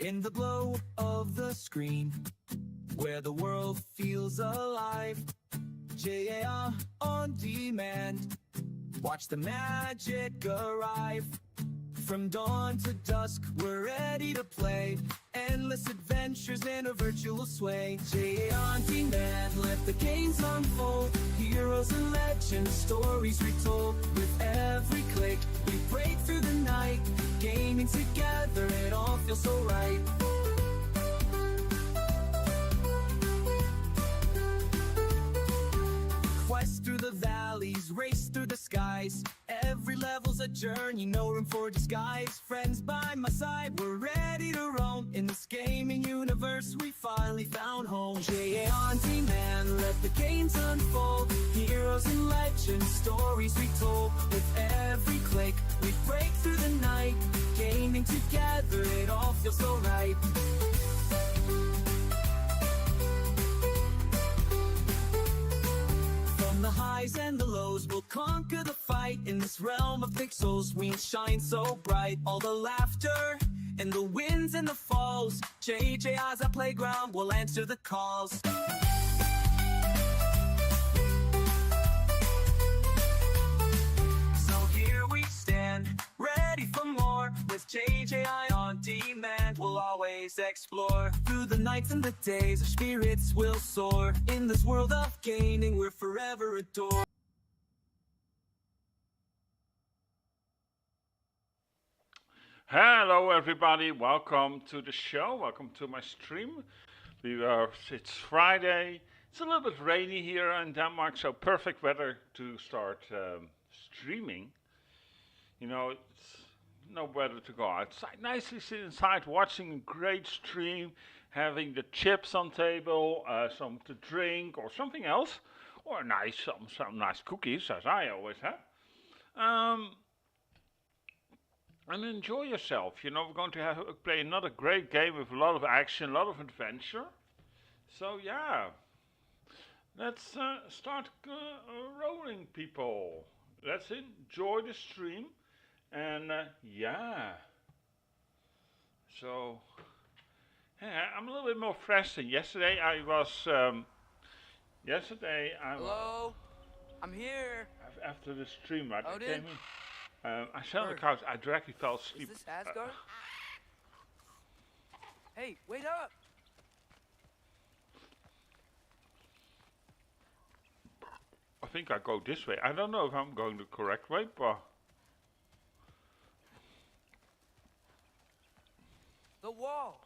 In the glow of the screen, where the world feels alive. jan-jaap on demand. Watch the magic arrive. From dawn to dusk, we're ready to play. Endless adventures in a virtual sway. jan-jaap on demand, let the games unfold. Heroes and legends, stories retold. With every click, we break through the night. Gaming together, it all feels so right. Quest through the valleys, race through the skies. Every level's a journey, no room for disguise. Friends by my side, we're ready to roam. In this gaming universe, we finally found home. jan-jaap on demand, let the games unfold. Heroes and legends, stories retold. With every click, we break through the night. Gaming together, it all feels so right. The highs and the lows will conquer the fight. In this realm of pixels, we shine so bright. All the laughter and the wins and the falls, jan-jaap as a playground will answer the calls. So here we stand, ready for more. With jan-jaap on demand, we'll always explore. Through the nights and the days, our spirits will soar. In this world of gaming, we're forever adored. Hello everybody, welcome to the show, welcome to my stream. It's Friday, it's a little bit rainy here in Denmark, so perfect weather to start streaming. You know, it's no better to go outside, nicely sit inside, watching a great stream, having the chips on table, some to drink or something else, or some nice cookies, as I always have. And enjoy yourself. You know, we're going to play another great game with a lot of action, a lot of adventure. So yeah, let's start rolling, people. Let's enjoy the stream. And yeah, so I'm a little bit more fresh than yesterday. Hello, I'm here. After the stream, I Odin? came in. I sat on the couch. I directly fell asleep. Is this Asgard? Hey, wait up! I think I go this way. I don't know if I'm going the correct way, but The wall.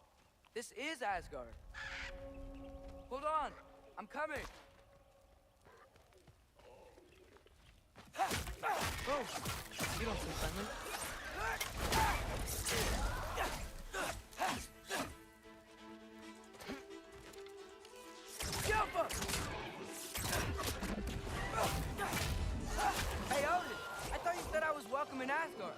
This is Asgard. Hold on, I'm coming. Oh, you don't seem friendly. Jump up! Hey, Odin, I thought you said I was welcome in Asgard.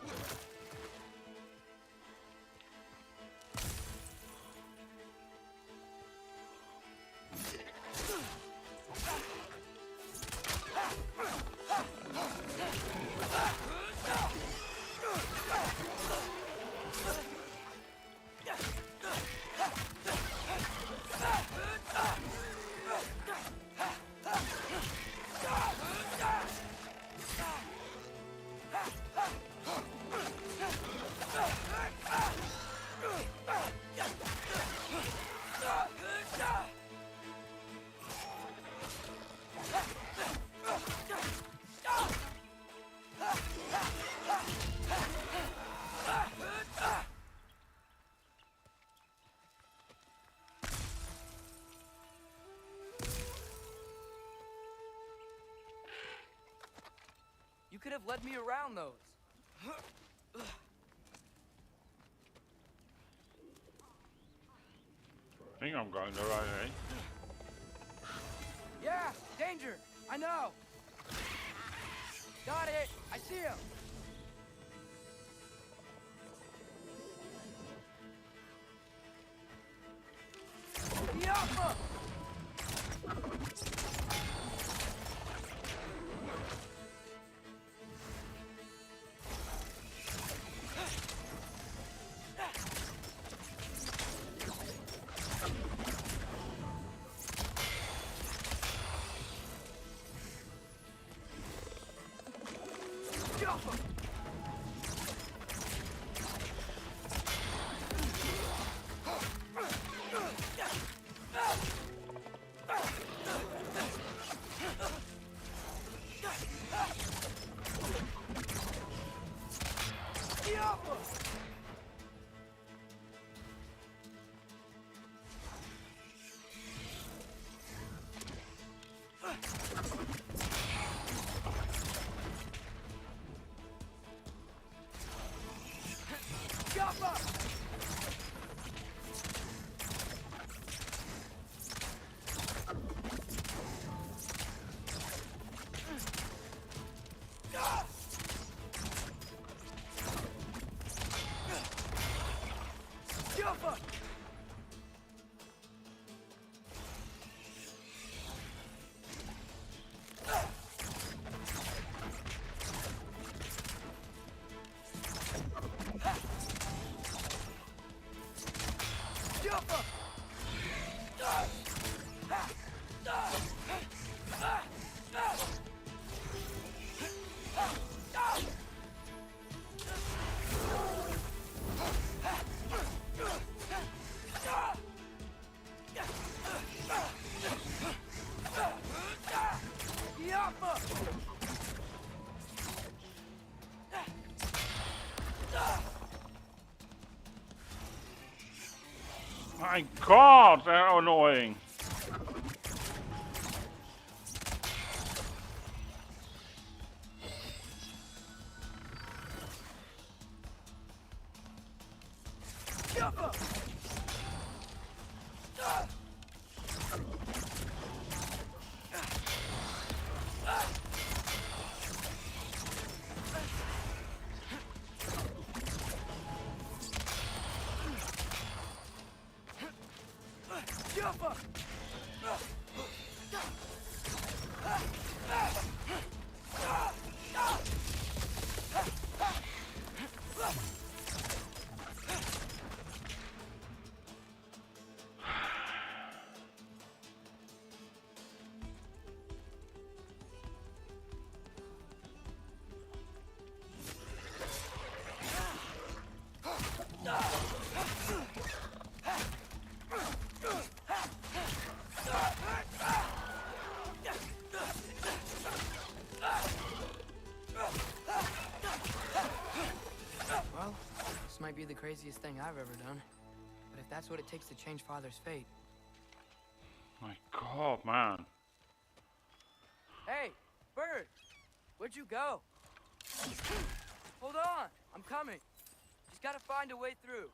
You could have led me around those. I think I'm going the right way. Yeah, danger. I know. Got it. I see him. Yappa! Jumper! Jumper! My God, they're annoying. Jumper! Jumper! Well, this might be the craziest thing I've ever done. But if that's what it takes to change Father's fate... My God, man. Hey, Bird! Where'd you go? Hold on, I'm coming. Just gotta find a way through.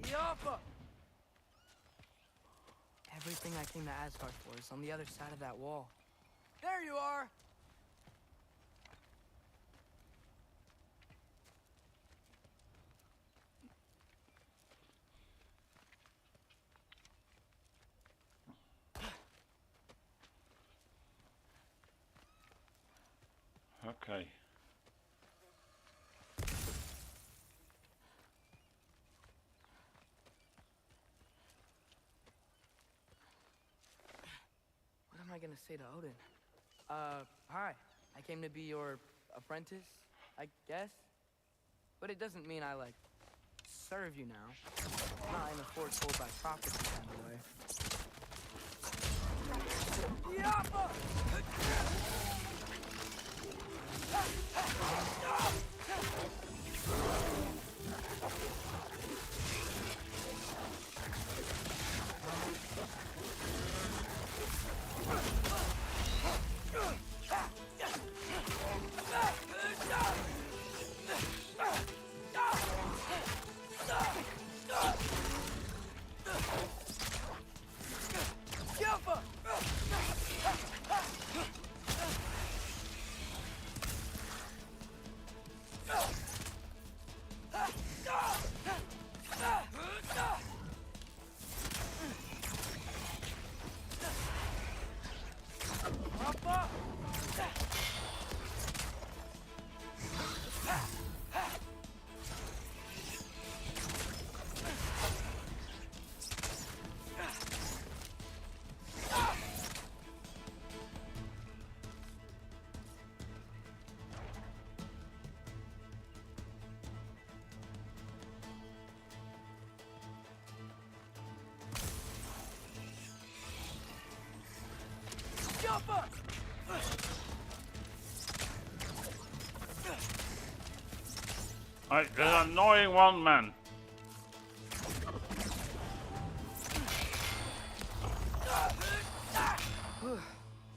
Yappa! Everything I came to Asgard for is on the other side of that wall. There you are! Okay. What am I gonna say to Odin? Hi. I came to be your apprentice, I guess? But it doesn't mean I, like, serve you now. Not in a foretold by prophecy kind of way. Yappa! Jumper! The annoying one, man.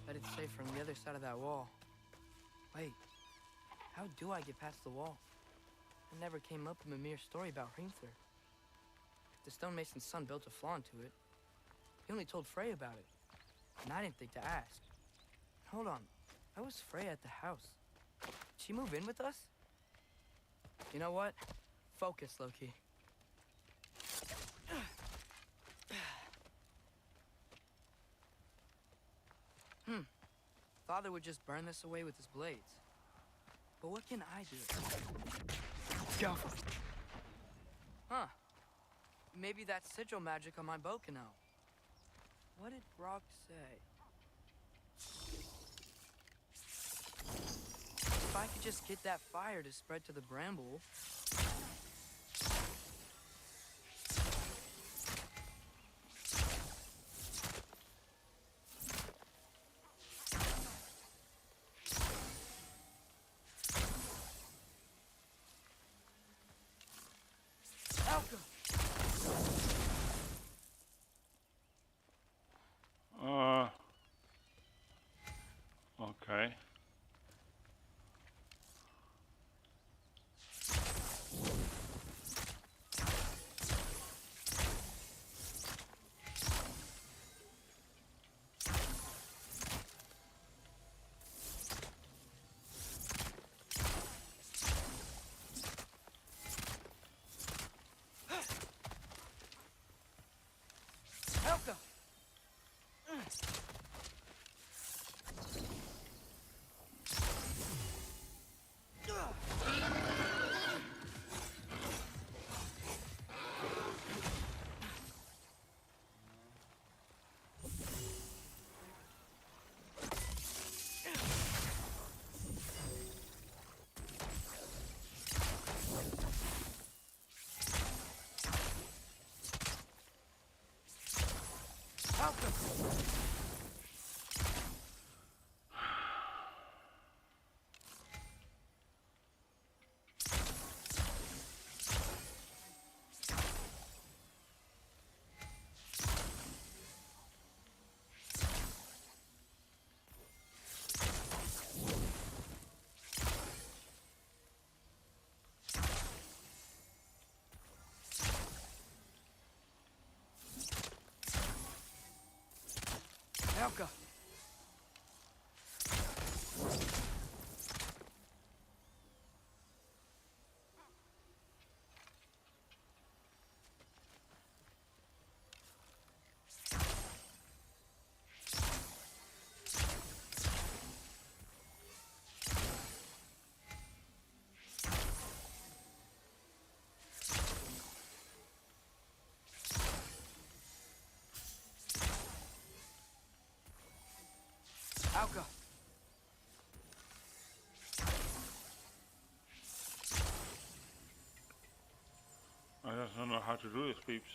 Bet it's safe from the other side of that wall. Wait, how do I get past the wall? I never came up with a mere story about Hrimthur. The stonemason's son built a flaw into it. He only told Frey about it, and I didn't think to ask. Hold on, how was Frey at the house? Did she move in with us? You know what? Focus, Loki. Father would just burn this away with his blades. But what can I do? Go. Huh. Maybe that's sigil magic on my bow can help. What did Brock say? If I could just get that fire to spread to the bramble. Alka! Okay. Alka! Alka! Alka! Alka! I just don't know how to do this, peeps.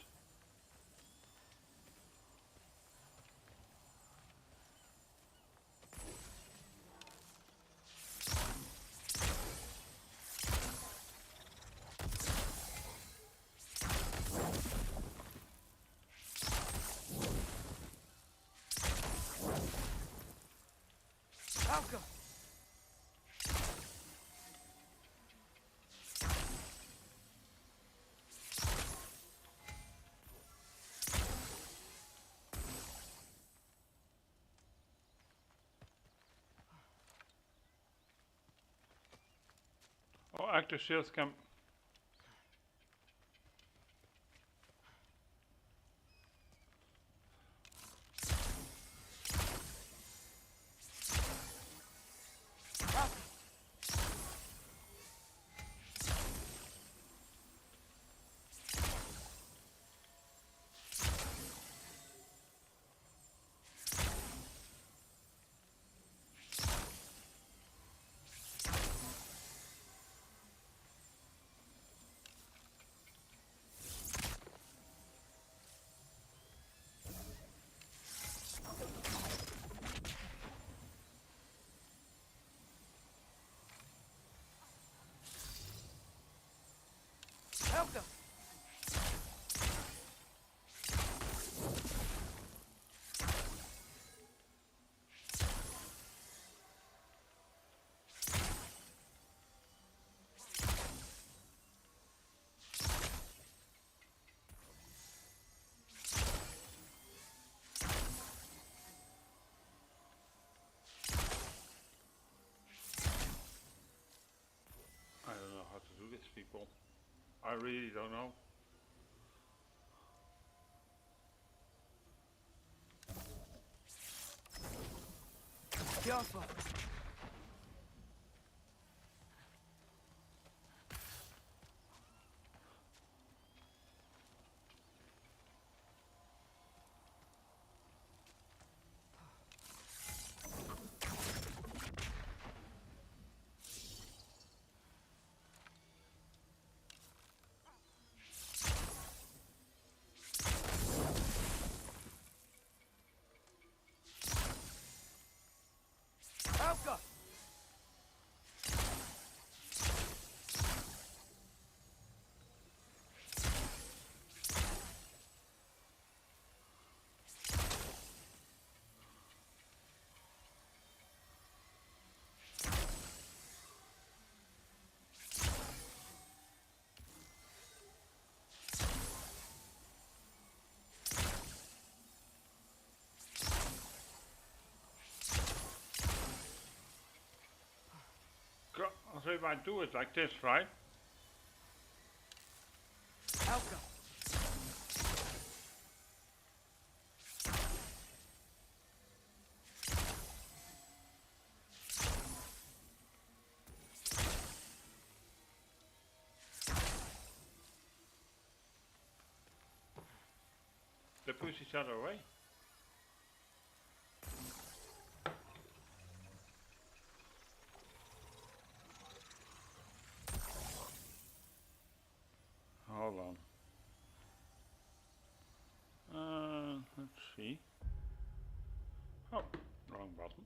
Alka! Oh, active shields can... Alka! people. I really don't know. Careful. Alka! So if I do it like this, right? Alka! They push each other away. Hold on. Let's see. Oh, wrong button.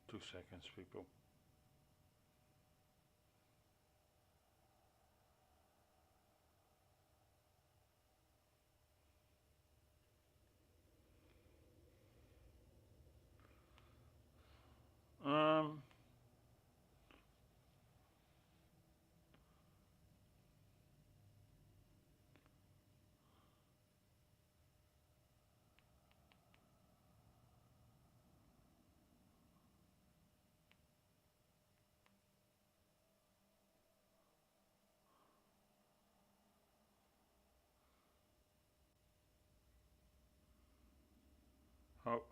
Two seconds, people. Um. Oh.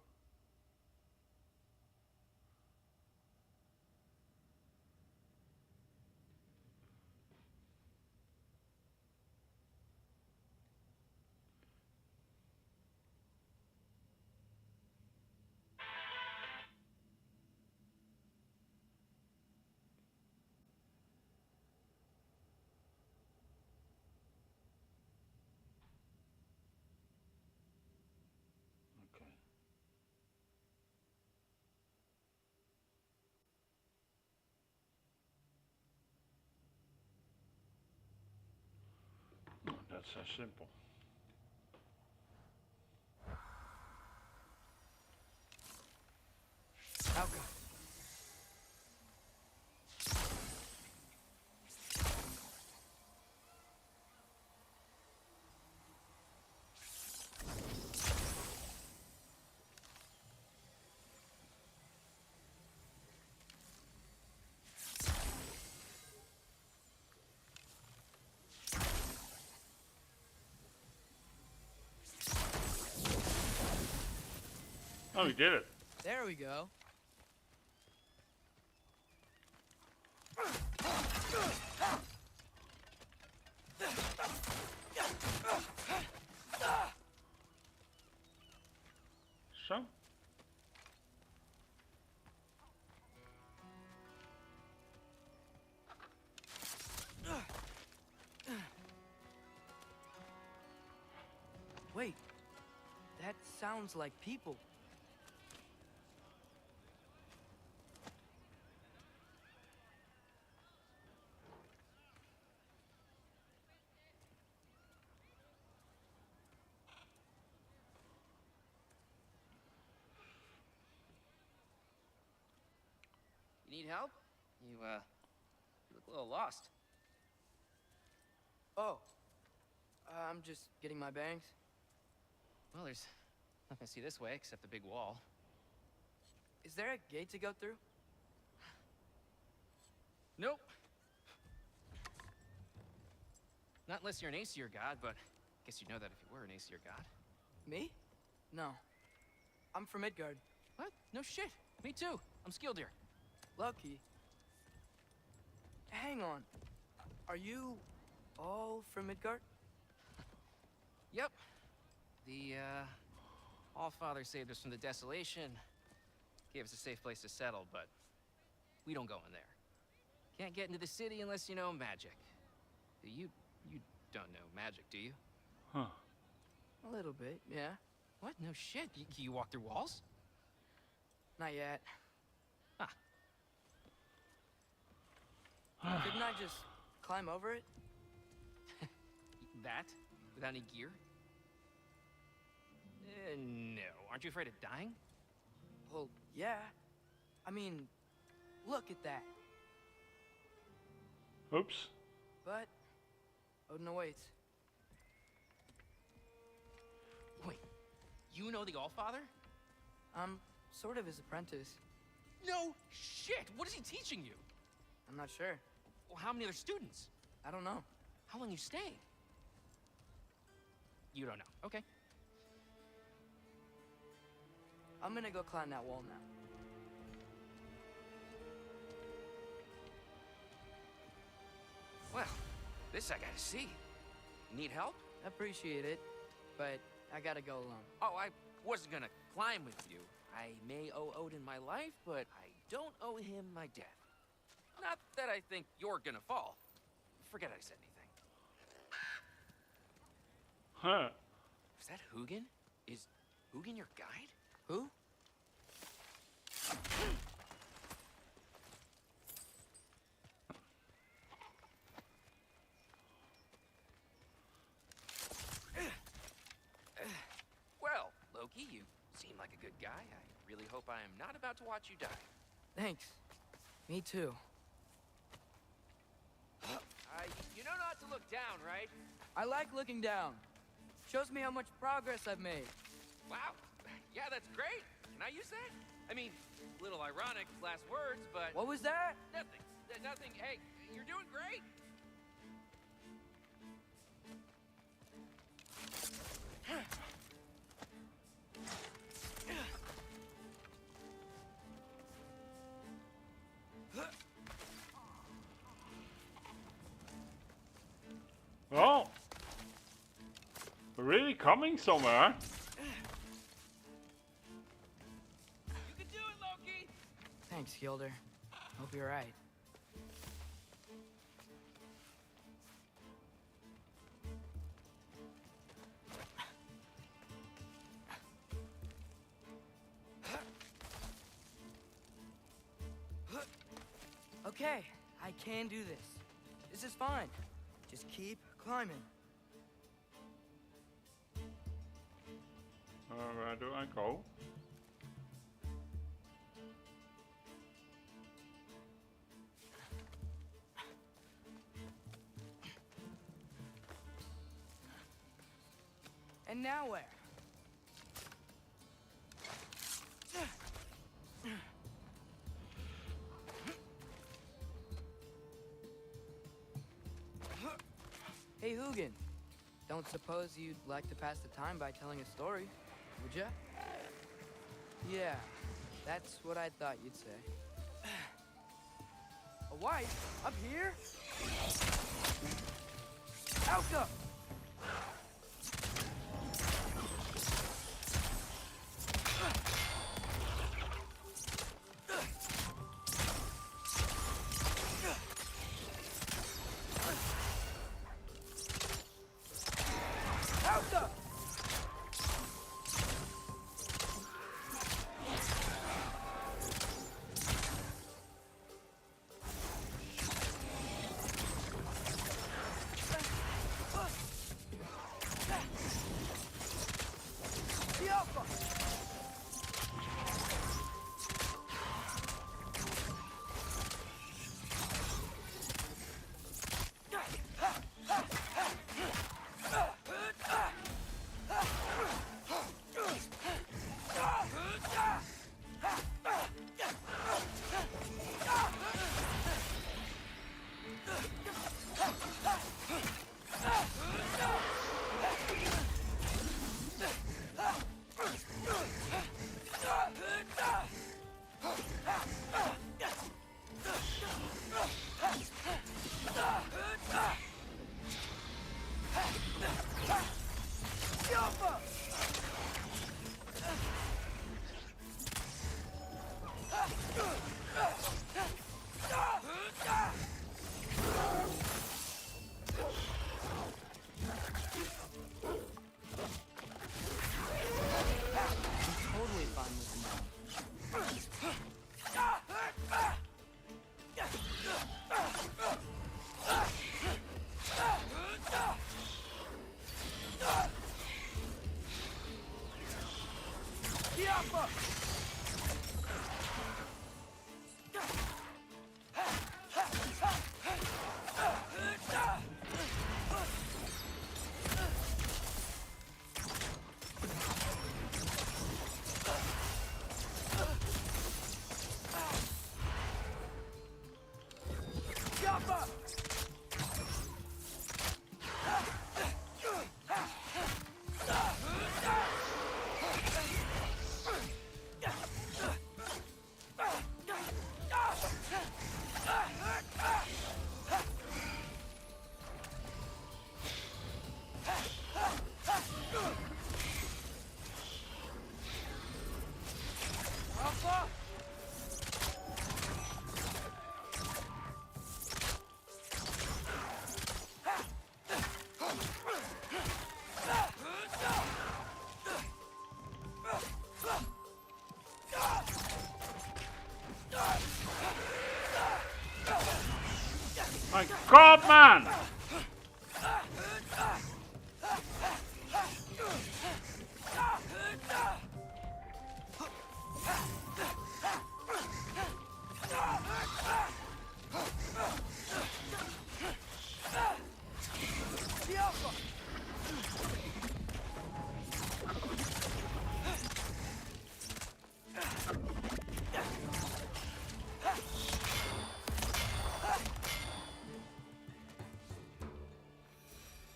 That's so simple. Okay. Oh, we did it. There we go. So? Wait, that sounds like people. You need help? You look a little lost. Oh, I'm just getting my bangs. Well, there's nothing to see this way except the big wall. Is there a gate to go through? Nope. Not unless you're an Aesir god, but I guess you'd know that if you were an Aesir god. Me? No. I'm from Midgard. What? No shit. Me too. I'm Skildir. Lucky. Hang on. Are you all from Midgard? Yep. The, Allfather saved us from the desolation. Gave us a safe place to settle, but we don't go in there. Can't get into the city unless you know magic. You don't know magic, do you? Huh. A little bit, yeah. What? No shit. You walk through walls? Not yet. Huh. Couldn't I just climb over it? That? Without any gear? No. Aren't you afraid of dying? Well, yeah. I mean, look at that. Oops. But Odin awaits. Wait, you know the Allfather? I'm sort of his apprentice. No shit! What is he teaching you? I'm not sure. Well, how many other students? I don't know. How long you staying? You don't know. Okay. I'm gonna go climb that wall now. Well, this I gotta see. Need help? Appreciate it, but I gotta go alone. Oh, I wasn't gonna climb with you. I may owe Odin my life, but I don't owe him my death. Not that I think you're gonna fall. Forget I said anything. Huh. Is that Hugin? Is Hugin your guide? Who? Well, Loki, you seem like a good guy. I really hope I am not about to watch you die. Thanks. Me too. You know not to look down, right? I like looking down. Shows me how much progress I've made. Wow. Yeah, that's great. Can I use that? I mean, a little ironic, last words, but... What was that? Nothing. Nothing. Hey, you're doing great. Well, we're really coming somewhere. You can do it, Loki. Thanks, Gilder. Hope you're right. Okay, I can do this. This is fine. Just keep climbing. Where do I go? And now where? Hey, Hugin. Don't suppose you'd like to pass the time by telling a story, would ya? Yeah, that's what I thought you'd say. A wife? Up here? Alka! Alka! The Alpha! The Alpha! I'm totally fine with him now. The Alpha! The Alpha! Alpha! My God, man! The Alpha!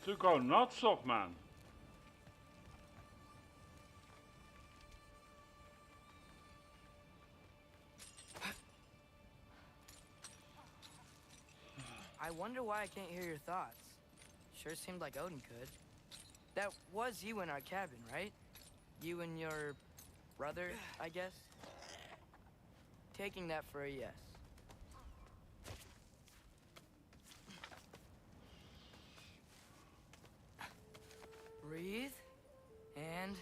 To go nuts off, man. I wonder why I can't hear your thoughts. Sure seemed like Odin could. That was you in our cabin, right? You and your brother, I guess? Taking that for a yes. Breathe. And...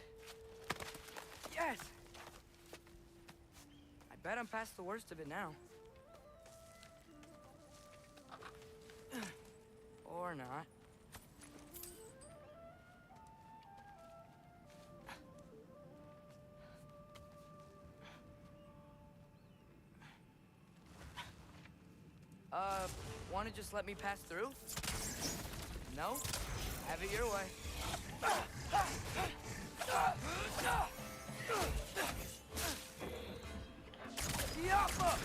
yes! I bet I'm past the worst of it now. Or not. want to just let me pass through? No? Have it your way. Yappa!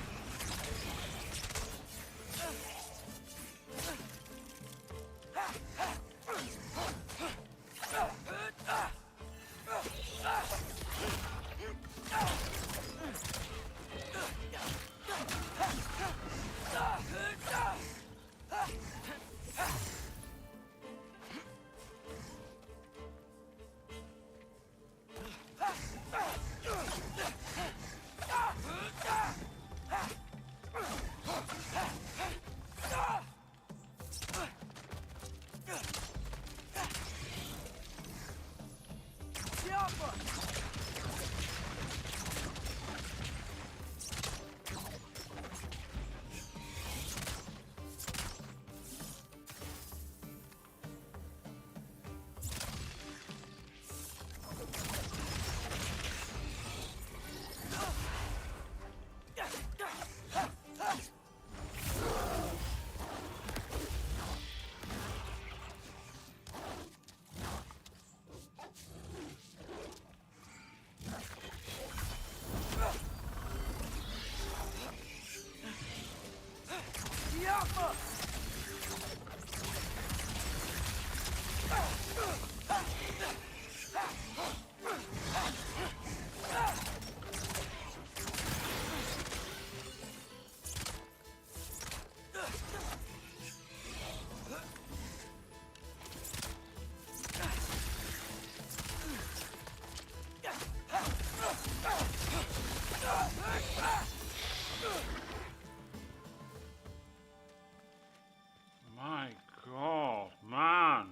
My God, man.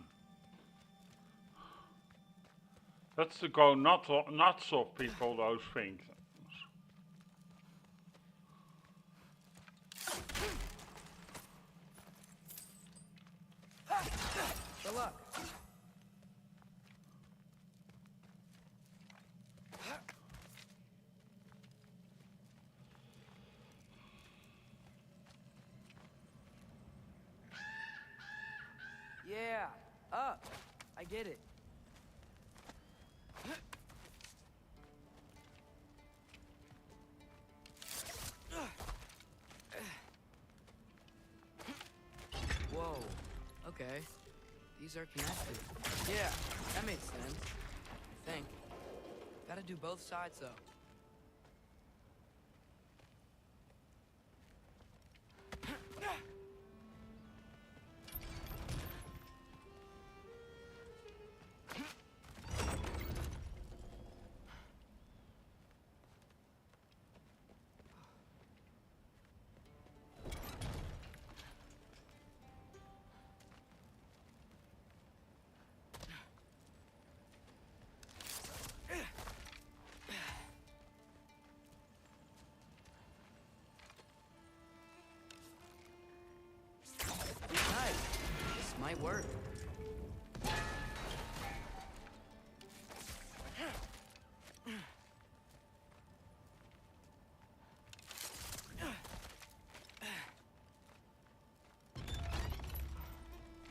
That's to go nuts of people, those things. Good luck. Yeah, up. I get it. Whoa. Okay. These are connected. Yeah, that makes sense. I think. Gotta do both sides, though. Might work.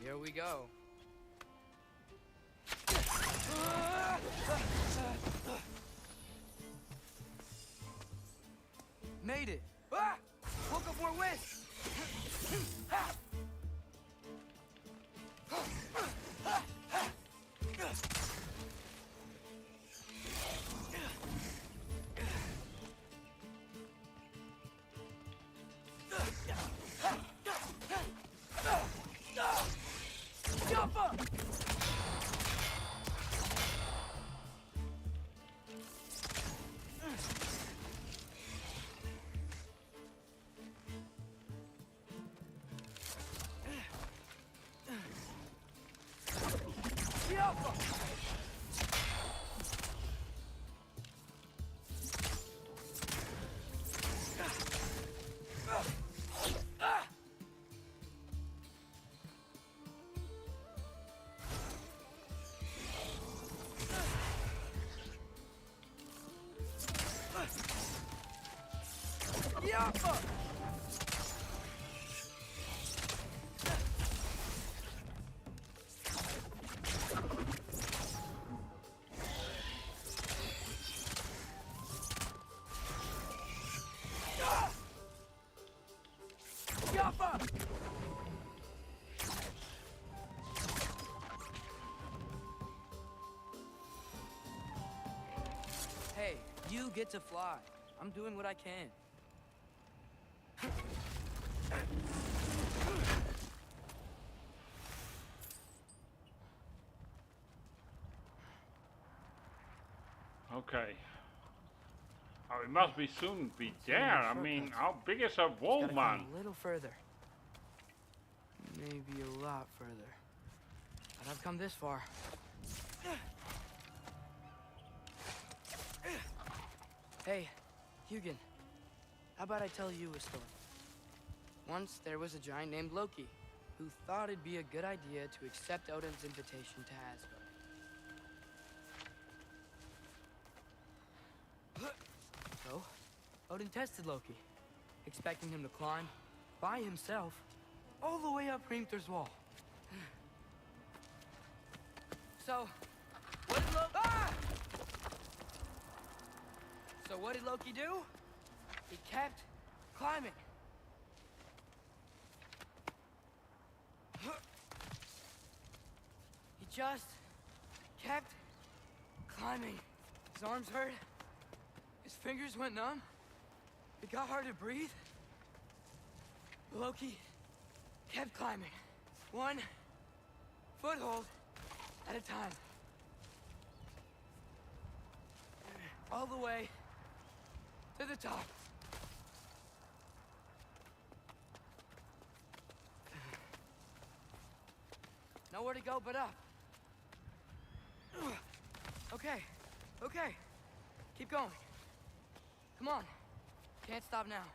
Here we go. Made it. Ah! Woke up more west. Rafa! Hey, you get to fly. I'm doing what I can. Okay. Oh, it must be soon be there. I mean, how big is a wall, Gotta man? come a little further. Maybe a lot further. But I've come this far. Hey, Hugin. How about I tell you a story? Once there was a giant named Loki who thought it'd be a good idea to accept Odin's invitation to Asgard. So, Odin tested Loki, expecting him to climb by himself all the way up Hrimthur's wall. So, what did Loki... Ah! So what did Loki do? He kept climbing. He just kept climbing. His arms hurt. His fingers went numb. It got hard to breathe. Loki kept climbing. One foothold at a time. All the way to the top. Nowhere to go but up. Okay, okay. Keep going. Come on. Can't stop now.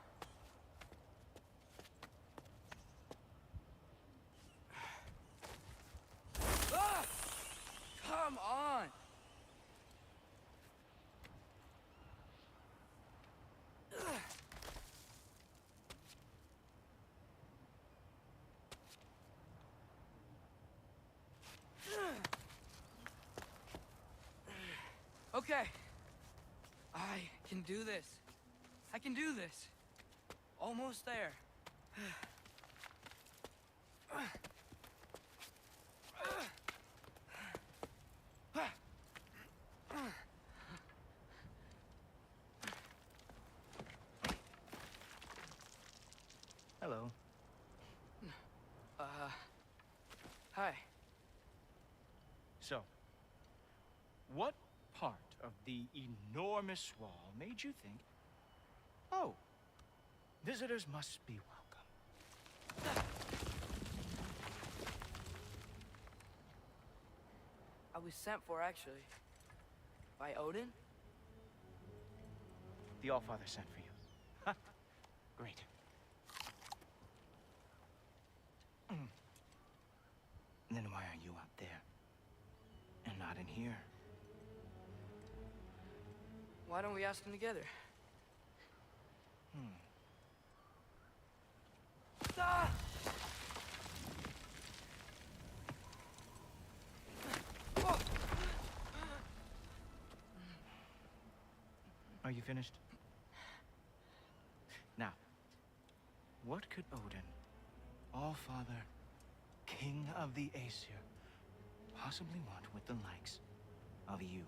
Ah! Come on. Okay. I can do this. I can do this. Almost there. Hello. Hi. So, what part of the enormous wall made you think, oh, visitors must be welcome? I was sent for, actually. By Odin? The Allfather sent for you. Huh? Great. Then why are you out there? And not in here? Why don't we ask them together? Ah! Oh! Are you finished? Now, what could Odin, Allfather, King of the Aesir, possibly want with the likes of you?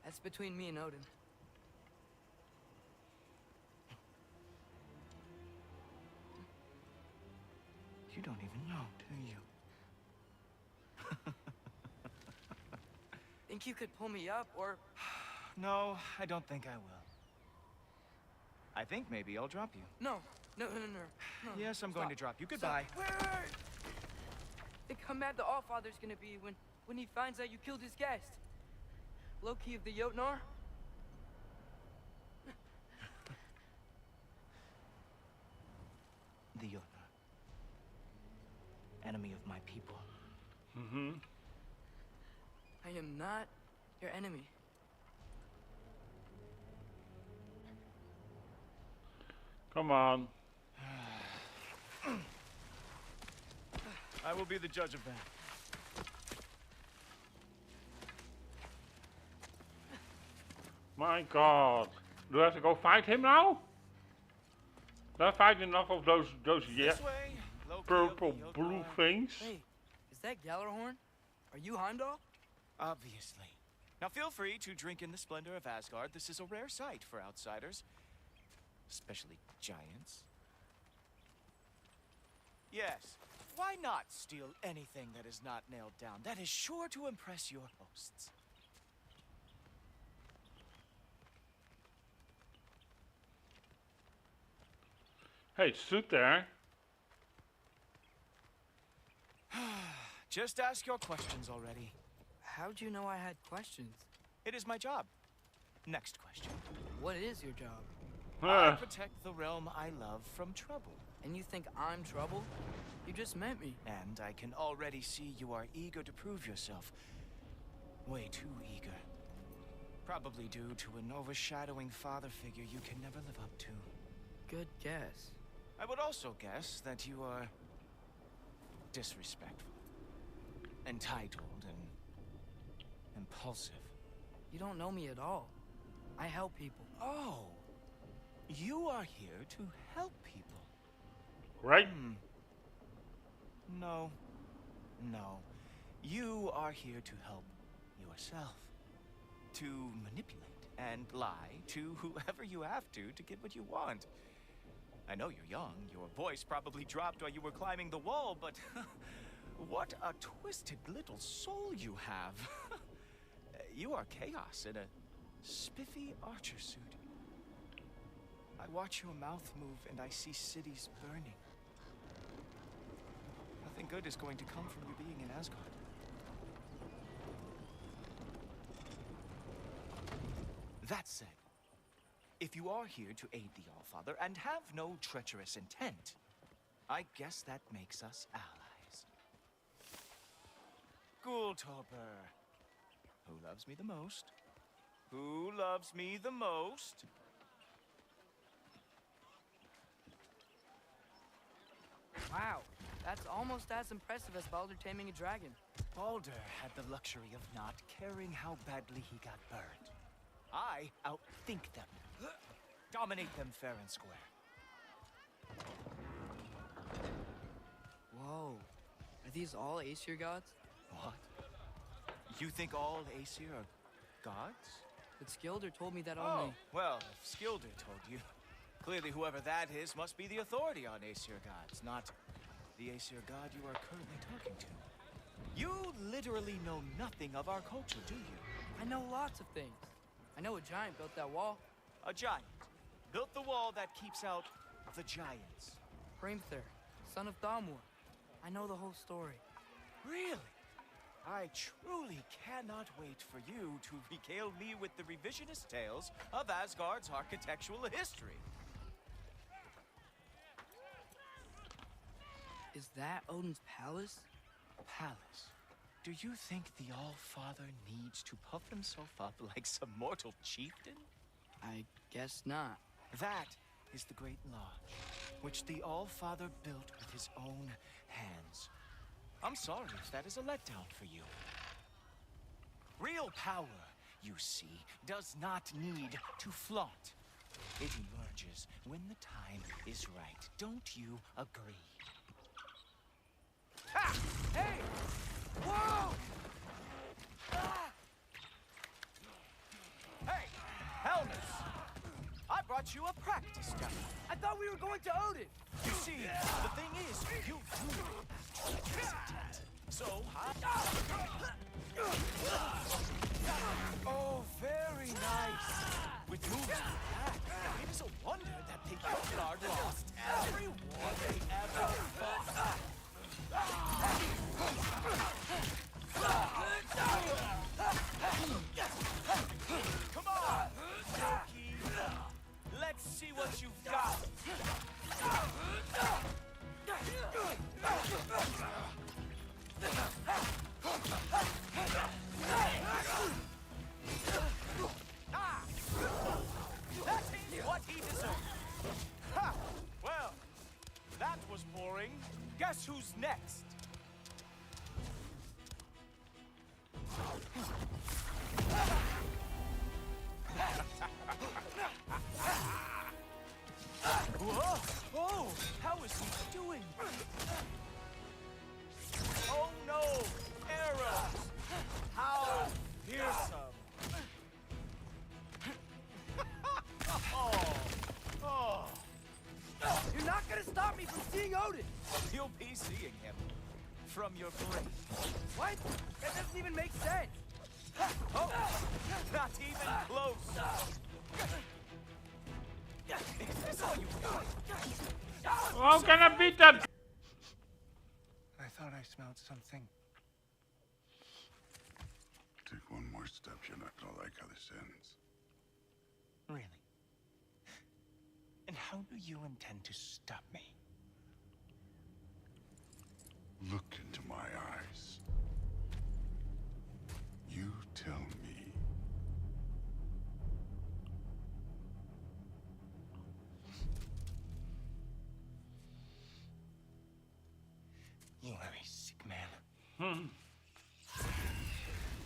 That's between me and Odin. You don't even know, do you? Think you could pull me up, or... No, I don't think I will. I think maybe I'll drop you. No. No. Yes, I'm going to drop you. Goodbye. Stop. Wait. Think how mad the Allfather's gonna be when he finds out you killed his guest. Loki of the Jotnar? The Jotnar. Enemy of my people. Mm-hmm. I am not your enemy. Come on. I will be the judge of that. My God. Do I have to go fight him now? Did I find enough of those This way, Loki, purple Loki, Loki. blue things? Hey, is that Gallarhorn? Are you Heimdall? Obviously. Now feel free to drink in the splendor of Asgard. This is a rare sight for outsiders, especially giants. Yes, why not steal anything that is not nailed down? That is sure to impress your hosts. Hey, it stood there. Just ask your questions already. How'd you know I had questions? It is my job. Next question. What is your job? I Ah, protect the realm I love from trouble. And you think I'm trouble? You just met me. And I can already see you are eager to prove yourself. Way too eager. Probably due to an overshadowing father figure you can never live up to. Good guess. I would also guess that you are disrespectful, entitled, and impulsive. You don't know me at all. I help people. Oh, you are here to help people. right? No. No. You are here to help yourself. To manipulate and lie to whoever you have to get what you want. I know you're young. Your voice probably dropped while you were climbing the wall, but what a twisted little soul you have. You are chaos in a spiffy archer suit. I watch your mouth move and I see cities burning. Nothing good is going to come from you being in Asgard. That said, if you are here to aid the Allfather and have no treacherous intent, I guess that makes us allies. Ghoultoper. Who loves me the most? Who loves me the most? Wow, that's almost as impressive as Baldur taming a dragon. Baldur had the luxury of not caring how badly he got burned. I outthink them. Dominate them fair and square. Whoa, are these all Aesir gods? What? You think all Aesir are gods? But Skilder told me that Oh, only... well, if Skilder told you, clearly whoever that is must be the authority on Aesir gods, not the Aesir god you are currently talking to. You literally know nothing of our culture, do you? I know lots of things. I know a giant built that wall. A giant built the wall that keeps out the giants. Hrimthur, son of Thamur. I know the whole story. Really? I truly cannot wait for you to regale me with the revisionist tales of Asgard's architectural history. Is that Odin's palace? Palace. Do you think the All-Father needs to puff himself up like some mortal chieftain? I guess not. That is the Great Lodge, which the All-Father built with his own hands. I'm sorry if that is a letdown for you. Real power, you see, does not need to flaunt. It emerges when the time is right. Don't you agree? Ha! Hey! Whoa! Ah! Hey! Helmets! I brought you a practice gun. I thought we were going to Odin! You see, the thing is, you do hesitate. So, oh, very nice. With moves like that, it is a wonder that the Guard lost every war they ever fought. Come on, Loki. Let's see what you've got. That is what he deserves. Ha! Well, stop me from seeing Odin? You'll be seeing him from your grave. What? That doesn't even make sense. Oh, not even close. Is this all you got? How can I beat that? I thought I smelled something. Take one more step, you're not gonna like how this ends. Really? And how do you intend to stop me? Look into my eyes. You tell me. You are a sick man.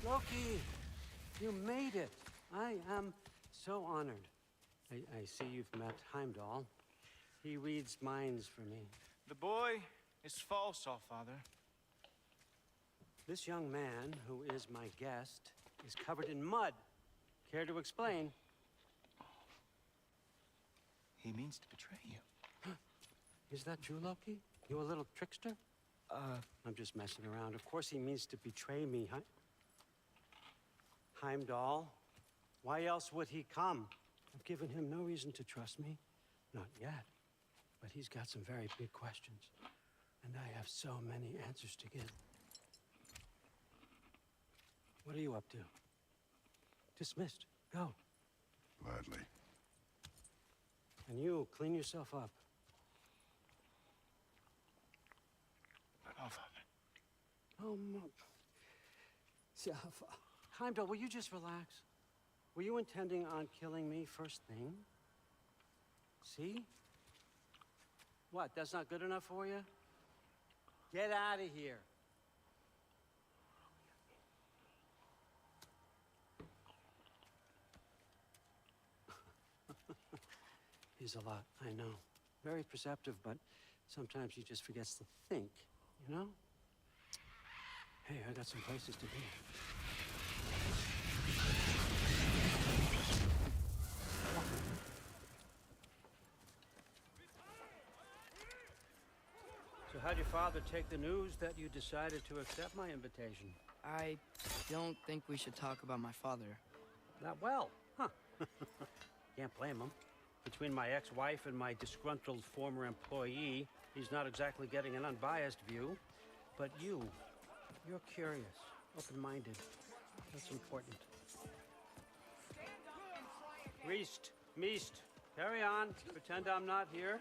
Loki, you made it. I am so honored. I see you've met Heimdall. He reads minds for me. The boy is false, Allfather. This young man, who is my guest, is covered in mud. Care to explain? He means to betray you. Is that true, Loki? You a little trickster? I'm just messing around. Of course he means to betray me, huh? Heimdall? Why else would he come? I've given him no reason to trust me. Not yet. But he's got some very big questions. And I have so many answers to give. What are you up to? Dismissed. Go. Gladly. And you, clean yourself up. But Allfather. Oh, Heimdall, will you just relax? Were you intending on killing me first thing? See? What, that's not good enough for you? Get out of here. He's a lot, I know. Very perceptive, but sometimes he just forgets to think, you know? Hey, I got some places to be. So how'd your father take the news that you decided to accept my invitation? I don't think we should talk about my father. Not well, huh? Can't blame him. Between my ex-wife and my disgruntled former employee, he's not exactly getting an unbiased view. But you're curious, open-minded. That's important. Meest, carry on. Pretend I'm not here.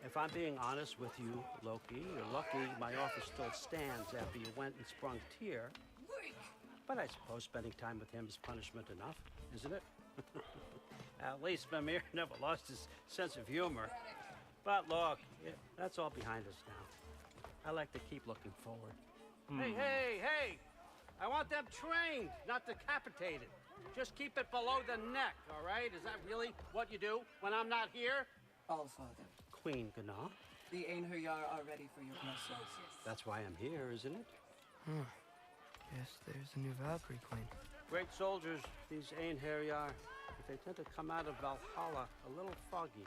If I'm being honest with you, Loki, you're lucky my offer still stands after you went and sprung Tyr. But I suppose spending time with him is punishment enough, isn't it? At least Mimir never lost his sense of humor. But look, that's all behind us now. I like to keep looking forward. Hey! I want them trained, not decapitated. Just keep it below the neck, all right? Is that really what you do when I'm not here? Allfather, Queen Gná. the Einherjar are ready for your blessing. That's why I'm here, isn't it? Guess there's a new Valkyrie Queen. Great soldiers, these Einherjar. But they tend to come out of Valhalla a little foggy.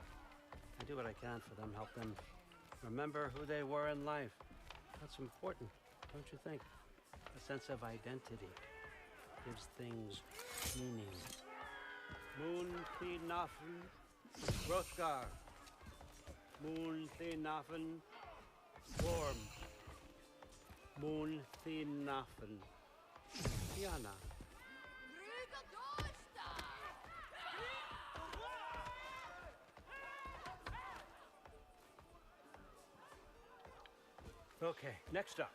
I do what I can for them, help them remember who they were in life. That's important, don't you think? A sense of identity gives things meaning. Moon Thinafen, Hrothgar. Moon Thinafen, Storm. Moon Thinafen, Tiana. Okay, next up.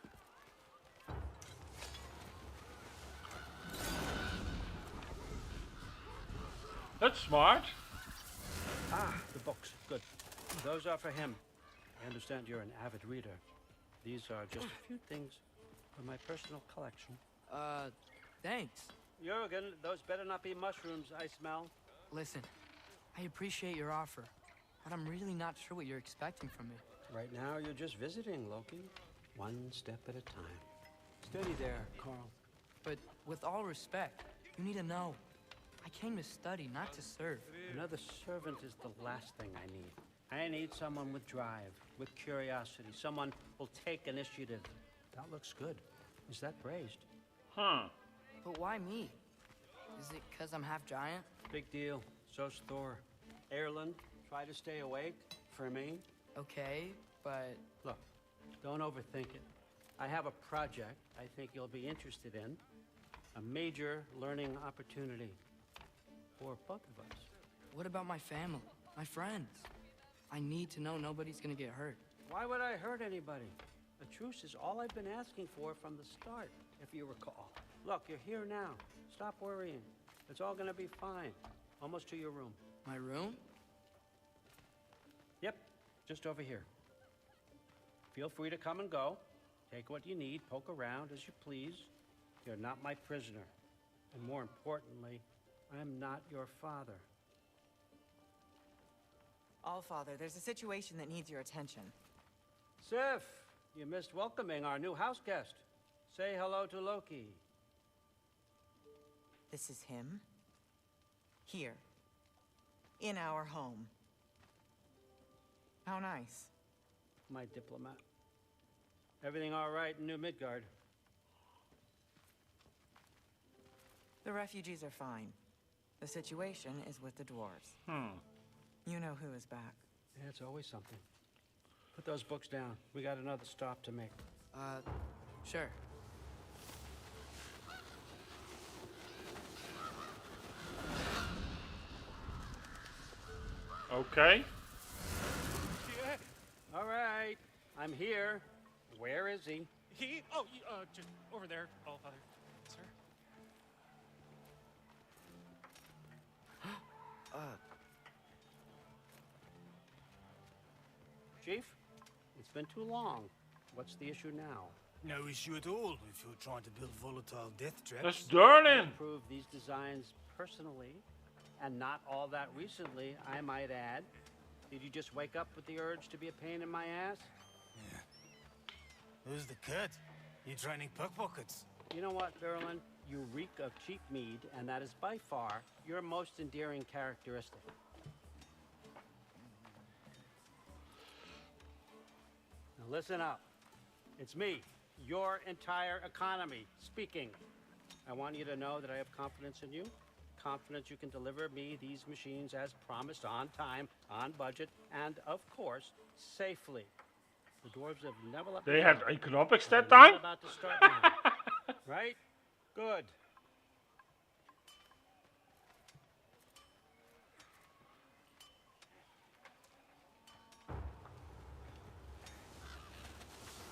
That's smart. The books. Good. Those are for him. I understand you're an avid reader. These are just a few things from my personal collection. Thanks. Jurgen, those better not be mushrooms I smell. Listen, I appreciate your offer, but I'm really not sure what you're expecting from me. Right now, you're just visiting, Loki. One step at a time. Steady there, Carl. But with all respect, you need to know. I came to study, not to serve. Another servant is the last thing I need. I need someone with drive, with curiosity, someone who'll take initiative. That looks good. Is that praised? Huh. But why me? Is it because I'm half giant? Big deal. So's Thor. Erland, try to stay awake for me. Okay, but Look, don't overthink it. I have a project I think you'll be interested in. A major learning opportunity for both of us. what about my family, my friends? I need to know nobody's gonna get hurt. Why would I hurt anybody? A truce is all I've been asking for from the start, if you recall. Look, you're here now. Stop worrying. It's all gonna be fine. Almost to your room. My room? Yep, just over here. Feel free to come and go. Take what you need, poke around as you please. You're not my prisoner. And more importantly, I'm not your father. Allfather, there's a situation that needs your attention. Sif, you missed welcoming our new house guest. Say hello to Loki. This is him. Here. In our home. How nice. My diplomat. Everything all right in New Midgard? The refugees are fine. The situation is with the dwarves. You know who is back. Yeah, it's always something. Put those books down. We got another stop to make. Sure. Okay. All right, I'm here. Where is he? He? Oh, just over there, Allfather. Sir? Chief, it's been too long. What's the issue now? No issue at all if you're trying to build volatile death traps. That's Darlin. Approve these designs personally, and not all that recently, I might add. Did you just wake up with the urge to be a pain in my ass? Yeah. Who's the cut? You training pickpockets? You know what, Berlin? You reek of cheap mead, and that is by far your most endearing characteristic. Now listen up. It's me, your entire economy, speaking. I want you to know that I have confidence in you. Confidence you can deliver me these machines as promised, on time, on budget, and of course, safely. The dwarves have never let me They had down. economics And that we're time? about to start now. Right? Good.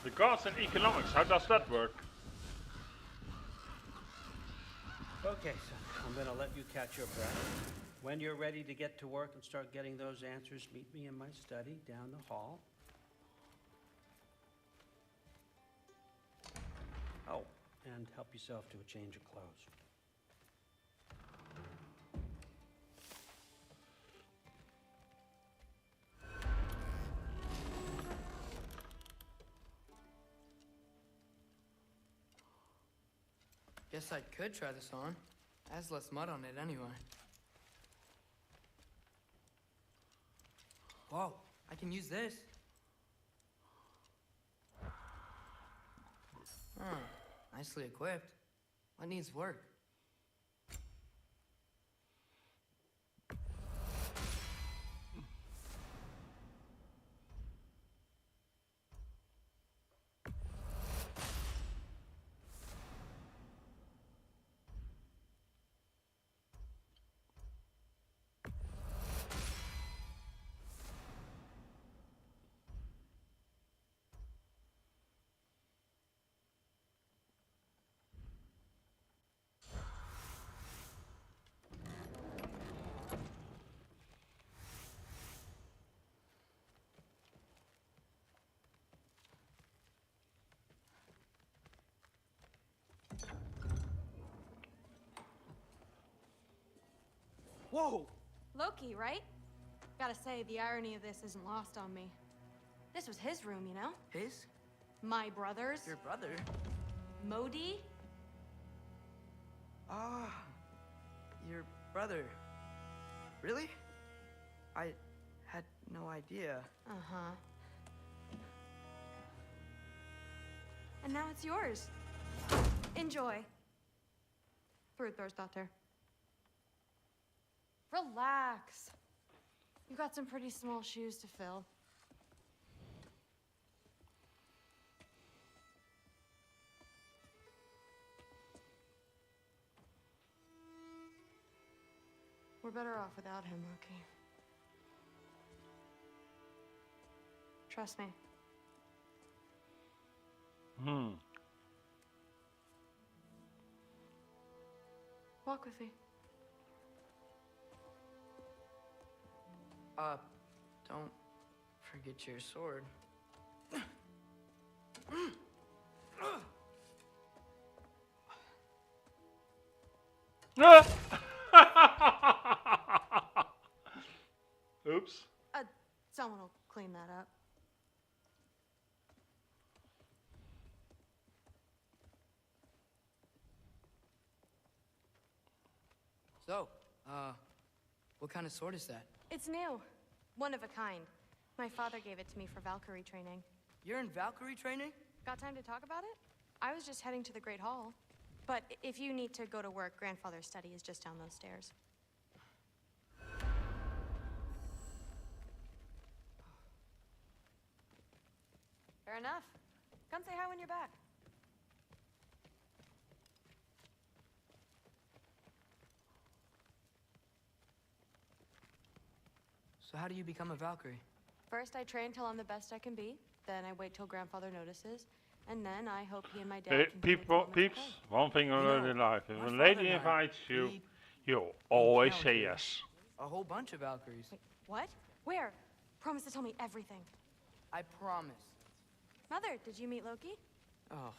The gods and economics, how does that work? Okay, son, I'm gonna let you catch your breath. When you're ready to get to work and start getting those answers, meet me in my study down the hall. Oh, and help yourself to a change of clothes. Guess I could try this on. Has less mud on it anyway. Whoa, I can use this. Nicely equipped. What needs work? Whoa! Loki, right? Gotta say, the irony of this isn't lost on me. This was his room, you know? His? My brother's. Your brother? Modi? Ah, your brother. Really? I had no idea. Uh-huh. And now it's yours. Enjoy. Daughter. Relax. You've got some pretty small shoes to fill. We're better off without him, Loki. Trust me. Walk with me. Don't forget your sword. Oops. Someone will clean that up. So, what kind of sword is that? It's new. One of a kind. My father gave it to me for Valkyrie training. You're in Valkyrie training? Got time to talk about it? I was just heading to the Great Hall. But if you need to go to work, Grandfather's study is just down those stairs. Fair enough. Come say hi when you're back. So how do you become a Valkyrie? First, I train till I'm the best I can be. Then I wait till Grandfather notices. And then I hope he and my dad Hey, can make the people, moments peeps, okay. one thing I You learned know, in life. If my a father lady and I, invites you, we you always say encountered yes. A whole bunch of Valkyries. Wait, what? Where? Promise to tell me everything. I promise. Mother, did you meet Loki? Oh,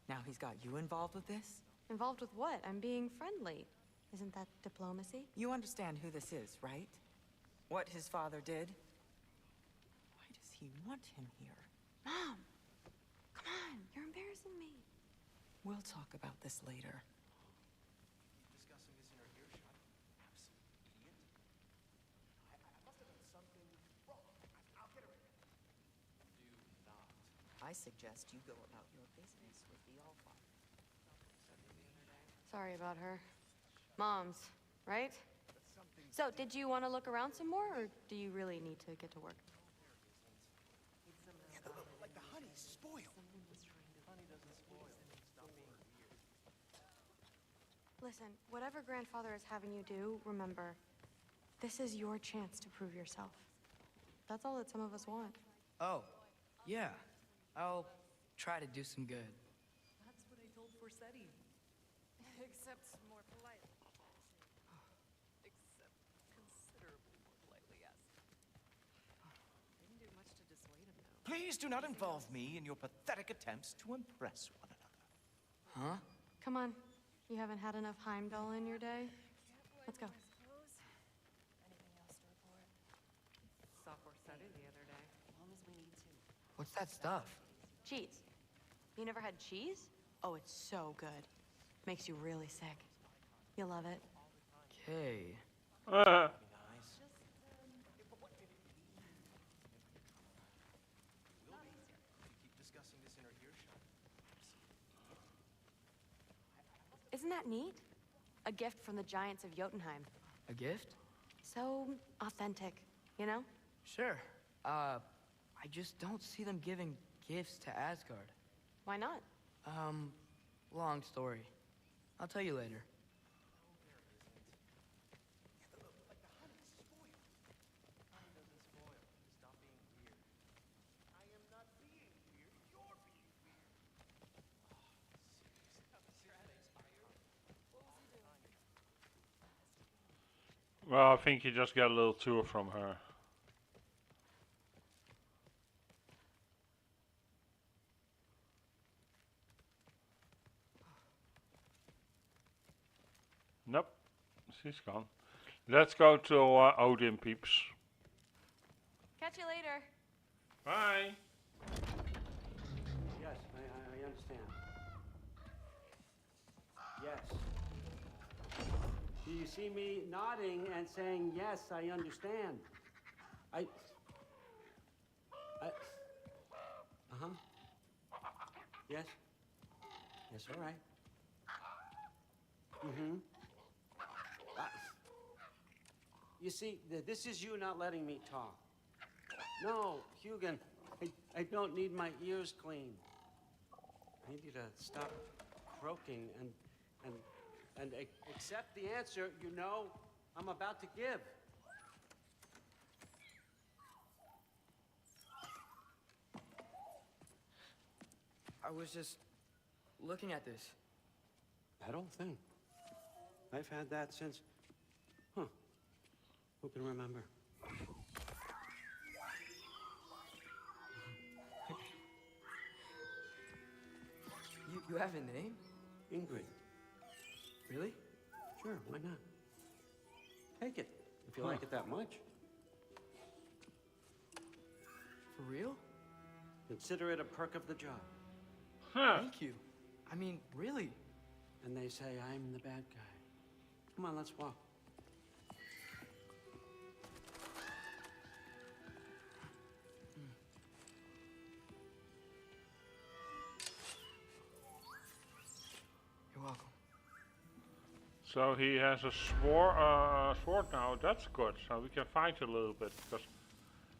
now he's got you involved with this? Involved with what? I'm being friendly. Isn't that diplomacy? You understand who this is, right? What his father did? Why does he want him here? Mom! Come on, you're embarrassing me. We'll talk about this later. Discussing this in her earshot. Absolute idiot. I must have done something wrong. I'll get her in. Do not. I suggest you go about your business with the Allfather. Sorry about her. Mom's, right? So, did you want to look around some more, or do you really need to get to work? Like the honey's spoiled. Honey doesn't spoil. Stop being weird. Listen, whatever Grandfather is having you do, remember, this is your chance to prove yourself. That's all that some of us want. Oh, yeah. I'll try to do some good. That's what I told Forsetti. Except more politely. Except considerably more politely, yes. Didn't do much to dissuade him, though. Please do not involve me in your pathetic attempts to impress one another. Huh? Come on. You haven't had enough Heimdall in your day? Let's go. Anything else to report? Saw Forsetti the other day. As long as we need to. What's that stuff? Cheese. You never had cheese? Oh, it's so good. Makes you really sick. You'll love it. Okay. Isn't that neat? A gift from the giants of Jotunheim. A gift? So authentic, you know? Sure. I just don't see them giving gifts to Asgard. Why not? Long story. I'll tell you later. Well, I think you just got a little tour from her. Nope, she's gone. Let's go to Odin, peeps. Catch you later. Bye. Yes, I understand. Yes. Do you see me nodding and saying, yes, I understand? Uh-huh. Yes? Yes, all right. Mm-hmm. You see, this is you not letting me talk. No, Hugin, I don't need my ears cleaned. I need you to stop croaking and accept the answer you know I'm about to give. I was just looking at this. That old thing. I've had that since... Huh. Who can remember? You have a name? Ingrid. Really? Sure, why not? Take it, if you like it that much. For real? Consider it a perk of the job. Thank you. I mean, really. And they say I'm the bad guy. Come on, let's walk. You're welcome. So he has a sword now. That's good. So we can fight a little bit because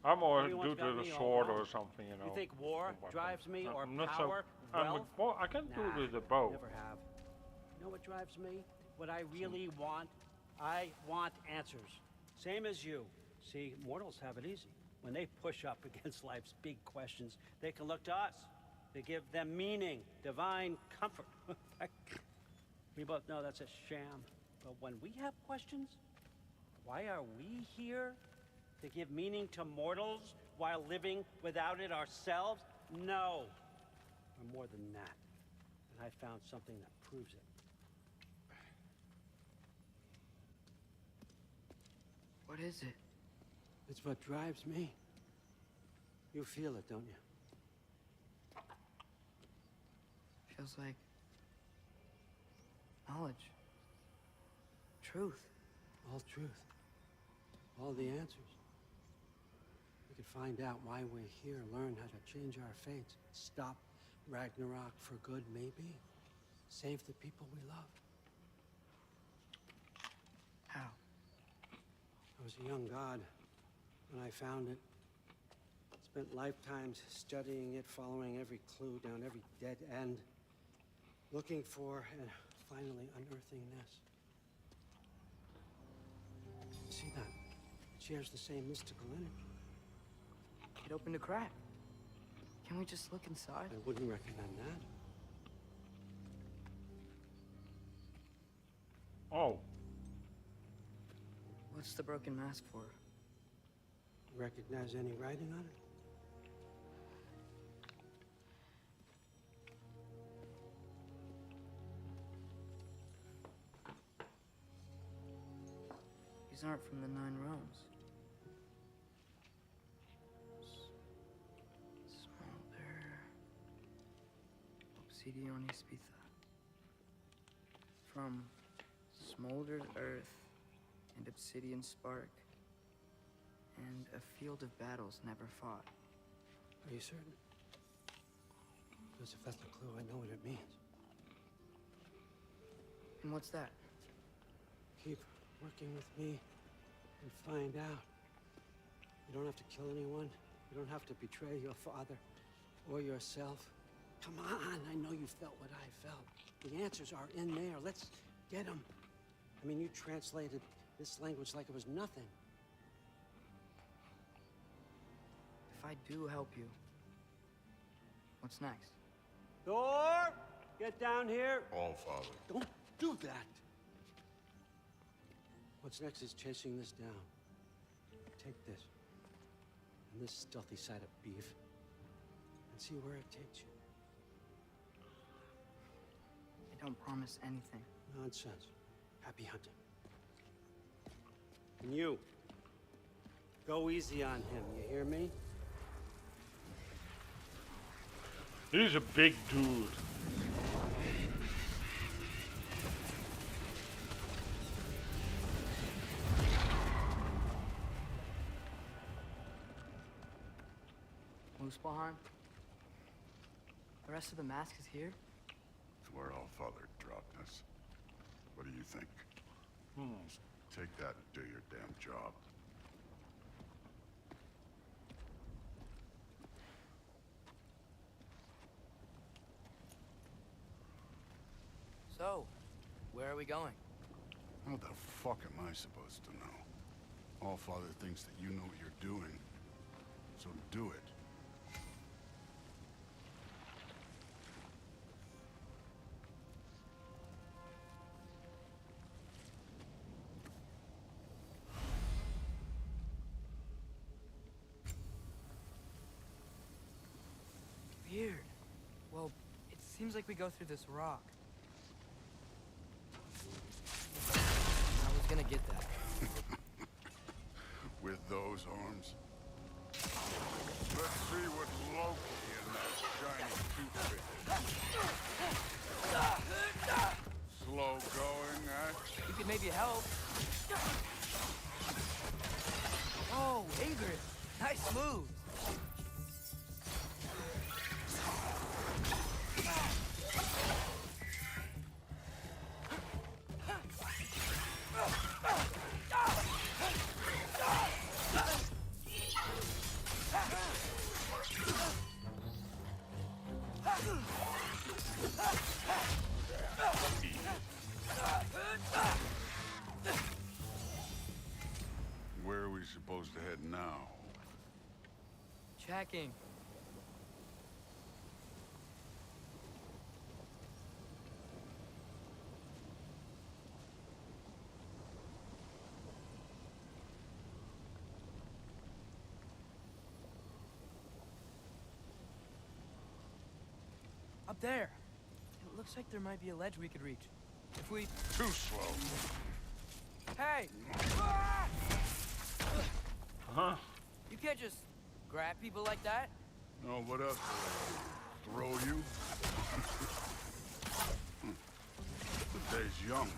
I'm more Everyone's due to got the me all sword wrong. or something, you know. You think war weapon. drives me, or I'm not power, so. wealth? Well, I can do Nah, with the bow. never have. You know what drives me? What I really want? I want answers. Same as you. See, mortals have it easy. When they push up against life's big questions, they can look to us. They give them meaning, divine comfort. We both know that's a sham. But when we have questions, why are we here? To give meaning to mortals while living without it ourselves? No. We're more than that. And I found something that proves it. What is it? It's what drives me. You feel it, don't you? Feels like knowledge. Truth. All truth. All the answers. We could find out why we're here, learn how to change our fates, stop Ragnarok for good, maybe. Save the people we love. How? I was a young god when I found it. Spent lifetimes studying it, following every clue down every dead end, looking for and finally unearthing this. See that? It shares the same mystical energy. It opened a crack. Can we just look inside? I wouldn't recommend that. Oh. What's the broken mask for? Recognize any writing on it? These aren't from the 9 realms. Smolder. Obsidion Ispitha. From smoldered earth and obsidian spark. And a field of battles never fought. Are you certain? Because if that's the clue, I know what it means. And what's that? Keep working with me and find out. You don't have to kill anyone. You don't have to betray your father or yourself. Come on, I know you felt what I felt. The answers are in there. Let's get them. I mean, you translated this language like it was nothing. If I do help you, what's next? Thor! Get down here! All father. Don't do that! What's next is chasing this down. Take this, and this stealthy side of beef, and see where it takes you. I don't promise anything. Nonsense. Happy hunting. And you, go easy on him, you hear me? He's a big dude. Muspelheim? The rest of the mask is here? It's where Allfather dropped us. What do you think? Just take that and do your damn job. So, where are we going? How the fuck am I supposed to know? Allfather thinks that you know what you're doing, so do it. Weird. Well, it seems like we go through this rock. I was gonna get that. With those arms? Let's see what Loki in that shiny toothpick is. Slow going, eh? You could maybe help. Oh, Ingrid. Nice move. Where are we supposed to head now? Checking. Up there. It looks like there might be a ledge we could reach. If we... Too slow. Hey! Huh? You can't just grab people like that. No, what else? Throw you? The day's young.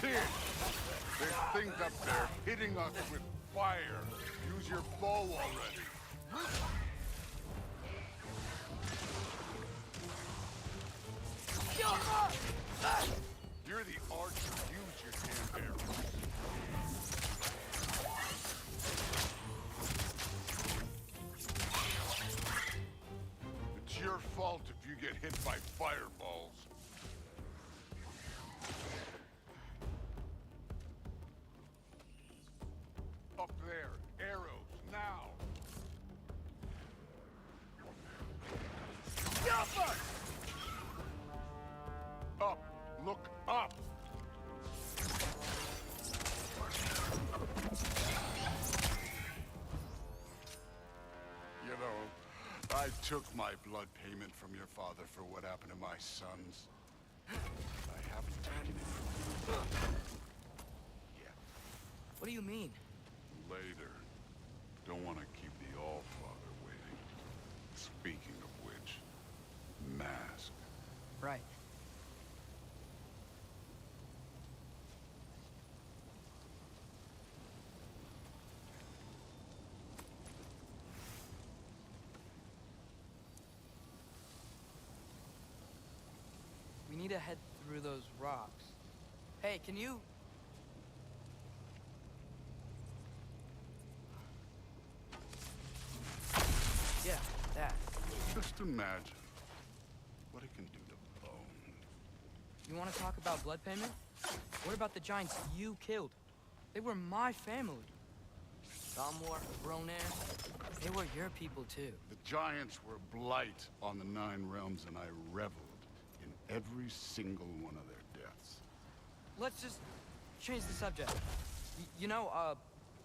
Kid, there's things up there hitting us with fire. Use your bow already. You're the archer. Use your damn arrows. It's your fault if you get hit by fireballs. Up there, arrows, now! Up! Look up! You know, I took my blood payment from your father for what happened to my sons. I haven't taken it from you. Yet. What do you mean? Later. Don't want to keep the Allfather waiting. Speaking of which, mask. Right. We need to head through those rocks. Hey, can you... Yeah, that. Just imagine what it can do to bone. You want to talk about blood payment? What about the giants you killed? They were my family. Thamor, Ronan, they were your people too. The giants were blight on the Nine Realms, and I reveled in every single one of their deaths. Let's just change the subject. You know,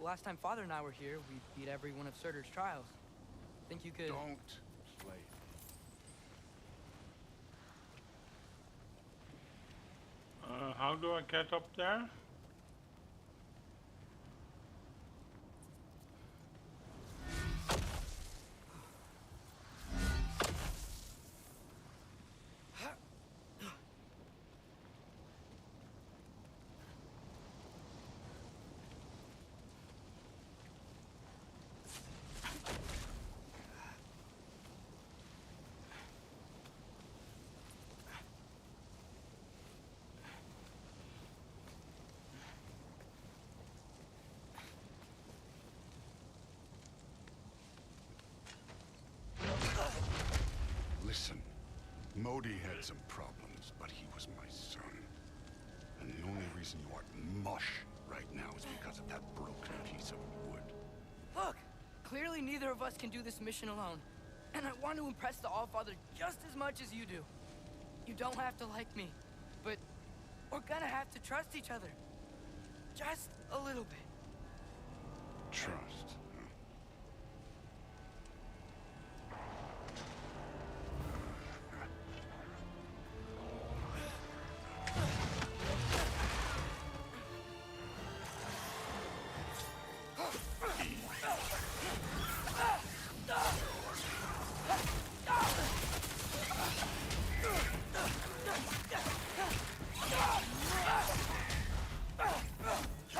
last time Father and I were here, we beat every one of Surtur's trials. Think you could... Don't play. How do I get up there? Modi had some problems, but he was my son. And the only reason you aren't mush right now is because of that broken piece of wood. Look! Clearly neither of us can do this mission alone. And I want to impress the Allfather just as much as you do. You don't have to like me, but we're gonna have to trust each other. Just a little bit. Trust.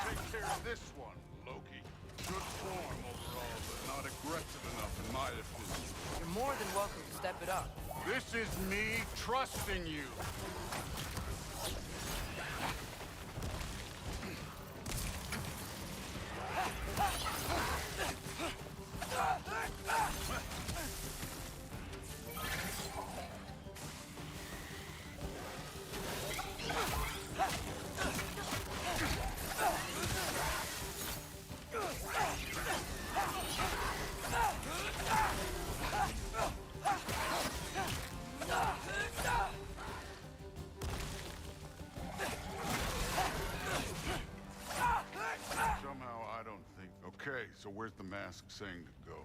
Take care of this one, Loki. Good form overall, but not aggressive enough in my opinion. You're more than welcome to step it up. This is me trusting you. Somehow I don't think... Okay, so where's the mask saying to go?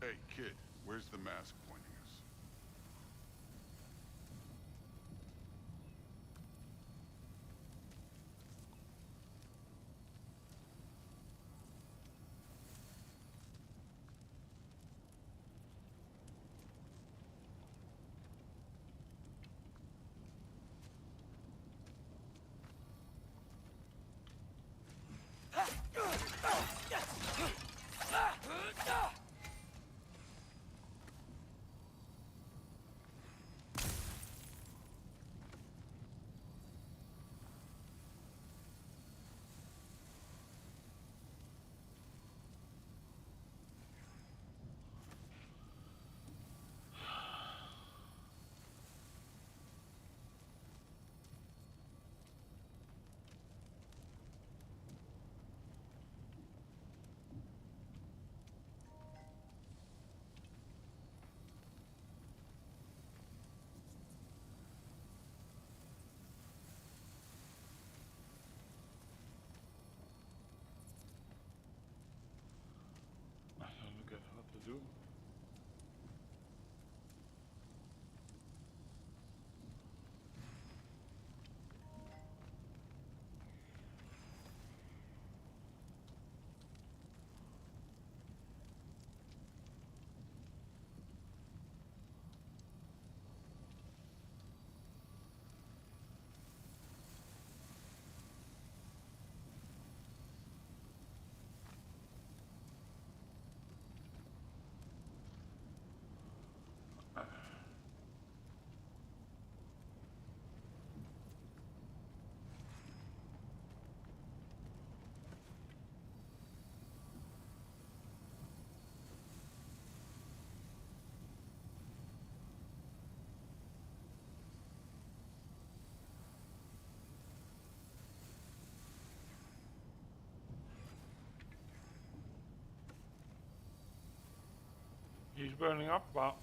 Hey, kid, where's the mask pointing us? I don't get what to do. He's burning up, but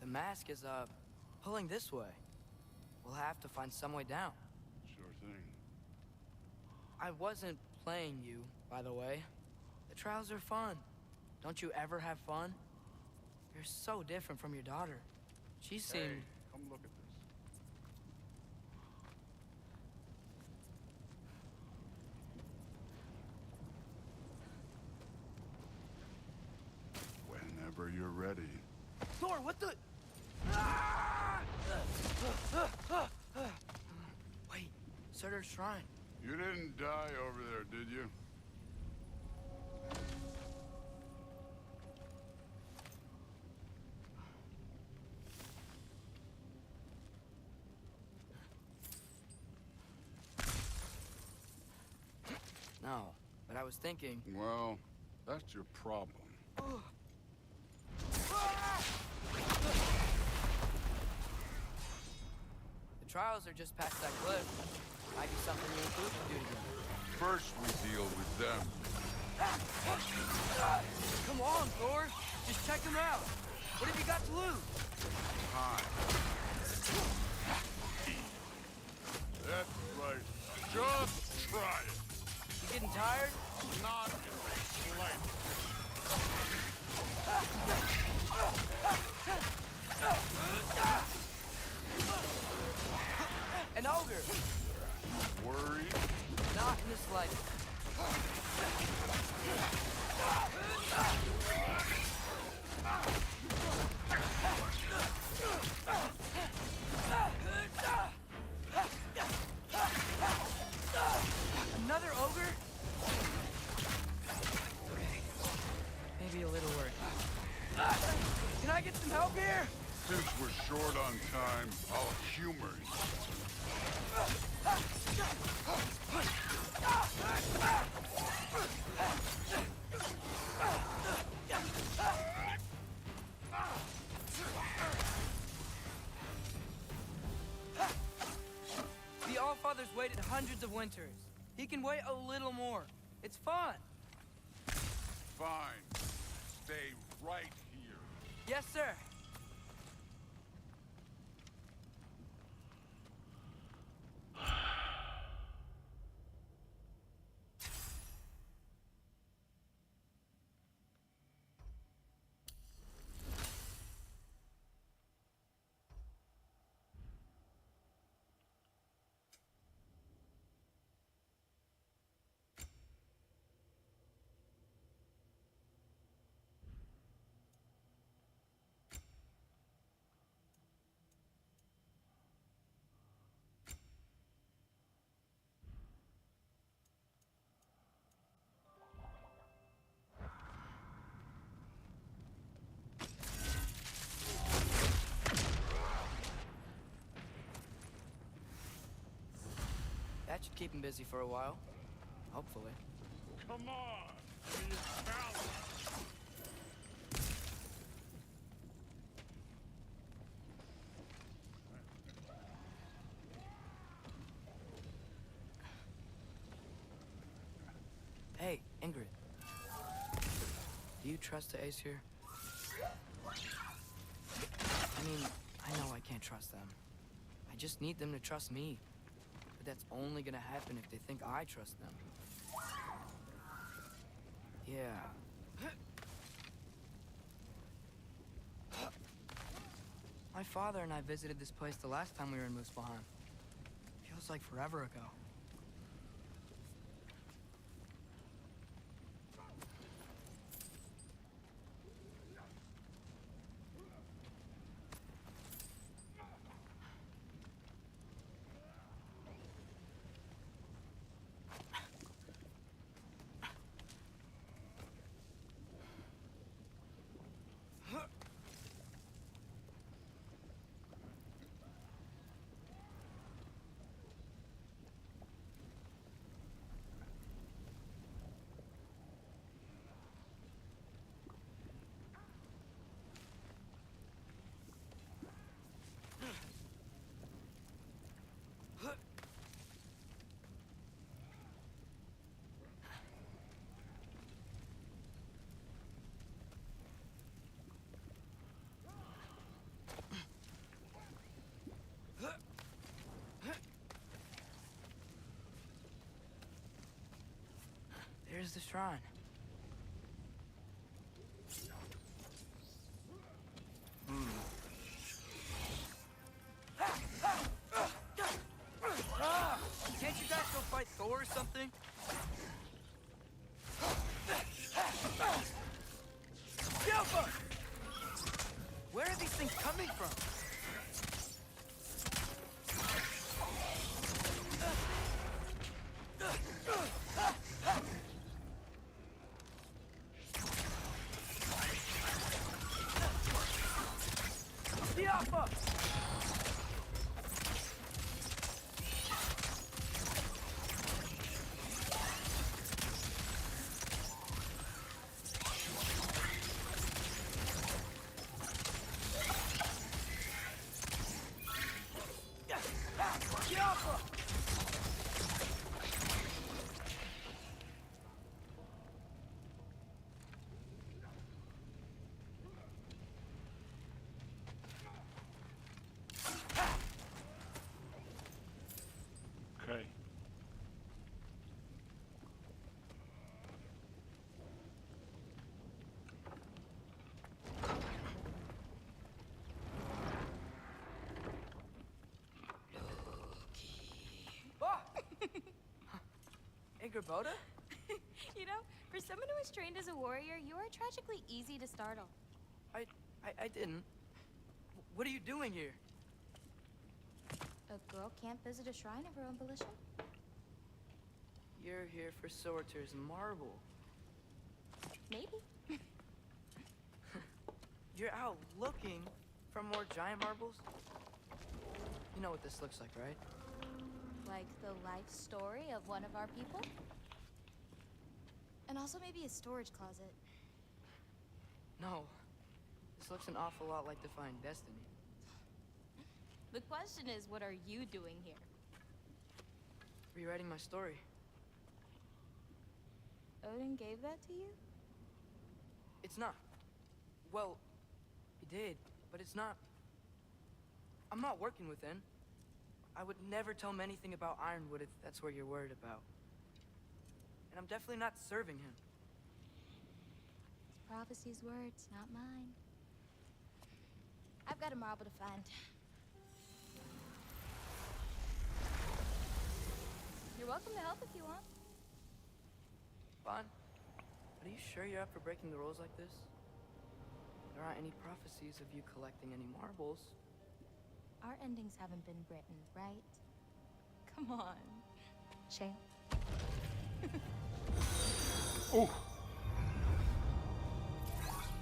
The mask is, pulling this way. We'll have to find some way down. Sure I wasn't playing you, by the way. The trials are fun. Don't you ever have fun? You're so different from your daughter. She seemed... Hey, come look at this. Whenever you're ready. Thor, what the... Wait, Surtur's shrine. You didn't die over there, did you? No, but I was thinking... Well, that's your problem. The trials are just past that cliff. Might be something you and Thor can do together. First, we deal with them. Come on, Thor. Just check them out. What have you got to lose? Time. That's right. Just try it. You getting tired? Not in the slightest. An ogre. Worried? Not in the slightest. Another ogre? Okay. Maybe a little work. Can I get some help here? Since we're short on time, I'll humor you. The Allfather's waited hundreds of winters. He can wait a little more. It's fun. Fine. Stay right here. Yes, sir. That should keep him busy for a while. Hopefully. Come on! Be a challenge! Hey, Ingrid. Do you trust the Aesir? I mean, I know I can't trust them. I just need them to trust me. But that's only gonna happen if they think I trust them. Yeah. My father and I visited this place the last time we were in Muspelheim. Feels like forever ago. Where's the shrine? Can't you guys go fight Thor or something? Silver! Where are these things coming from? Diapa! Okay. Hey, Gerboda? You know, for someone who was trained as a warrior, you are tragically easy to startle. I didn't. What are you doing here? A girl can't visit a shrine of her own volition? You're here for Sorter's marble. Maybe. You're out looking for more giant marbles? You know what this looks like, right? Like the life story of one of our people? And also maybe a storage closet. No. This looks an awful lot like Defying Destiny. The question is, what are you doing here? Rewriting my story. Odin gave that to you? It's not. Well, he did, but it's not. I'm not working with him. I would never tell him anything about Ironwood if that's what you're worried about. And I'm definitely not serving him. It's prophecy's words, not mine. I've got a marble to find. You're welcome to help if you want. Fine. But are you sure you're up for breaking the rules like this? There aren't any prophecies of you collecting any marbles. Our endings haven't been written, right? Come on. Shane. Ooh.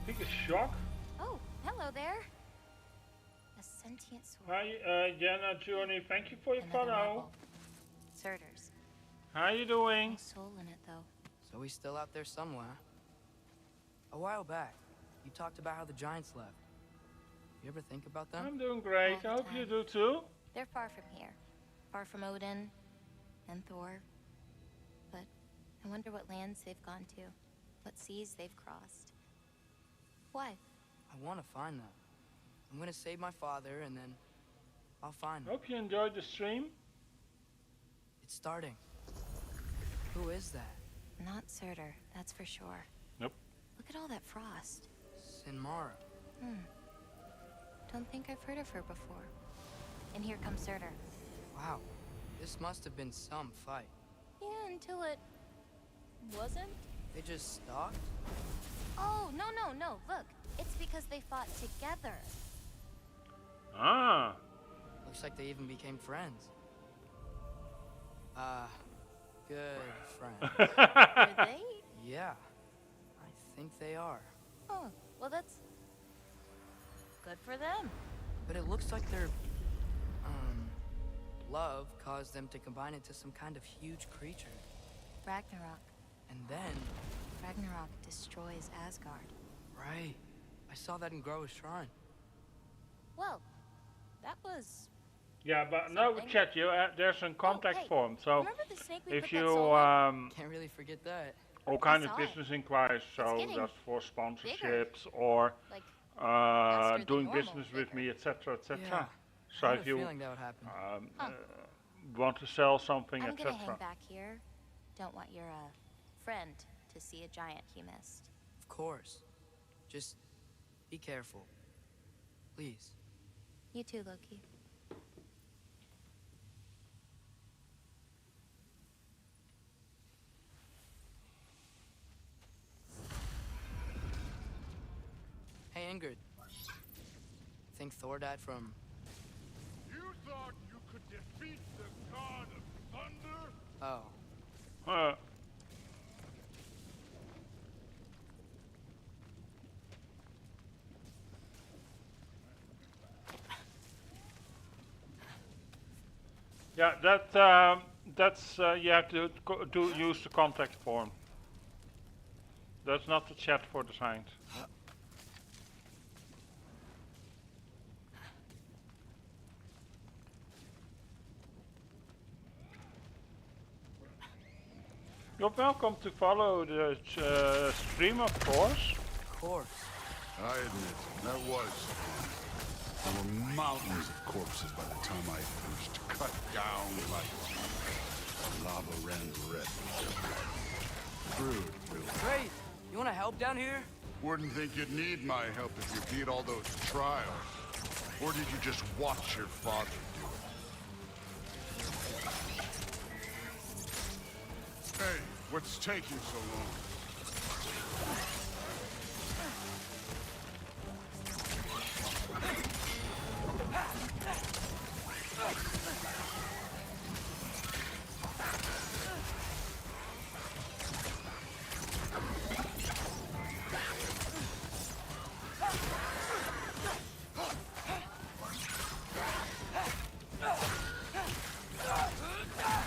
Big shock. Oh, hello there. A sentient sword. Hi, Jenna, Journey. Thank you for your Another follow. marble. Surtur's. How you doing? No soul in it, though. So he's still out there somewhere. A while back, you talked about how the giants left. You ever think about them? I'm doing great. I hope you do too. They're far from here. Far from Odin and Thor. But I wonder what lands they've gone to. What seas they've crossed. Why? I want to find them. I'm gonna save my father and then I'll find them. Hope you enjoyed the stream. It's starting. Who is that? Not Surtur, that's for sure. Nope. Look at all that frost. Sinmara. Don't think I've heard of her before. And here comes Surtur. Wow. This must have been some fight. Yeah, until it wasn't. They just stalked? Oh, no. Look, it's because they fought together. Ah. Looks like they even became friends. Good friends. Were they? Yeah. I think they are. Oh, well that's good for them. But it looks like their, love caused them to combine into some kind of huge creature. Ragnarok. And then... Ragnarok destroys Asgard. Right. I saw that in Groa's shrine. Well, that was... Yeah, but no chat. You there's a contact hey, form. So remember the snake we if put you that soul Can't really forget that. all kind of saw it. business inquiries. So getting that's for sponsorships or Like, doing normal, business with me, etc., etc. Yeah. So I had if a you feeling that would happen. want to sell something, I'm gonna etc. hang back here. Don't want your, friend to see a giant he missed. Of course. Just be careful. Please. You too, Loki. Hey, Ingrid. Think Thor died from... You thought you could defeat the god of thunder? Oh. Yeah, that's you have to use the contact form. That's not the chat for the signs. You're welcome to follow the stream, of course. Of course. I admit, that was fun. There were mountains of corpses by the time I finished, cut down like lava ran red with their blood. Crude, really. Great. You want to help down here? Wouldn't think you'd need my help if you beat all those trials. Or did you just watch your father do it? Hey, what's taking so long?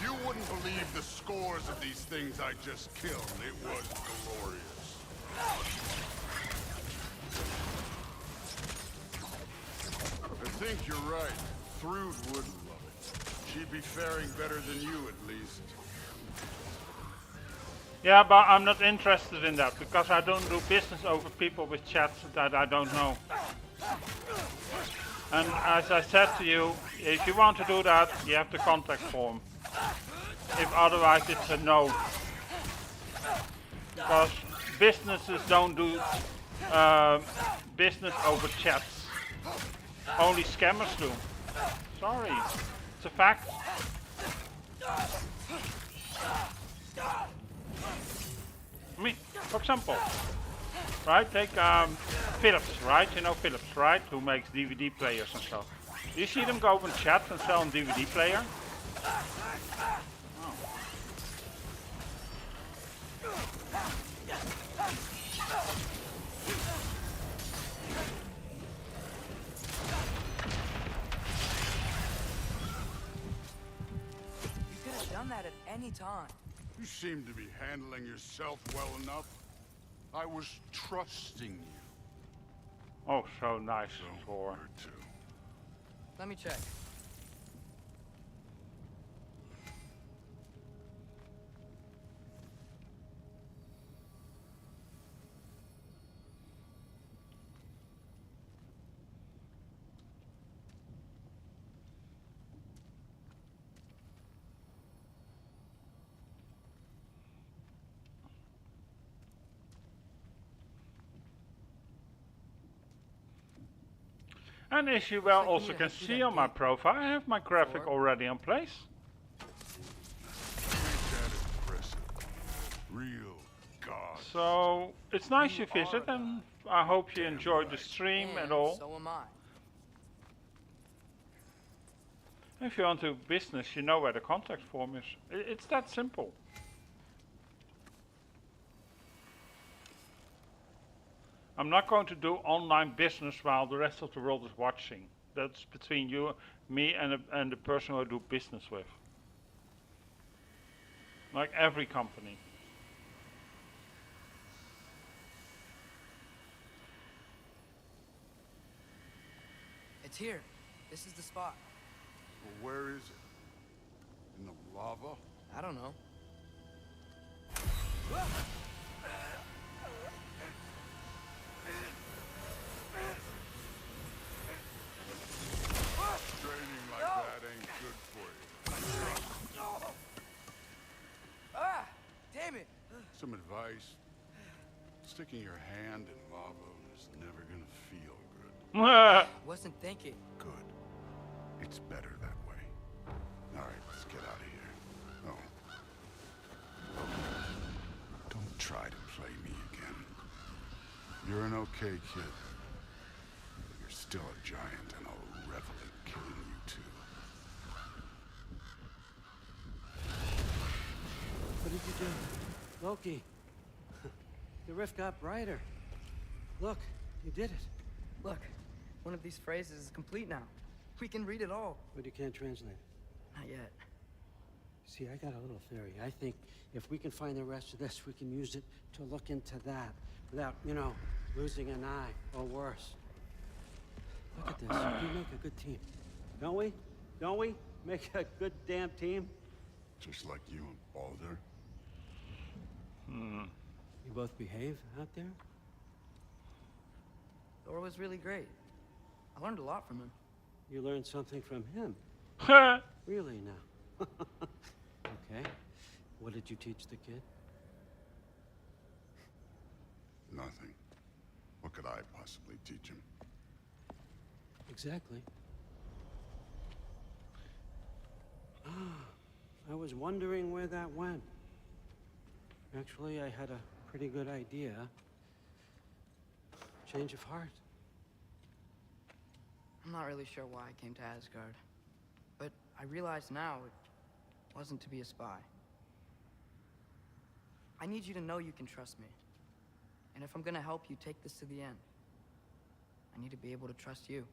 You wouldn't believe the scores of these things I just killed. It was glorious. I think you're right. Thrud would love it. She'd be faring better than you, at least. Yeah, but I'm not interested in that because I don't do business over people with chats that I don't know. And as I said to you, if you want to do that, you have the contact form. If otherwise it's a no. Because businesses don't do business over chats. Only scammers do. Sorry, it's a fact. I mean, for example, right, take Philips, right? You know Philips, right? Who makes DVD players and stuff. You see them go open chat and sell a DVD player? Oh. You could have done that at any time. You seem to be handling yourself well enough. I was trusting you. Oh, so nice, Thor. Let me check. And as you well also can see on my profile, I have my graphic already in place. Real God. So it's nice you visit, and I hope you enjoyed the stream and all. So am I. If you want to do business, you know where the contact form is. It's that simple. I'm not going to do online business while the rest of the world is watching. That's between you, me, and the person who I do business with. Like every company. It's here. This is the spot. Well, where is it? In the lava? I don't know. Training like that ain't good for you. Ah! Damn it! Some advice. advice. Sticking your hand in lava is never gonna feel good. Wasn't thinking. Good. It's better that way. All right, let's get out of here. Oh. Don't try to play me again. You're an okay kid. You're still a giant, and I'll revel in killing you too. What did you do? Loki. The rift got brighter. Look, you did it. Look, one of these phrases is complete now. We can read it all. But you can't translate it. Not yet. See, I got a little theory. I think if we can find the rest of this, we can use it to look into that without, you know, losing an eye or worse. Look at this. We make a good team. Don't we? Don't we? Make a good damn team? Just like you and Baldur. You both behave out there? Thor was really great. I learned a lot from him. You learned something from him? Really now? Okay. What did you teach the kid? Nothing. What could I possibly teach him? Exactly. I was wondering where that went. Actually, I had a pretty good idea. Change of heart. I'm not really sure why I came to Asgard. But I realize now it wasn't to be a spy. I need you to know you can trust me. And if I'm gonna help you take this to the end, I need to be able to trust you.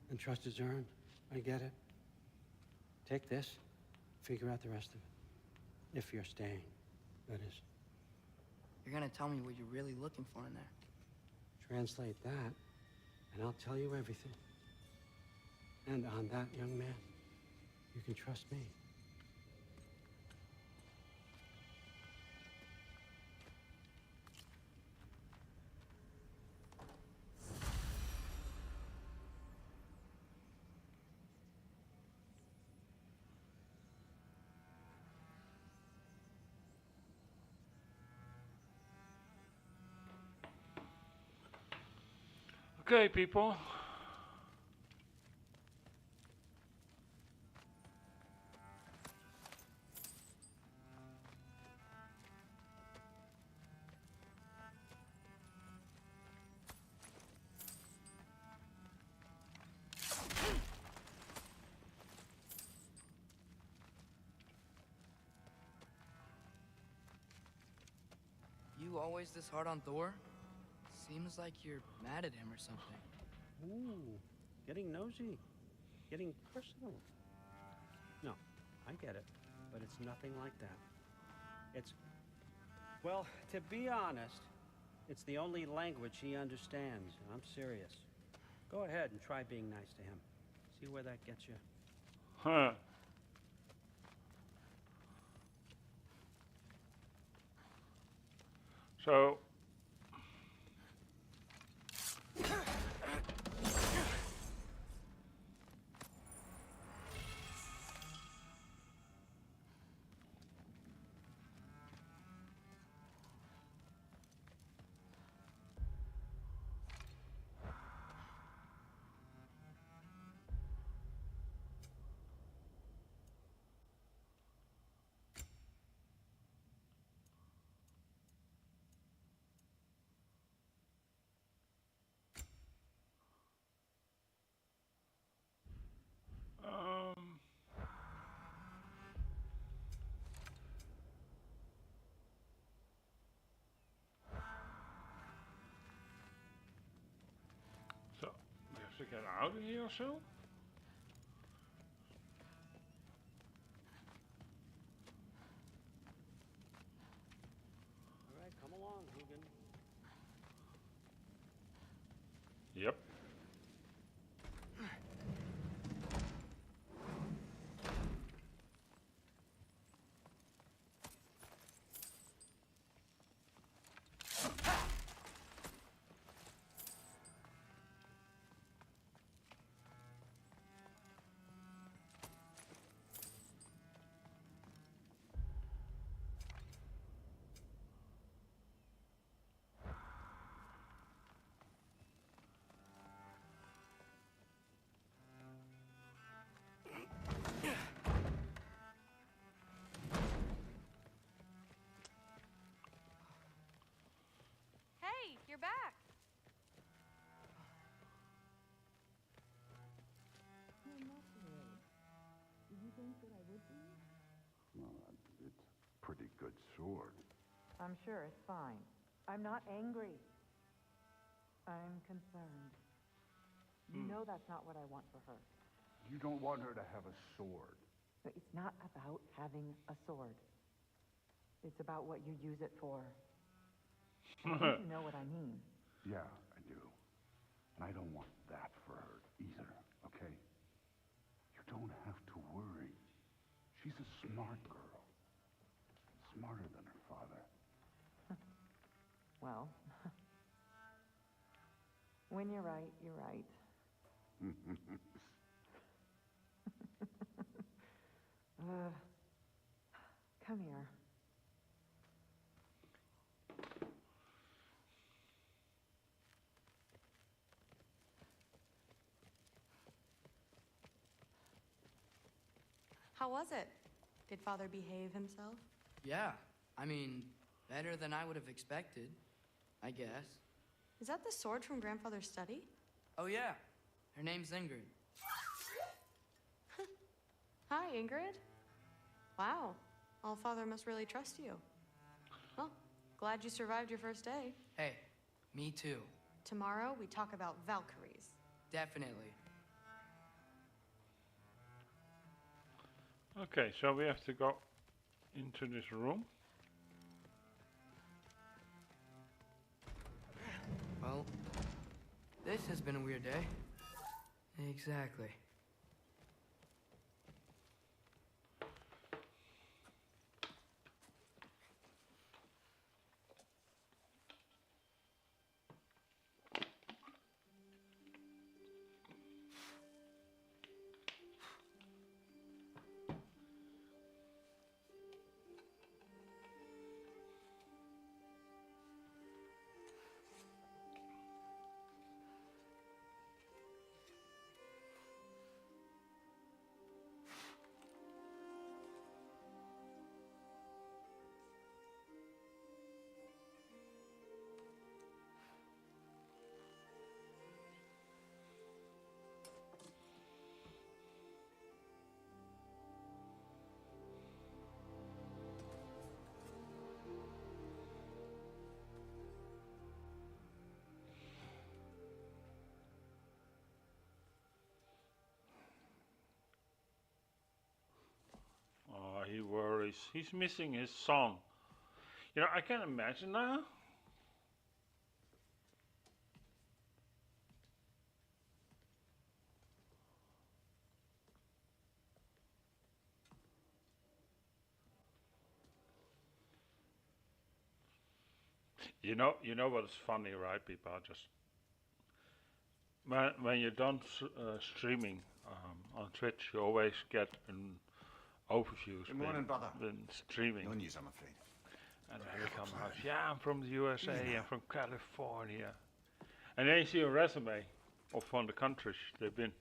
And trust is earned. I get it. Take this, figure out the rest of it. If you're staying, that is. You're gonna tell me what you're really looking for in there. Translate that, and I'll tell you everything. And on that, young man, you can trust me. Okay, people. You always this hard on Thor? Seems like you're mad at him or something. Ooh, getting nosy. Getting personal. No, I get it, but it's nothing like that. It's, well, to be honest, it's the only language he understands. I'm serious. Go ahead and try being nice to him. See where that gets you. Huh. So so we have to get out of here or so? All right, come along, Hugin. Yep. Hey, you're back. Well, it's a pretty good sword. I'm sure it's fine. I'm not angry. I'm concerned. You know that's not what I want for her. You don't want her to have a sword. But it's not about having a sword. It's about what you use it for. I think you know what I mean. Yeah, I do. And I don't want that for her either, okay? You don't have to worry. She's a smart girl. Smarter than her father. Well, when you're right, you're right. Come here. How was it? Did Father behave himself? Yeah, I mean, better than I would have expected, I guess. Is that the sword from Grandfather's study? Oh yeah, her name's Ingrid. Hi, Ingrid. Wow, All-Father must really trust you. Well, glad you survived your first day. Hey, me too. Tomorrow, we talk about Valkyries. Definitely. Okay, so we have to go into this room. Well, this has been a weird day. Exactly. Oh, he worries. He's missing his son. You know, I can imagine now. You know what is funny, right, people? Just when you're done streaming on Twitch, you always get an overview. Good morning, brother. When streaming. No news, I'm afraid. And then they come out, yeah, I'm from the USA, I'm from California. And then you see a resume of one of the countries they've been.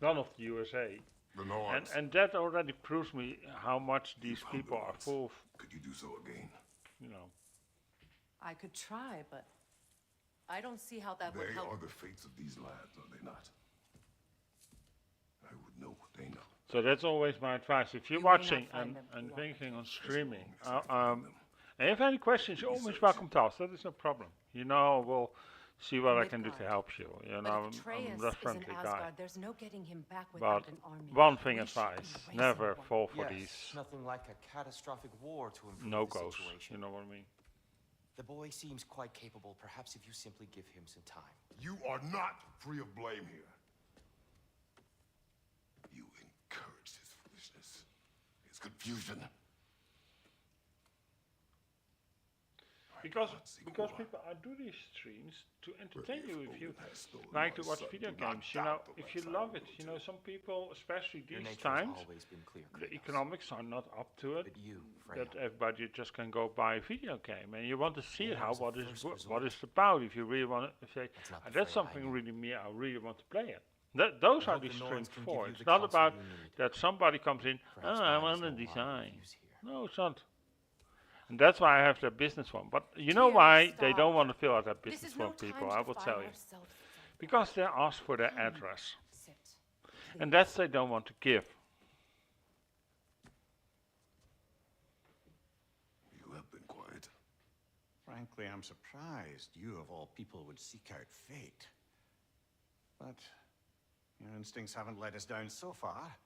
None of the USA. The North. And that already proves me how much these people are full of. Could you do so again? You know. I could try, but I don't see how that would They help. are the fates of these lands, are they not? I would know what they know. So that's always my advice. If you're You may not watching find and them. thinking on streaming, and if you have any questions, you're always welcome to ask. That is no problem. You know, we'll see what I can do to help you. You know, But if I'm Atreus a is friendly in guy. Asgard, there's no getting him back But without an army. one thing We should advice, be never raising one. fall for Yes, these nothing like a catastrophic war to improve the no-goes. situation. You know what I mean? The boy seems quite capable. Perhaps if you simply give him some time. You are not free of blame here. You encouraged his foolishness, his confusion. Because people, I do these streams to entertain you. If you like to watch video games, you know, if you love it, you know, some people, especially Your these nature has times, always been clear, the Kratos. economics are not up to it. But you, Freya, That everybody just can go buy a video game, and you want to see War how is a what is first what resort. it's about. If you really want to say, That's not the that's Freya I something knew." really me, I really want to play it. Those I are hope these the streams Norns can for. give you It's the not counsel about you need. that somebody comes in. Perhaps Oh, I mine is want to no longer of design. use here. No, it's not. And that's why I have the business one. But you know Dear, why they stop. don't want to fill out that This business is no one, time people? to I will define tell you. ourselves. Because they ask for their address. Sit. And that's they don't want to give. You have been quiet. Frankly, I'm surprised you, of all people, would seek out fate. But your instincts haven't let us down so far.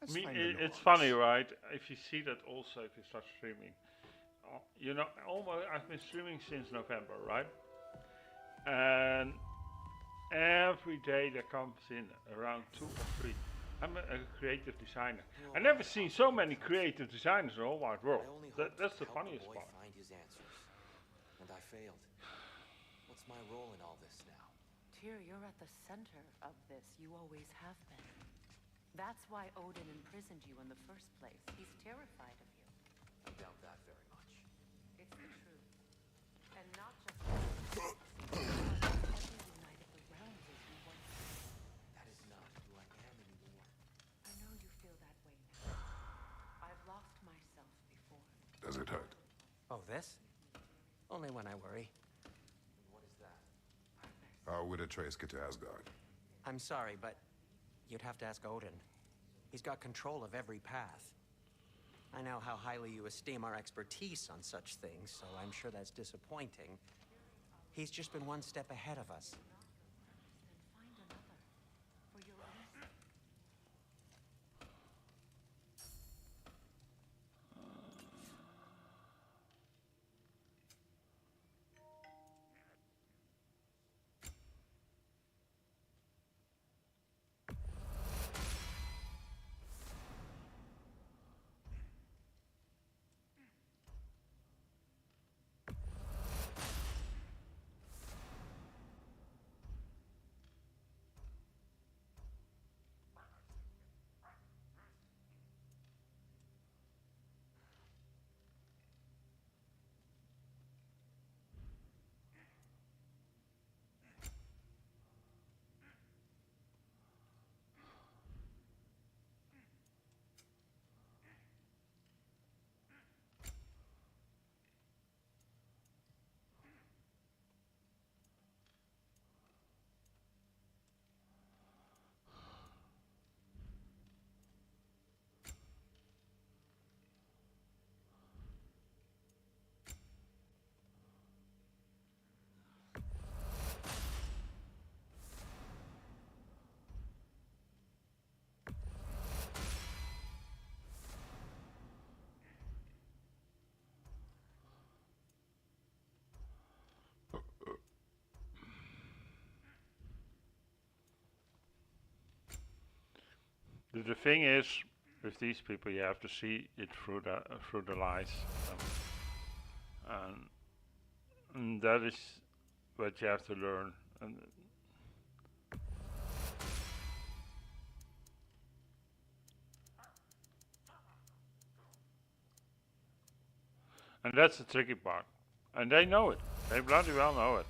Let's find the It's Norns. funny, right? If you see that also, if you start streaming. You know, almost I've been streaming since November, right? And every day there comes in around 2 or 3. I'm a creative designer. I've never seen so many creative designers in the whole wide world. That's the funniest part. Find his answers, and I failed. What's my role in all this now? Tyr, you're at the center of this. You always have been. That's why Odin imprisoned you in the first place. He's terrified of you. I doubt that very much. It's the truth. And not just every unite of the realms as you once did. That is not who I am anymore. I know you feel that way now. I've lost myself before. Does it hurt? Oh, this? Only when I worry. What is that? How would Atreus get to Asgard? I'm sorry, but you'd have to ask Odin. He's got control of every path. I know how highly you esteem our expertise on such things, so I'm sure that's disappointing. He's just been one step ahead of us. Then find another. For your own sake. The thing is, with these people, you have to see it through the lies, and that is what you have to learn. And that's the tricky part, and they know it. They bloody well know it.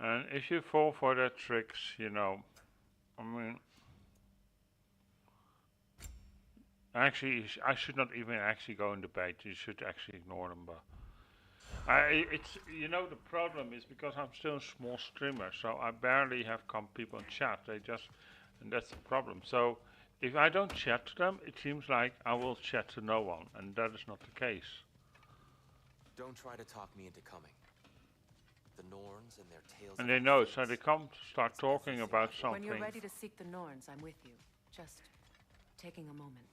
And if you fall for their tricks, you know, I mean, actually, I should not even actually go in debate. You should actually ignore them. But it's, you know, the problem is because I'm still a small streamer, so I barely have people in chat. And that's the problem. So if I don't chat to them, it seems like I will chat to no one, and that is not the case. Don't try to talk me into coming. The Norns and their tales. And they know, so they come to start talking about something. When you're ready to seek the Norns, I'm with you. Just taking a moment.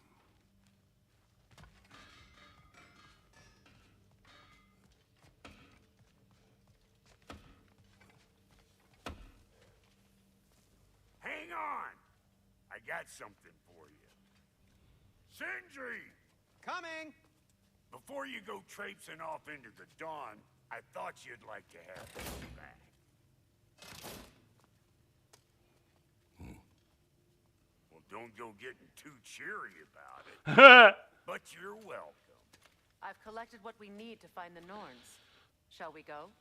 Hang on! I got something for you. Sindri! Coming! Before you go traipsing off into the dawn, I thought you'd like to have this back. Well, don't go getting too cheery about it. But you're welcome. I've collected what we need to find the Norns. Shall we go?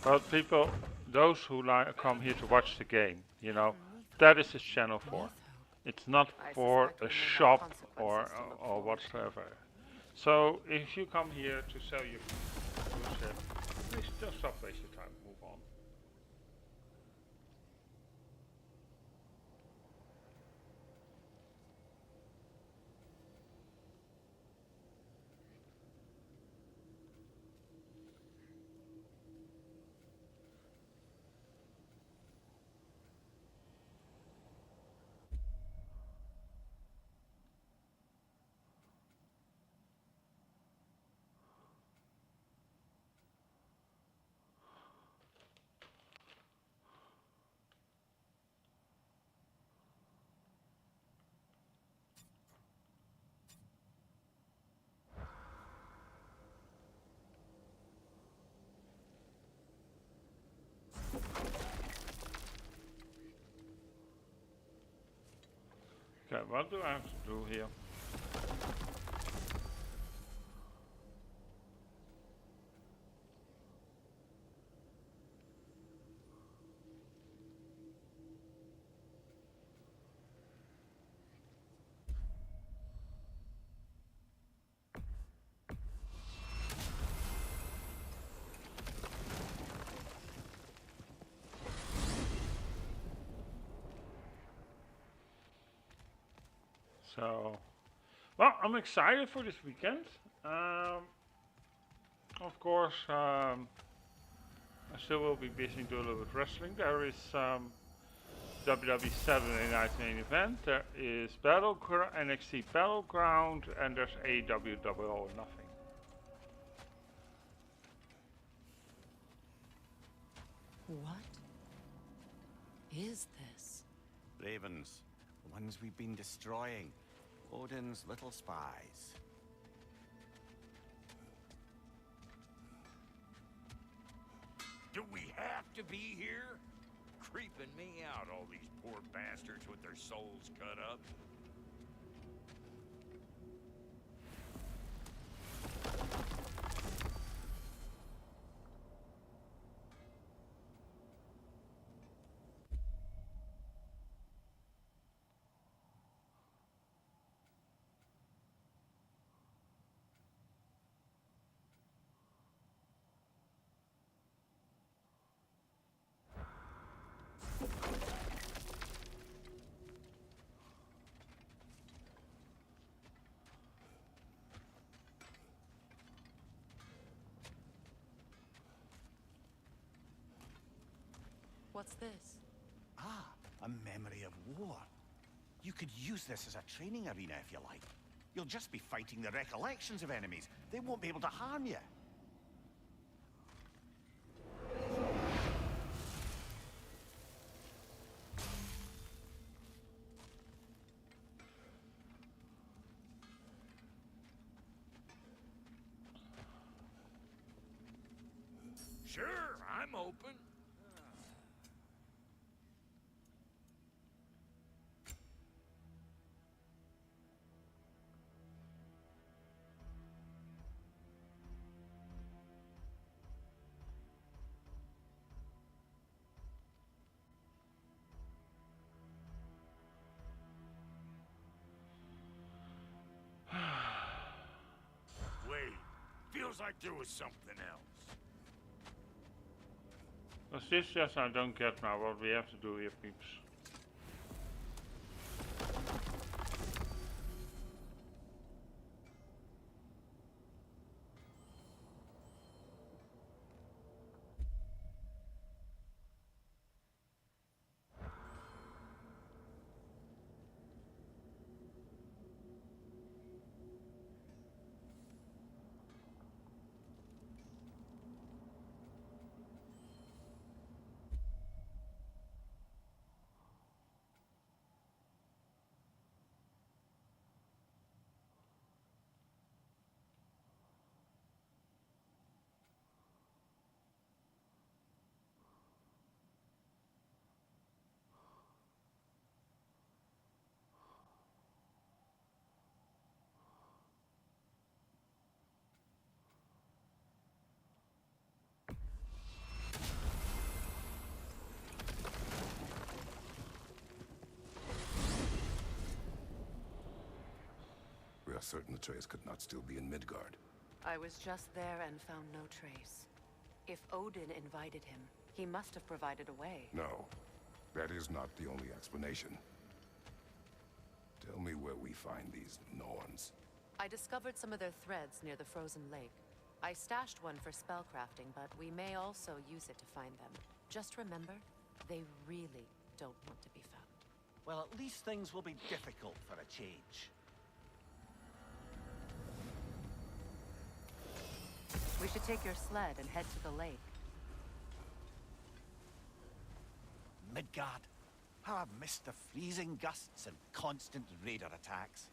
But people, those who come here to watch the game, you know, that is his channel for. It's not for a shop or whatsoever. So if you come here to sell your bullshit, please just stop wasting time. Move on. Okay, what do I have to do here? So, well, I'm excited for this weekend. Of course, I still will be busy doing a little bit wrestling. There is WWE Saturday Night Main Event. There is NXT Battleground, and there's AEW Double or Nothing. What is this? Ravens, the ones we've been destroying. Odin's little spies. Do we have to be here? Creeping me out, all these poor bastards with their souls cut up. What's this? Ah, a memory of war. You could use this as a training arena if you like. You'll just be fighting the recollections of enemies. They won't be able to harm you. Sure, I'm open. Wait, feels like there was something else. What's this? Yes, I don't get now what we have to do here, peeps. certain Atreus could not still be in Midgard. I was just there and found no trace. If Odin invited him, he must have provided a way. No, that is not the only explanation. Tell me where we find these Norns. I discovered some of their threads near the frozen lake. I stashed one for spellcrafting, but we may also use it to find them. Just remember, they really don't want to be found. Well, at least things will be difficult for a change. We should take your sled and head to the lake. Midgard. How I've missed the freezing gusts and constant raider attacks.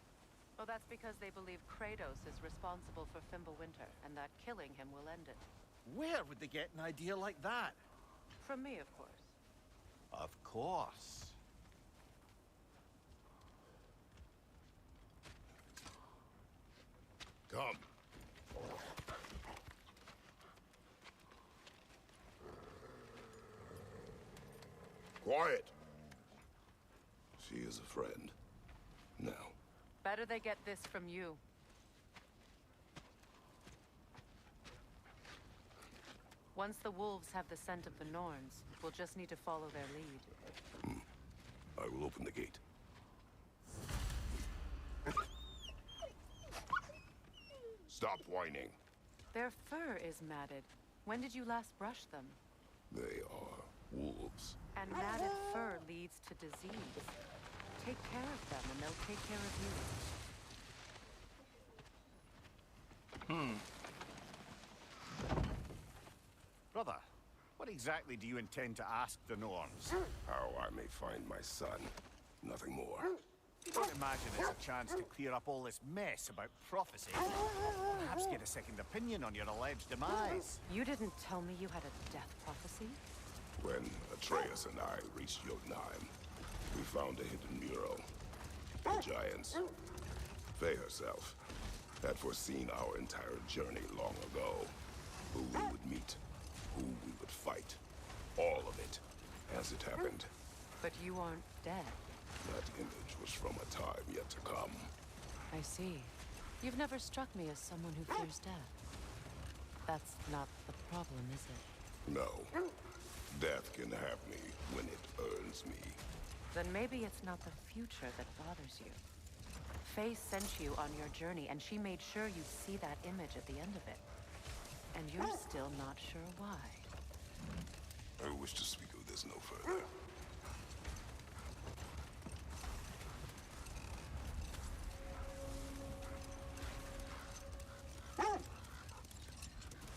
Well, that's because they believe Kratos is responsible for Fimbulwinter, and that killing him will end it. Where would they get an idea like that? From me, of course. Of course. Come. Quiet. She is a friend. Now. Better they get this from you. Once the wolves have the scent of the Norns, we'll just need to follow their lead. I will open the gate. Stop whining. Their fur is matted. When did you last brush them? They are wolves. And matted fur leads to disease. Take care of them, and they'll take care of you. Brother, what exactly do you intend to ask the Norns? How I may find my son. Nothing more. Don't imagine it's a chance to clear up all this mess about prophecy. Perhaps get a second opinion on your alleged demise. You didn't tell me you had a death prophecy? When Atreus and I reached Jotunheim, we found a hidden mural. The giants, Faye herself, had foreseen our entire journey long ago. Who we would meet, who we would fight. All of it, as it happened. But you aren't dead. That image was from a time yet to come. I see. You've never struck me as someone who fears death. That's not the problem, is it? No. Death can have me when it earns me. Then maybe it's not the future that bothers you. Faye sent you on your journey, and she made sure you see that image at the end of it. And you're still not sure why. I wish to speak of this no further.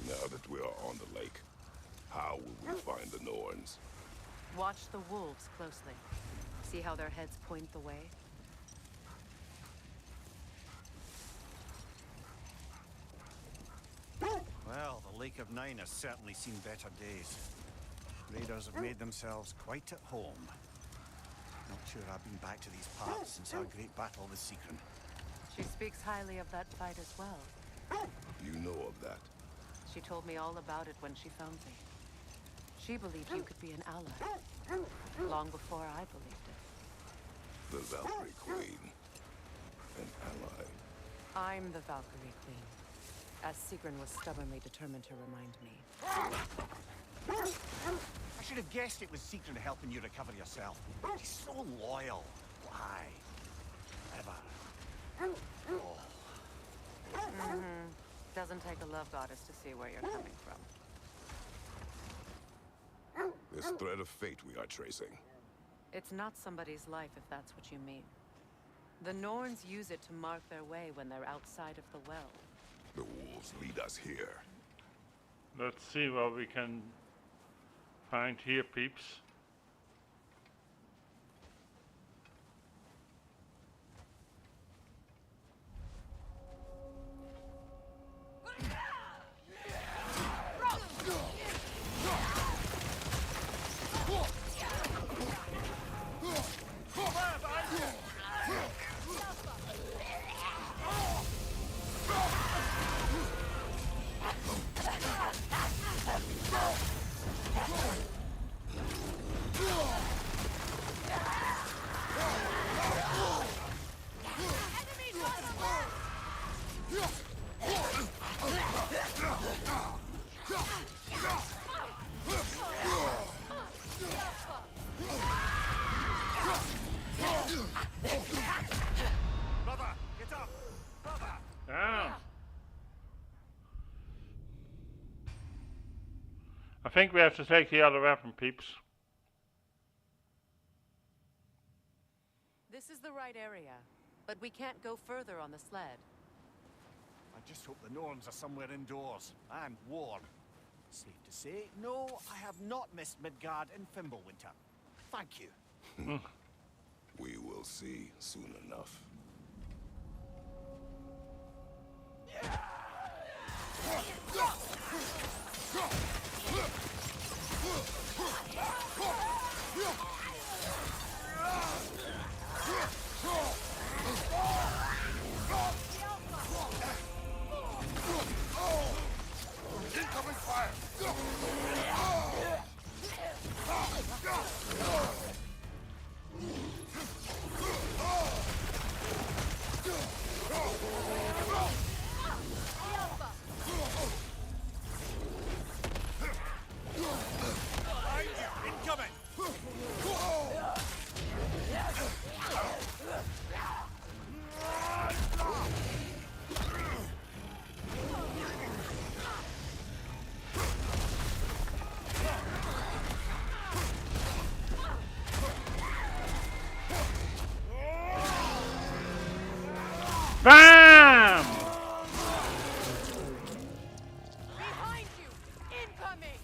Now that we are on the lake, how will we find the Norns? Watch the wolves closely. See how their heads point the way? Well, the Lake of Nine has certainly seen better days. Raiders have made themselves quite at home. Not sure I've been back to these parts since our great battle with Secret. She speaks highly of that fight as well. You know of that? She told me all about it when she found me. She believed you could be an ally. Long before I believed it. The Valkyrie Queen. An ally. I'm the Valkyrie Queen. As Sigrun was stubbornly determined to remind me. I should have guessed it was Secret helping you recover yourself. She's so loyal. Why? Ever. Oh. Doesn't take a love goddess to see where you're coming from. This thread of fate we are tracing. It's not somebody's life, if that's what you mean. The Norns use it to mark their way when they're outside of the well. The wolves lead us here. Let's see what we can find here, peeps. Brother, get up! Brother! Down. I think we have to take the other weapon, peeps. This is the right area, but we can't go further on the sled. I just hope the Norns are somewhere indoors and warm. Safe to say, no, I have not missed Midgard in Fimbulwinter. Thank you. We will see soon enough. Incoming fire! Incoming! BAM! Behind you! Incoming!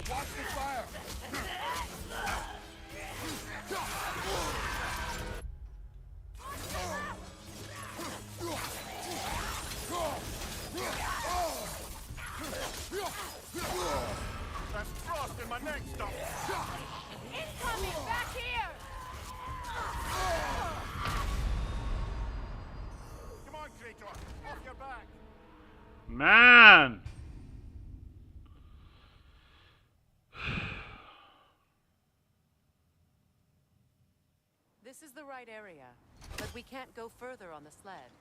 Watch the fire! There's frost in my neck, stop! Incoming! Back here! Come on, Krator! Off your back! Man! This is the right area, but we can't go further on the sled.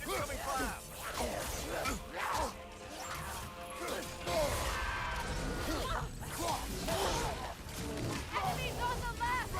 Incoming fire! Enemies on the left!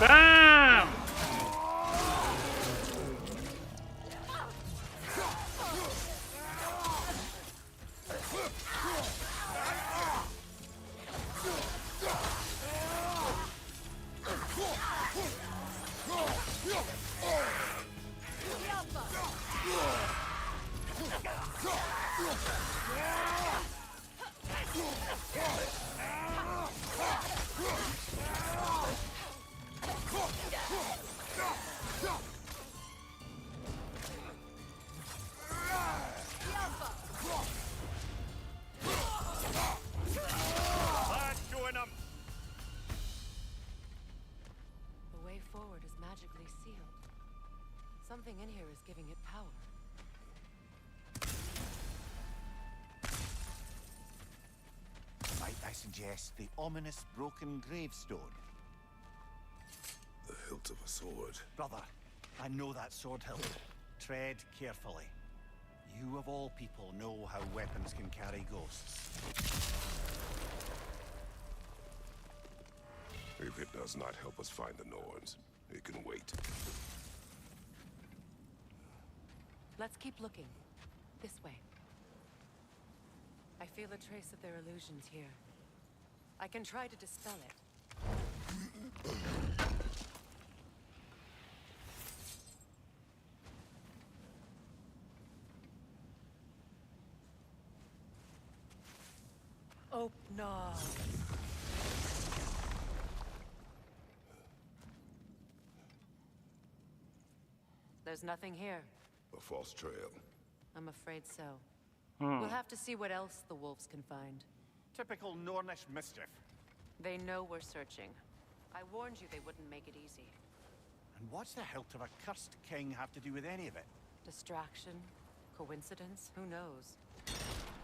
BAM! The way forward is magically sealed. Something in here is giving it power. Might I suggest the ominous broken gravestone? The hilt of a sword. Brother, I know that sword hilt. Tread carefully. You of all people know how weapons can carry ghosts. If it does not help us find the Norns, it can wait. Let's keep looking. This way. I feel a trace of their illusions here. I can try to dispel it. Oh, no. There's nothing here. A false trail. I'm afraid so. Hmm. We'll have to see what else the wolves can find. Typical Nornish mischief. They know we're searching. I warned you they wouldn't make it easy. And what's the hilt of a cursed king have to do with any of it? Distraction? Coincidence? Who knows?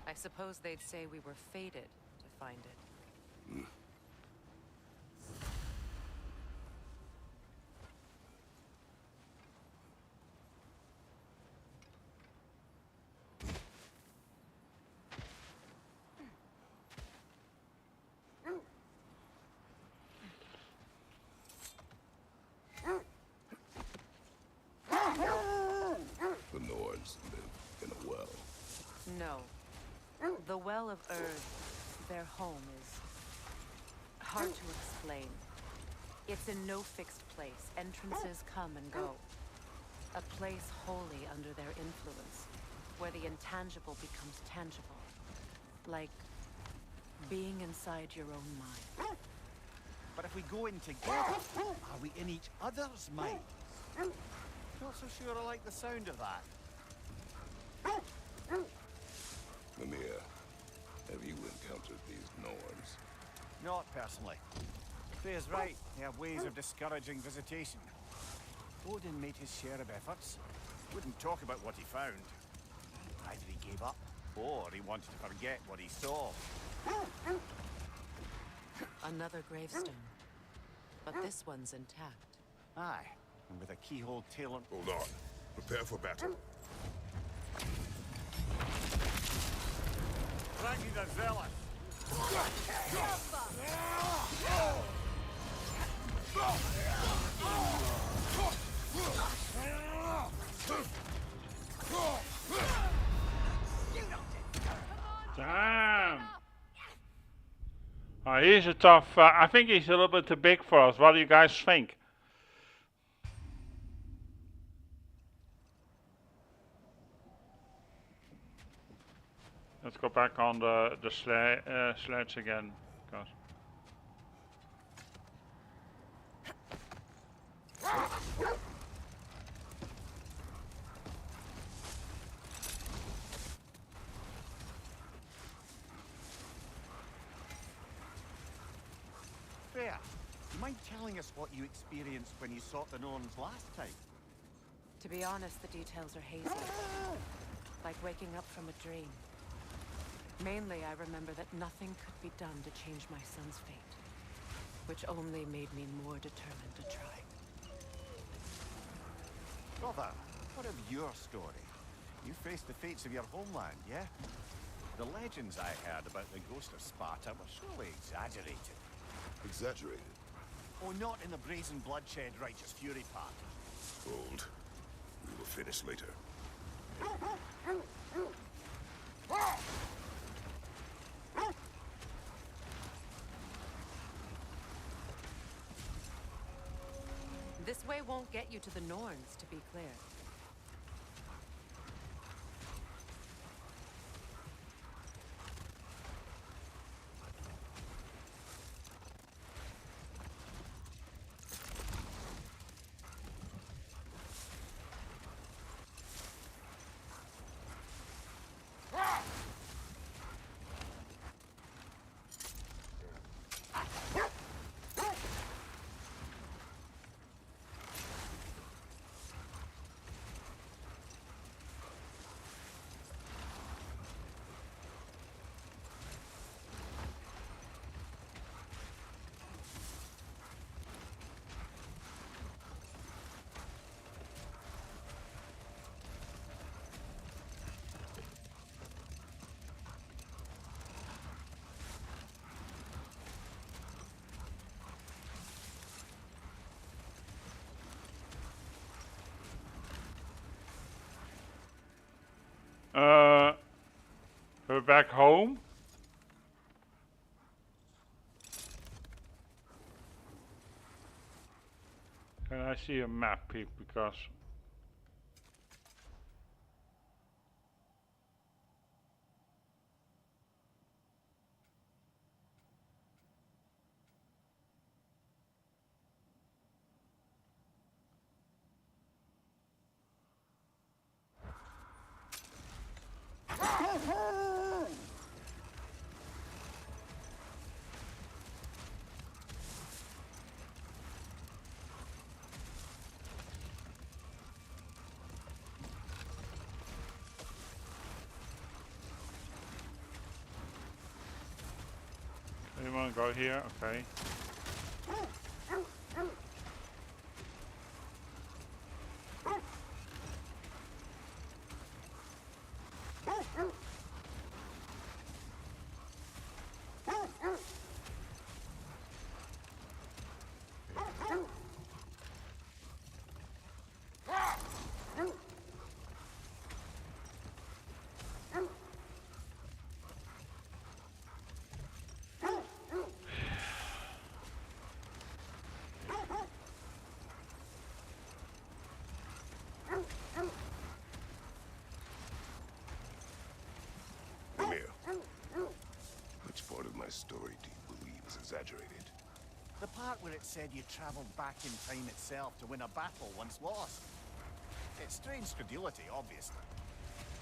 I suppose they'd say we were fated to find it. The Norns live in a well. No. The Well of Earth, their home, is hard to explain. It's in no fixed place. Entrances come and go. A place wholly under their influence, where the intangible becomes tangible. Like being inside your own mind. But if we go in together, are we in each other's mind? Not so sure I like the sound of that. Mimir, have you encountered these Norns? Not personally. Freya's right. They have ways of discouraging visitation. Odin made his share of efforts. Wouldn't talk about what he found. Either he gave up, or he wanted to forget what he saw. Another gravestone. But this one's intact. Aye, and with a keyhole tailor. Hold on. Prepare for battle. Ragni the Zealous! Damn. Oh, he's a tough. I think he's a little bit too big for us. What do you guys think? Let's go back on the sledge again, guys. Freya, you mind telling us what you experienced when you sought the Norns last time? To be honest, the details are hazy. Like waking up from a dream. Mainly, I remember that nothing could be done to change my son's fate, which only made me more determined to try. Brother, what of your story? You faced the fates of your homeland, yeah? The legends I heard about the ghost of Sparta were surely exaggerated. Exaggerated? Oh, not in the brazen bloodshed righteous fury part. Hold. We will finish later. This way won't get you to the Norns, to be clear. We're back home. Can I see a map, Pete? Because want to go here? Okay. Mimir, which part of my story do you believe is exaggerated? The part where it said you travelled back in time itself to win a battle once lost. It's strange credulity, obviously.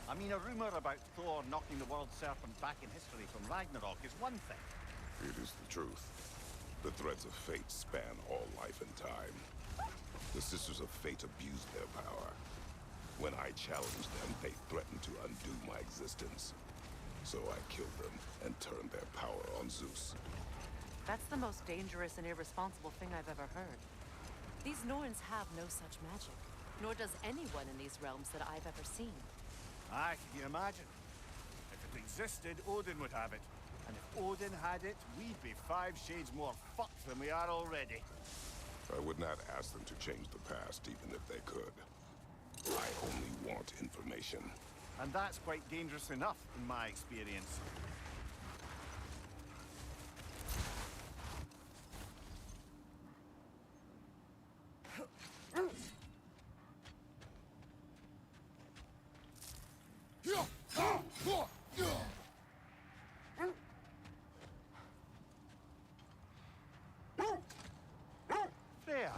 I mean, a rumour about Thor knocking the world serpent back in history from Ragnarok is one thing. It is the truth. The threads of fate span all life and time. The Sisters of Fate abused their power. When I challenged them, they threatened to undo my existence. So I killed them and turned their power on Zeus. That's the most dangerous and irresponsible thing I've ever heard. These Norns have no such magic, nor does anyone in these realms that I've ever seen. Aye, can you imagine? If it existed, Odin would have it. And if Odin had it, we'd be 5 shades more fucked than we are already. I would not ask them to change the past, even if they could. I only want information. And that's quite dangerous enough, in my experience. Freya,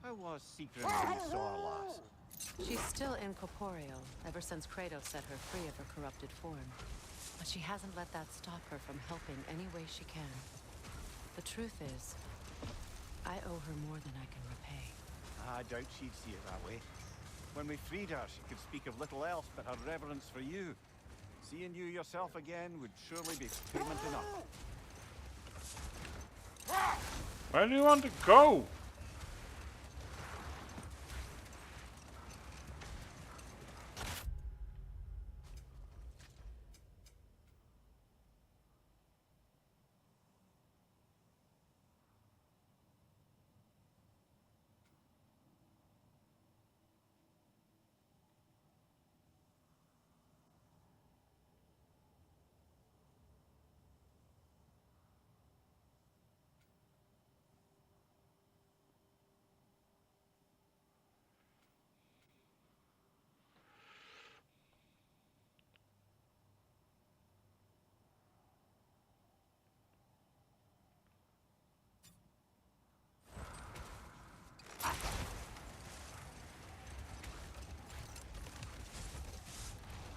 how was secret when you saw her last? She's still incorporeal, ever since Kratos set her free of her corrupted form. But she hasn't let that stop her from helping any way she can. The truth is, I owe her more than I can repay. I doubt she'd see it that way. When we freed her, she could speak of little else but her reverence for you. Seeing you yourself again would surely be payment enough. Where do you want to go?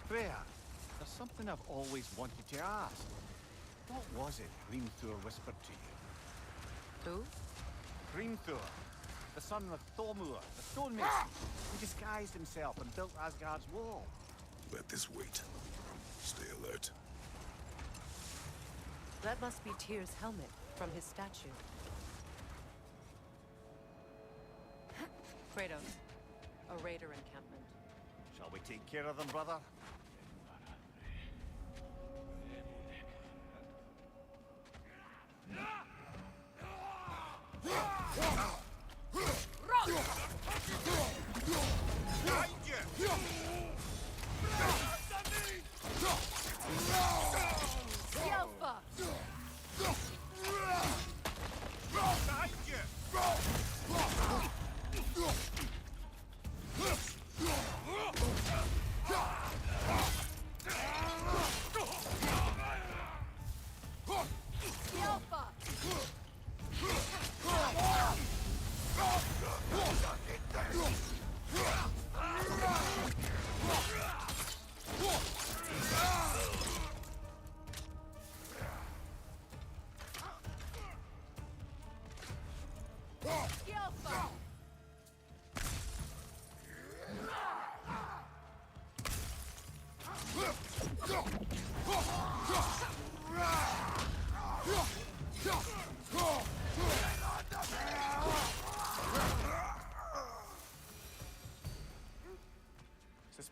Freya, there's something I've always wanted to ask. What was it Hrimthur whispered to you? Who? Hrimthur, the son of Thormur, the stonemason, who disguised himself and built Asgard's wall. Let this wait. Stay alert. That must be Tyr's helmet from his statue. Kratos, a raider encampment. Shall we take care of them, brother?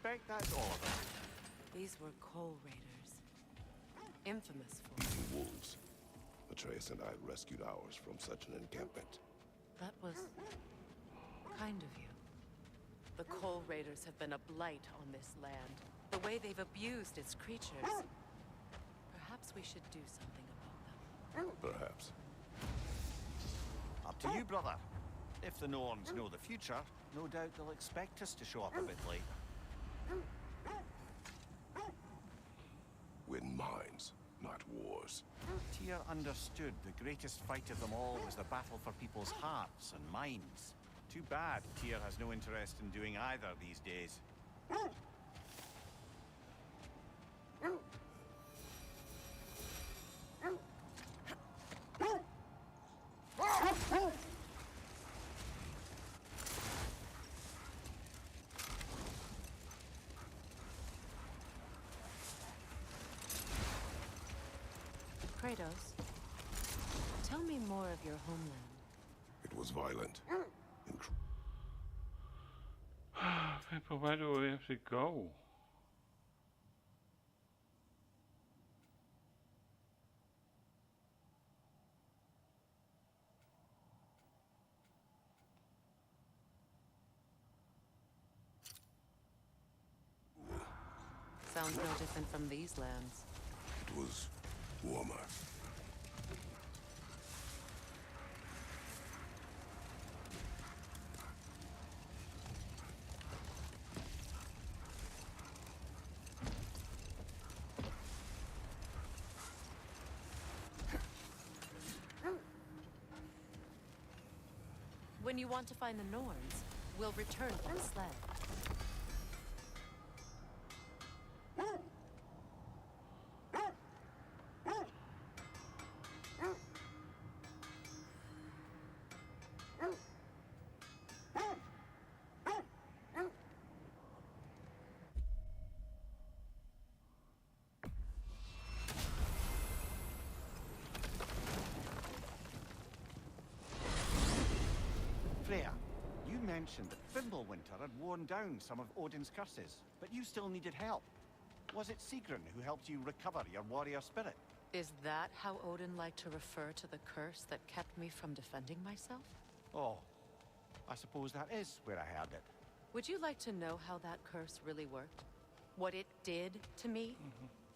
suspect that's all of them. These were coal raiders. Infamous for... Eating wolves. Atreus and I rescued ours from such an encampment. That was... kind of you. The coal raiders have been a blight on this land. The way they've abused its creatures. Perhaps we should do something about them. Perhaps. Up to you, brother. If the Norns know the future, no doubt they'll expect us to show up a bit late. Win mines, not wars. Tyr understood the greatest fight of them all was the battle for people's hearts and minds. Too bad Tyr has no interest in doing either these days. Kratos, tell me more of your homeland. It was violent. People, where do we have to go? Sounds no different from these lands. It was warmer. When you want to find the Norns, we'll return by sled. Freya, you mentioned that Fimbulwinter had worn down some of Odin's curses, but you still needed help. Was it Sigrun who helped you recover your warrior spirit? Is that how Odin liked to refer to the curse that kept me from defending myself? Oh, I suppose that is where I heard it. Would you like to know how that curse really worked? What it did to me?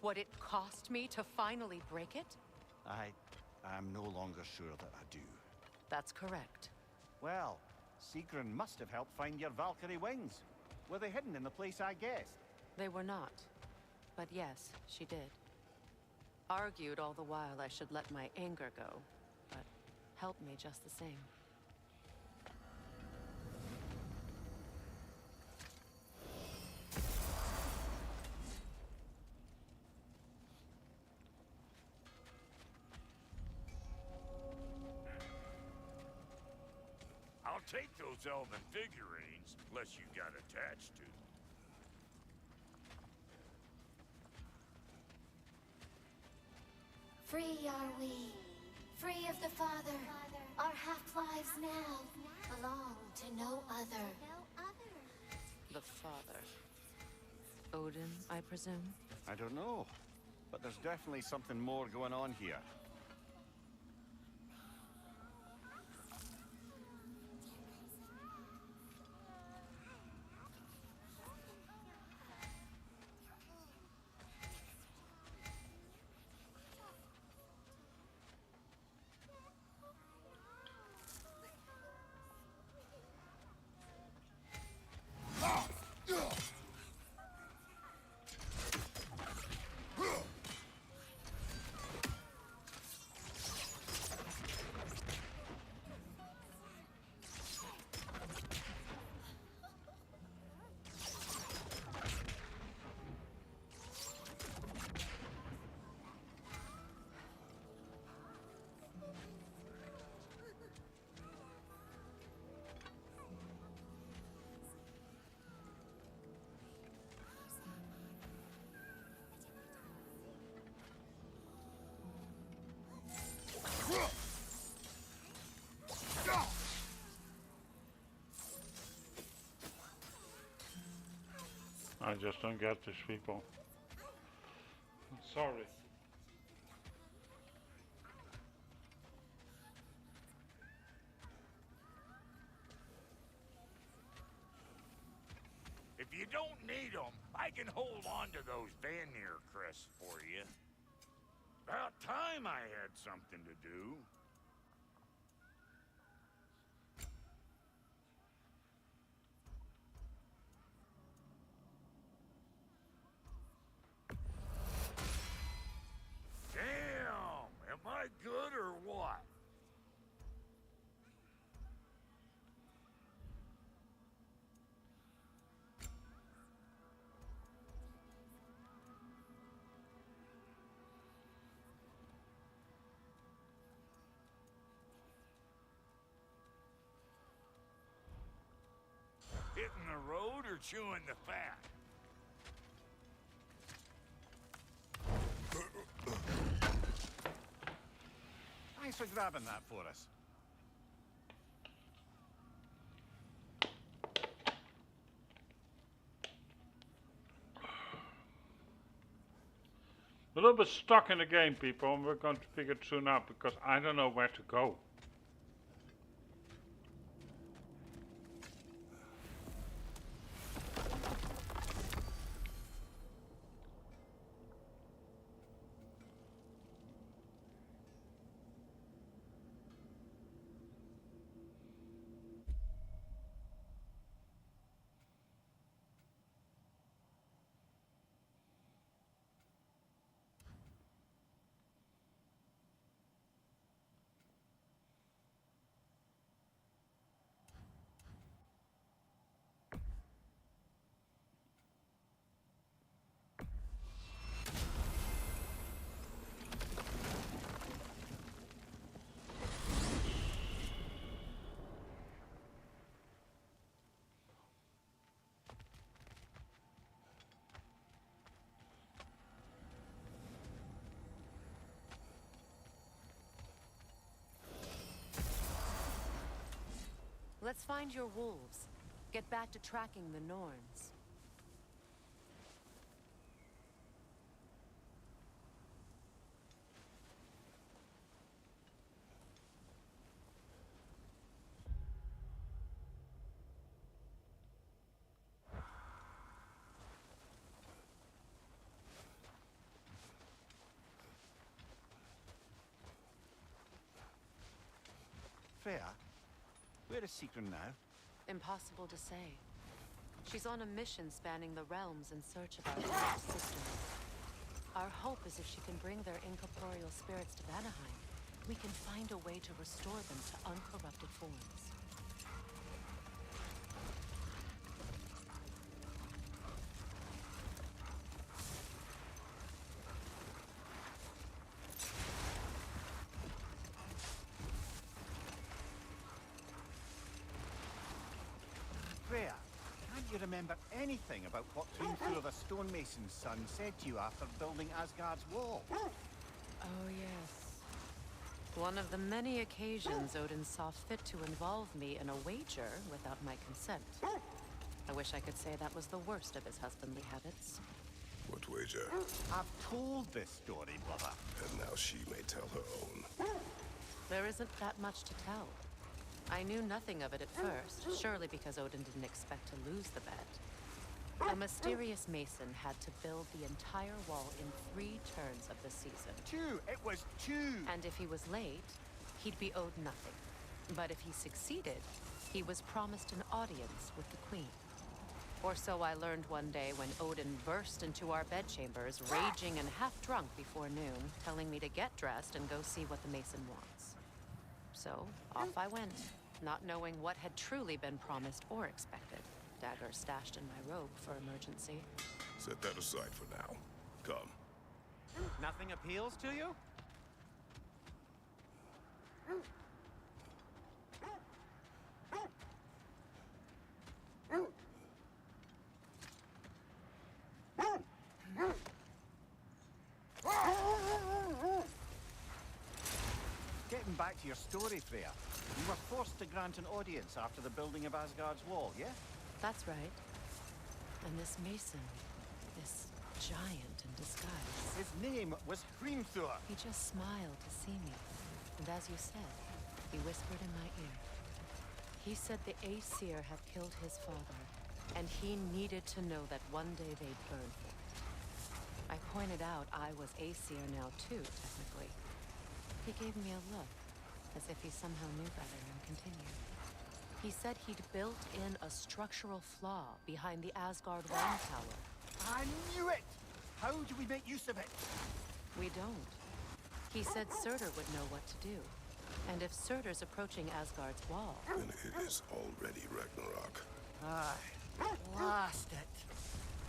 What it cost me to finally break it? I'm no longer sure that I do. That's correct. Well, Sigrun must have helped find your Valkyrie wings. Were they hidden in the place I guessed? They were not. But yes, she did. Argued all the while I should let my anger go, but helped me just the same. I'll take those elven figurines, unless you got attached to them. Free are we, free of the Father. Our half-lives now belong to no other. The father. Odin, I presume? I don't know, but there's definitely something more going on here. I just don't get these people. Sorry. If you don't need them, I can hold on to those Vanir crests for you. About time I had something to do. Damn! Am I good or what? Hitting the road or chewing the fat? Thanks for grabbing that for us. A little bit stuck in the game, people, and we're going to figure it soon out because I don't know where to go. Let's find your wolves. Get back to tracking the Norns. Freya, where is Sigrun now? Impossible to say. She's on a mission spanning the realms in search of our lost sister. Our hope is if she can bring their incorporeal spirits to Vanaheim, we can find a way to restore them to uncorrupted forms. Freya, can't you remember anything about what Hrimthur the stonemason's son said to you after building Asgard's wall? Oh, yes. One of the many occasions Odin saw fit to involve me in a wager without my consent. I wish I could say that was the worst of his husbandly habits. What wager? I've told this story, brother. And now she may tell her own. There isn't that much to tell. I knew nothing of it at first, surely because Odin didn't expect to lose the bet. A mysterious mason had to build the entire wall in 3 turns of the season. 2! It was 2! And if he was late, he'd be owed nothing. But if he succeeded, he was promised an audience with the queen. Or so I learned one day when Odin burst into our bedchambers, raging and half-drunk before noon, telling me to get dressed and go see what the mason wants. So, off I went, not knowing what had truly been promised or expected. Dagger stashed in my robe for emergency. Set that aside for now. Come. Nothing appeals to you? Getting back to your story, Freya. You were forced to grant an audience after the building of Asgard's wall, yeah? That's right. And this mason, this giant in disguise. His name was Hrimthur. He just smiled to see me. And as you said, he whispered in my ear. He said the Aesir had killed his father, and he needed to know that one day they'd burn for it. I pointed out I was Aesir now too, technically. He gave me a look, as if he somehow knew better, and continued. He said he'd built in a structural flaw behind the Asgard Wine Tower. I knew it! How do we make use of it? We don't. He said Surtur would know what to do. And if Surtur's approaching Asgard's wall... Then it is already Ragnarok. Aye. Blast it!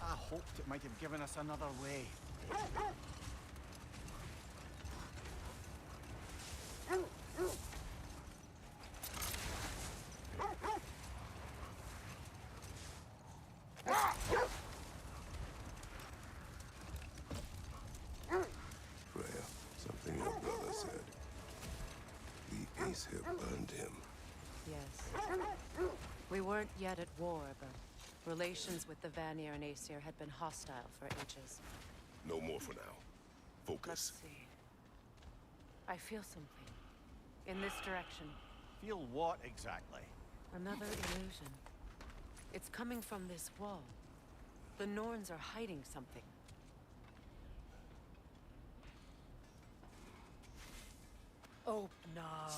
I hoped it might have given us another way. Freya, something your brother said. The Aesir burned him. Yes. We weren't yet at war, but relations with the Vanir and Aesir had been hostile for ages. No more for now. Focus. Let's see. I feel something. In this direction. Feel what exactly? Another illusion. It's coming from this wall. The Norns are hiding something. Opener.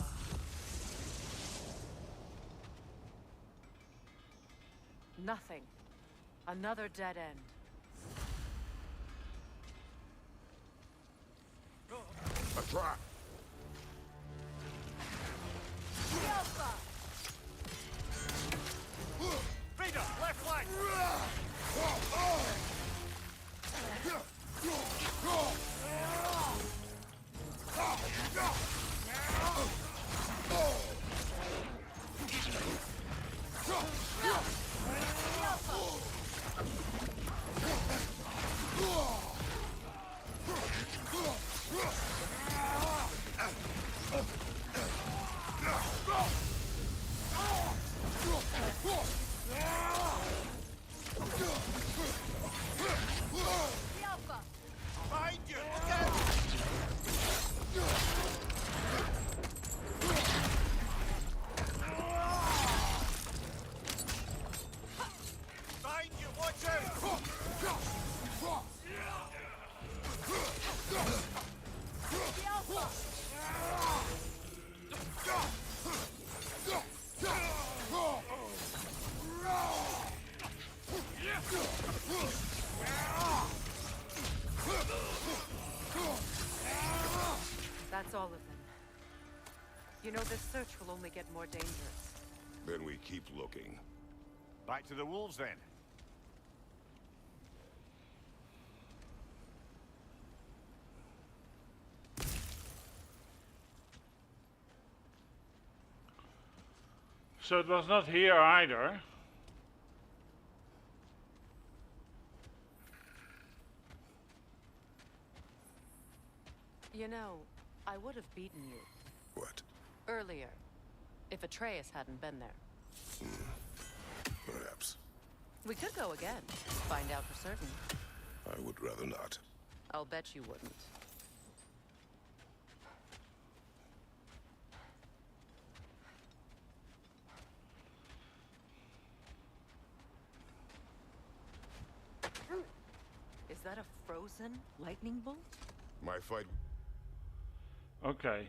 Nothing. Another dead end. A trap! Vader, left leg! Behind you! Look out! Behind you! Watch out! That's all of them. You know, this search will only get more dangerous. Then we keep looking. Back to the wolves, then. So it was not here either. You know, I would have beaten you. What? Earlier. If Atreus hadn't been there. Perhaps. We could go again. Find out for certain. I would rather not. I'll bet you wouldn't. Is that a frozen lightning bolt? My fight... Okay.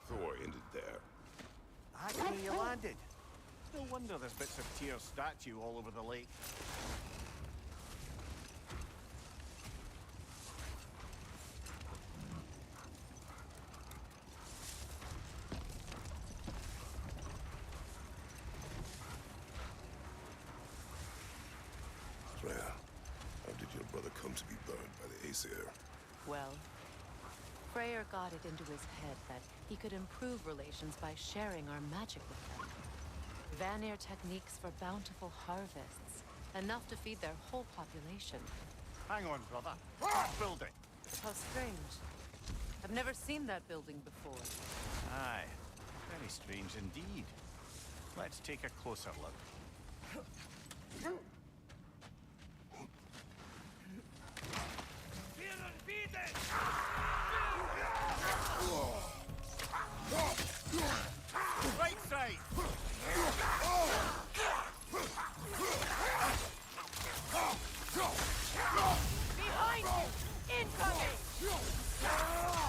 Thor ended there. Actually, you landed. No wonder there's bits of Tyr's statue all over the lake. come to be burned by the Aesir. Well, Freyr got it into his head that he could improve relations by sharing our magic with them. Vanir techniques for bountiful harvests, enough to feed their whole population. Hang on, brother. That building. How strange. I've never seen that building before. Aye. Very strange indeed. Let's take a closer look. Right side! Behind you! Incoming! Watch out!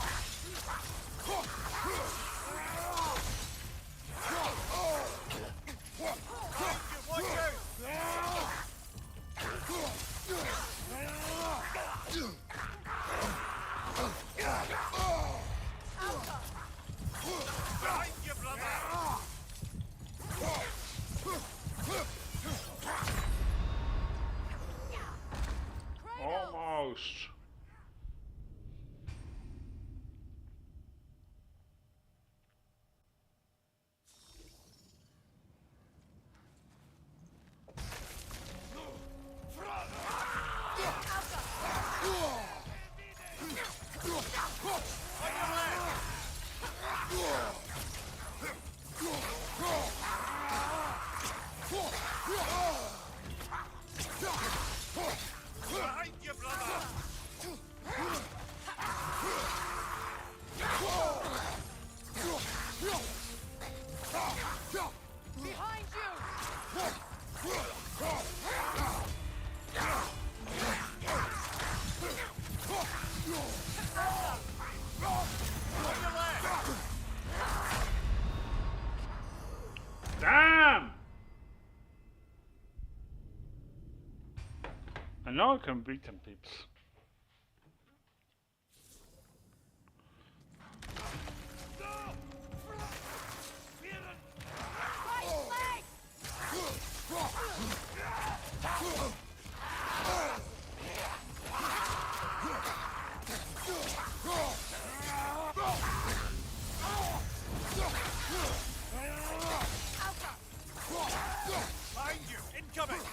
Behind you, brother! Almost. Behind you, brother! Behind you! Damn! I know I can beat them, peeps. Behind you! Incoming!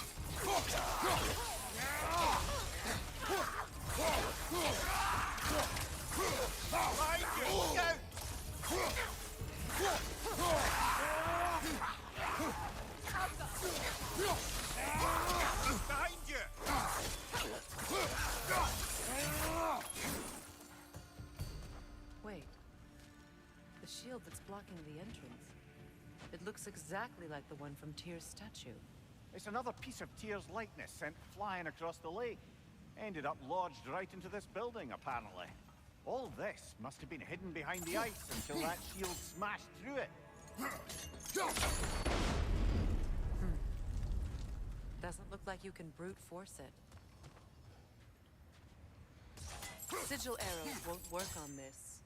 Behind you! Look out! Behind you! Wait. The shield that's blocking the entrance. It looks exactly like the one from Tyr's statue. It's another piece of Tyr's likeness sent flying across the lake. Ended up lodged right into this building, apparently. All this must have been hidden behind the ice until that shield smashed through it. Doesn't look like you can brute force it. Sigil arrows won't work on this.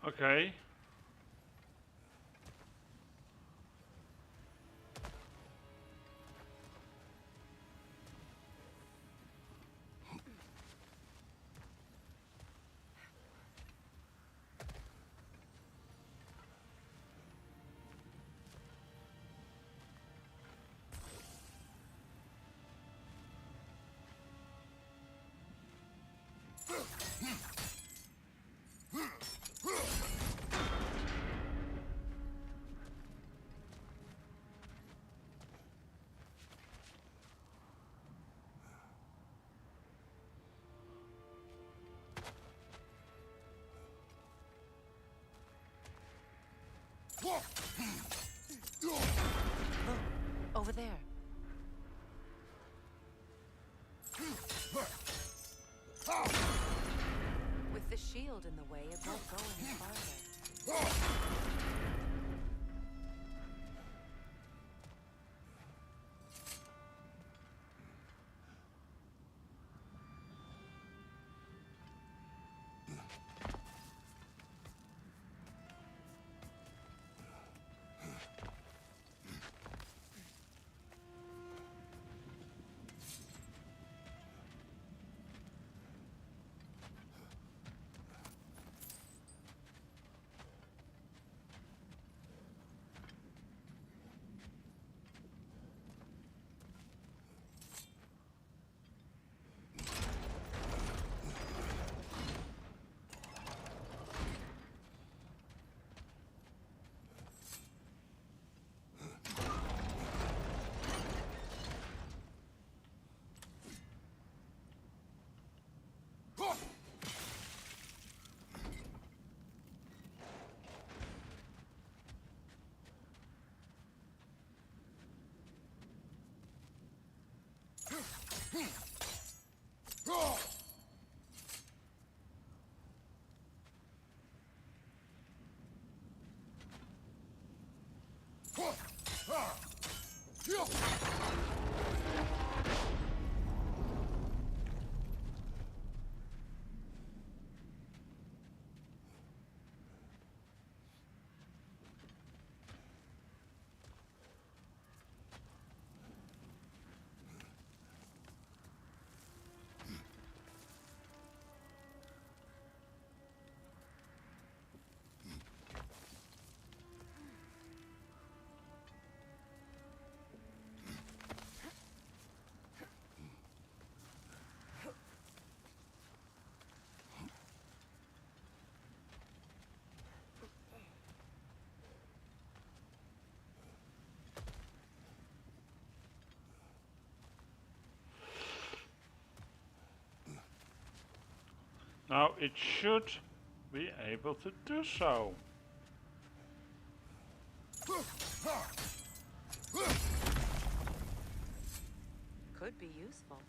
Okay. Look, over there. With the shield in the way, it won't go any farther. Now it should be able to do so. Could be useful.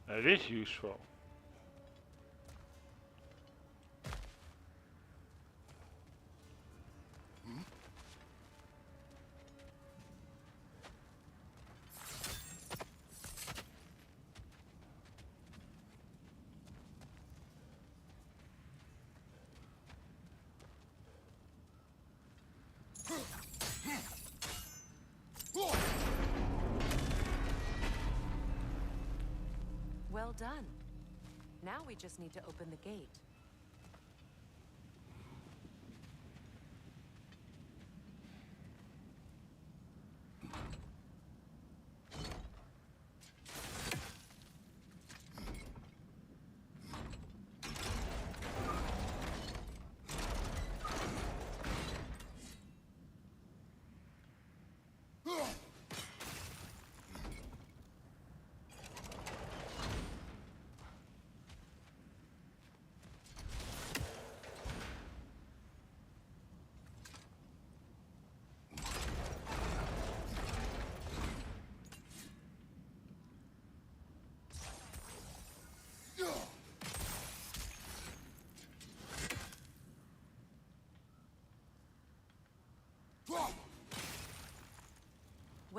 That is useful. Well done. Now we just need to open the gate.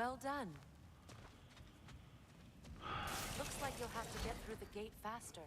Well done. Looks like you'll have to get through the gate faster.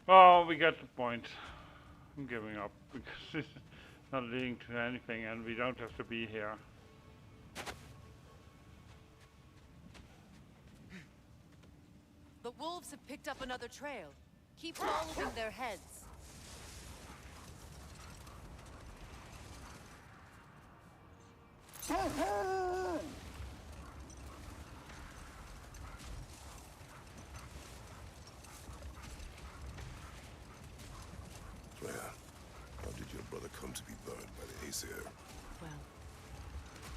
Oh, we got the point. I'm giving up because this is not leading to anything and we don't have to be here. The wolves have picked up another trail. Keep following their heads. Freya, how did your brother come to be burned by the Aesir? Well,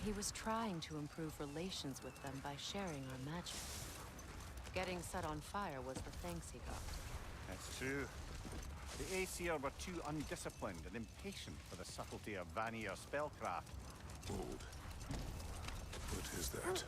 he was trying to improve relations with them by sharing our magic. Getting set on fire was the thanks he got. That's true. The Aesir were too undisciplined and impatient for the subtlety of Vanir spellcraft. Hold. What is that?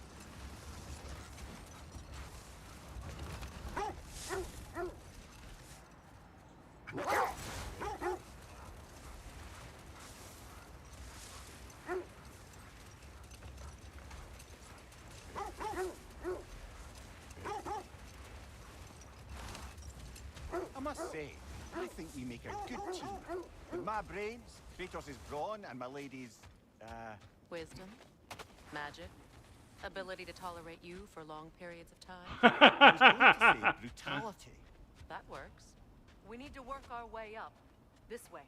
I must say, I think we make a good team. With my brains, Kratos' brawn, and my lady's, Wisdom, magic, ability to tolerate you for long periods of time. I was going to say brutality. That works. We need to work our way up. This way.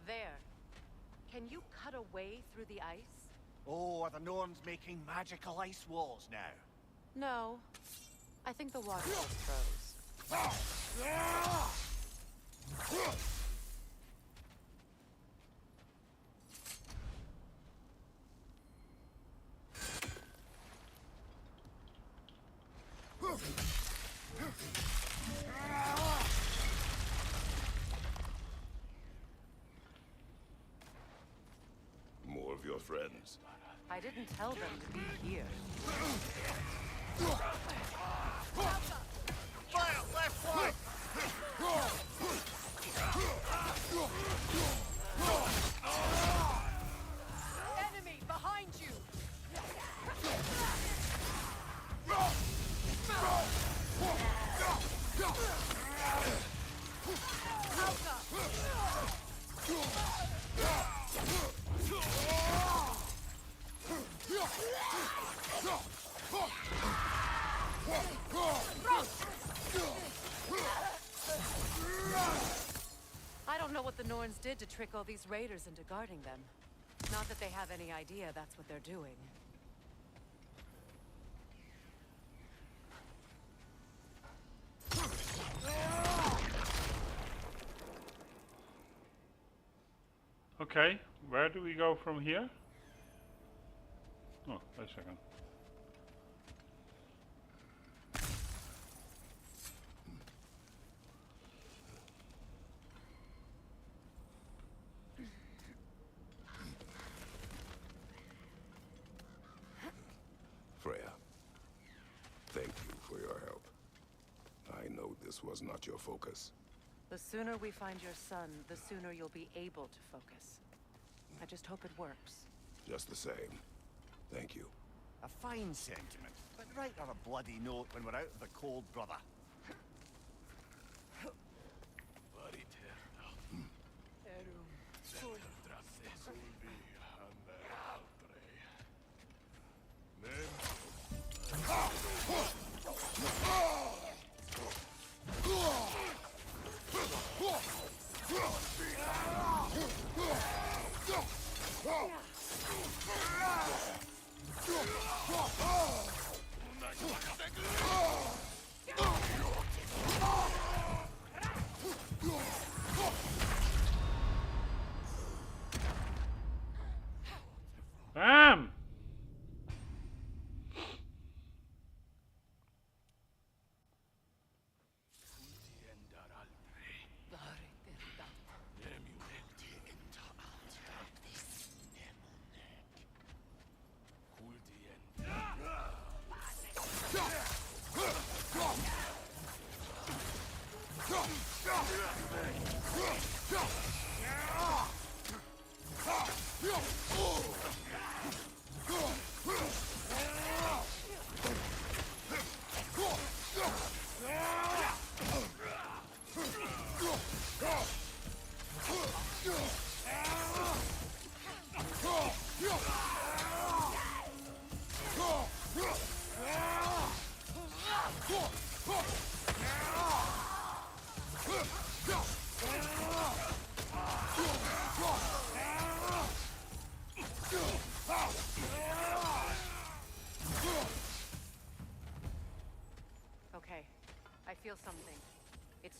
There. Can you cut a way through the ice? Oh, are the Norns making magical ice walls now? No. I think the water just froze. More of your friends. I didn't tell them to be here. Fire, left flank! Enemy behind you! I don't know what the Norns did to trick all these raiders into guarding them. Not that they have any idea that's what they're doing. Okay, where do we go from here? Oh, wait a second. Freya, thank you for your help. I know this was not your focus. The sooner we find your son, the sooner you'll be able to focus. I just hope it works. Just the same. Thank you. A fine sentiment, but write her a bloody note when we're out of the cold, brother.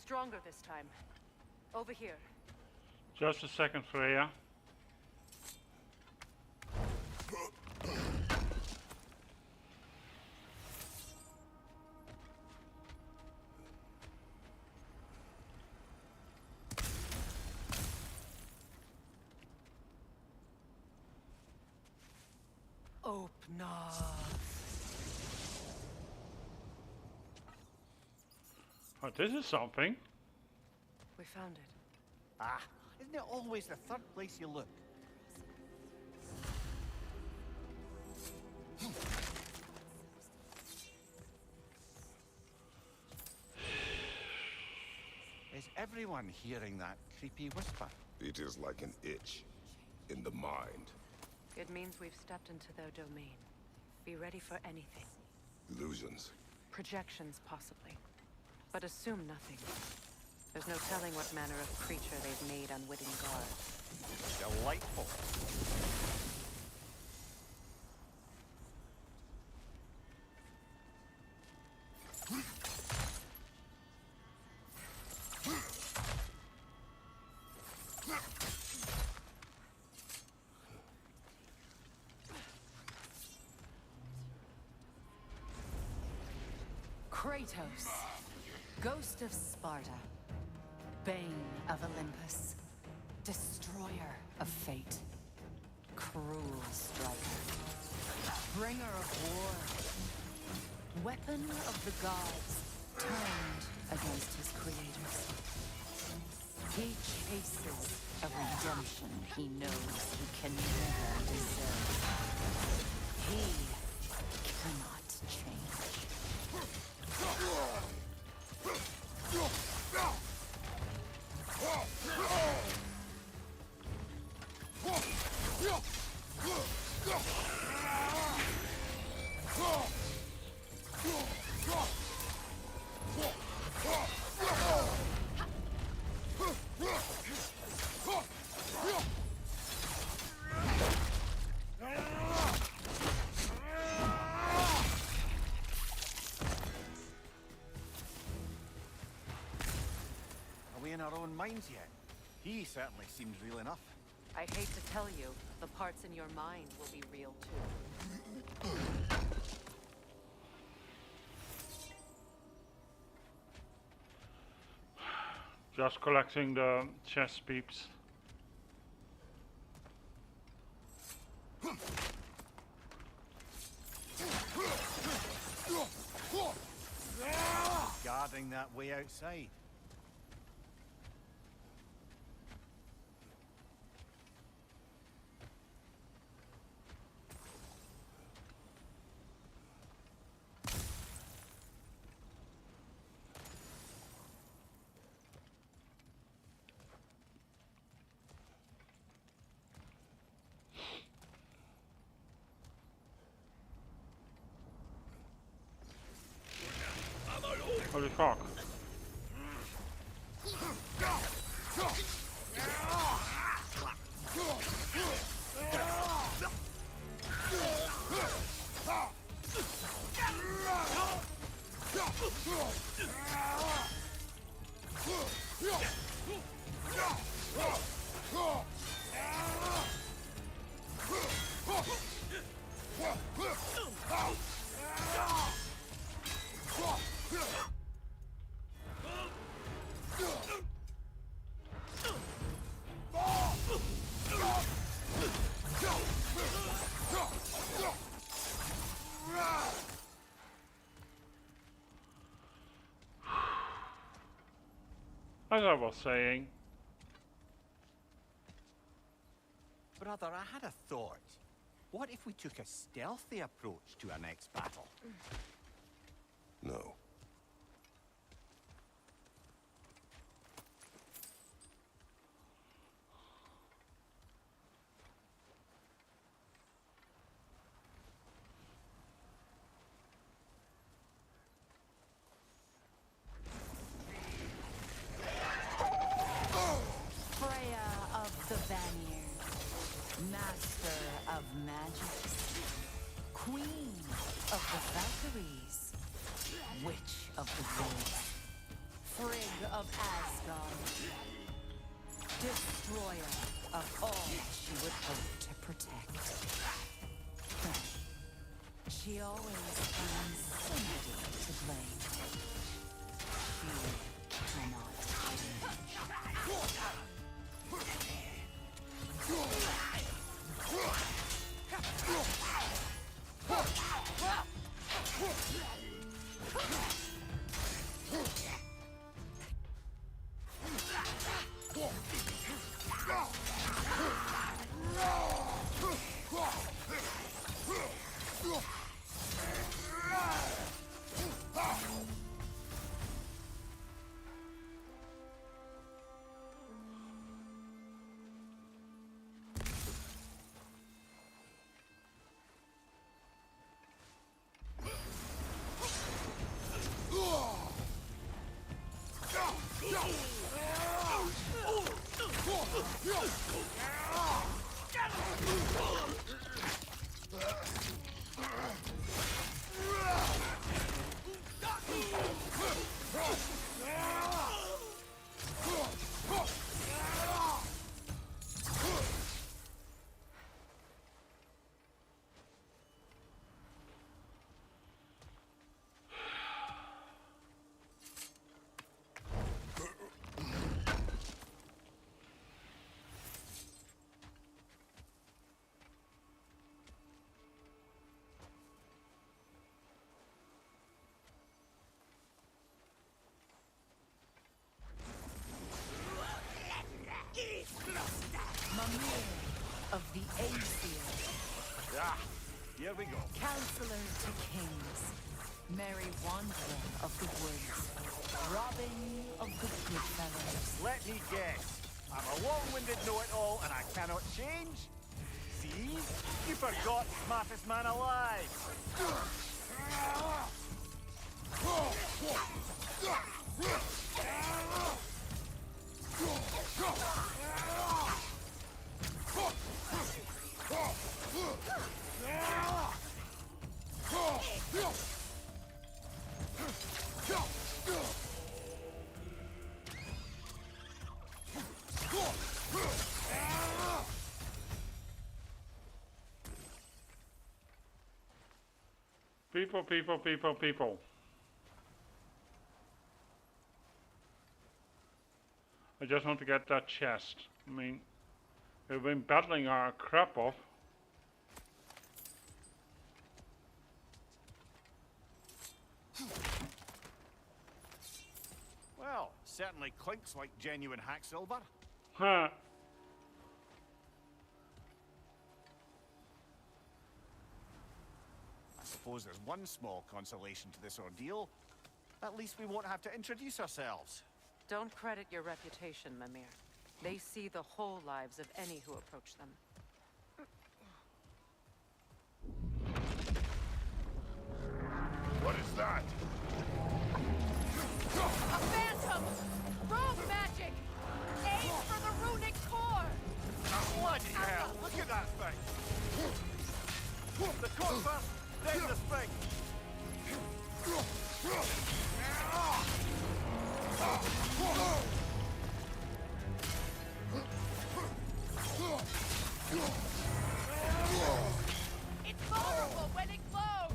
stronger this time. Over here. Just a second, Freya. Open up. Oh, this is something. We found it. Ah, isn't it always the third place you look? Is everyone hearing that creepy whisper? It is like an itch in the mind. It means we've stepped into their domain. Be ready for anything. Illusions. Projections, possibly. But assume nothing. There's no telling what manner of creature they've made unwitting guard. Delightful. Kratos, Ghost of Sparta, Bane of Olympus, Destroyer of Fate, Cruel Striker, Bringer of War, Weapon of the Gods, turned against his creators. He chases a redemption he knows he can never deserve. He cannot change. Are we in our own minds yet? He certainly seems real enough. I hate to tell you, the parts in your mind will be real too. Just collecting the chess peeps. Guarding that way outside. Holy fuck. As I was saying. Brother, I had a thought. What if we took a stealthy approach to our next battle? No. Freya of the Vanir, Master of Magics, Queen of the Valkyries, Witch of the Wolves, Frigg of Asgard. Destroyer of all she would hope to protect. She always finds somebody to blame. She cannot Mimir of the Aesir. Ah, here we go. Counselor to kings. Merry wanderer of the woods. Robin of the Goodfellows. Let me guess. I'm a long-winded know-it-all and I cannot change? See? You forgot smartest man alive. People. I just want to get that chest. I mean, we've been battling our crap off. Well, certainly clinks like genuine hack silver. Huh. I suppose there's one small consolation to this ordeal. At least we won't have to introduce ourselves. Don't credit your reputation, Mimir. They see the whole lives of any who approach them. What is that? A phantom! Rogue magic! Aim for the runic core! Bloody hell! Look at that thing! The core first, then the spring! It's vulnerable when it glows!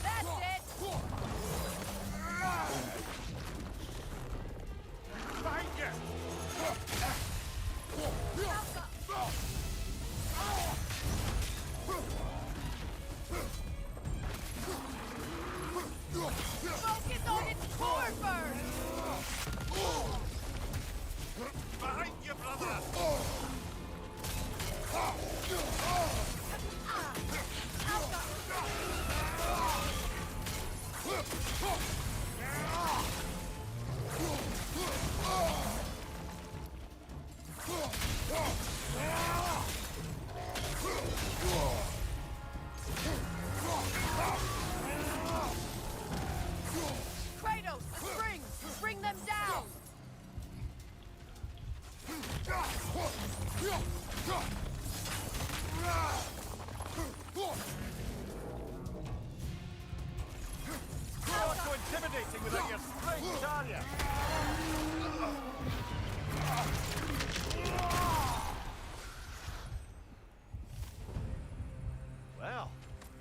That's it! Behind you! Focus on its core first! Behind you, brother! Kratos, You're so intimidating without your strength, are you? Well,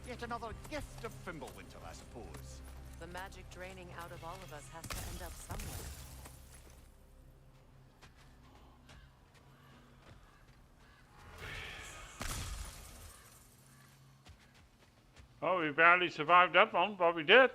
yet another gift of Fimbulwinter, I suppose. The magic draining out of all of us has to end up somewhere. Oh, we barely survived that one, but we did.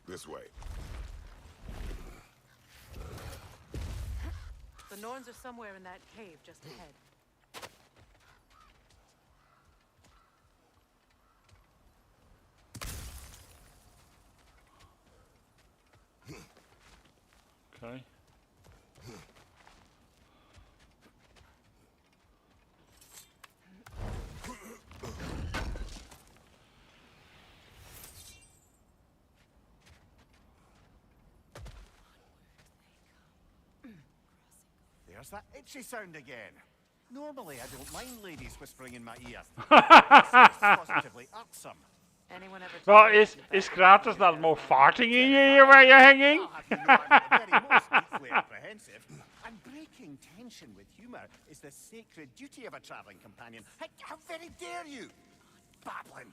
This way. The Norns are somewhere in that cave just ahead. Okay. There's that itchy sound again. Normally, I don't mind ladies whispering in my ear. It's positively irksome. Anyone ever Well, is Kratos not more farting in your ear where you're hanging? Equally apprehensive. And breaking tension with humour is the sacred duty of a travelling companion. How very dare you? Babbling.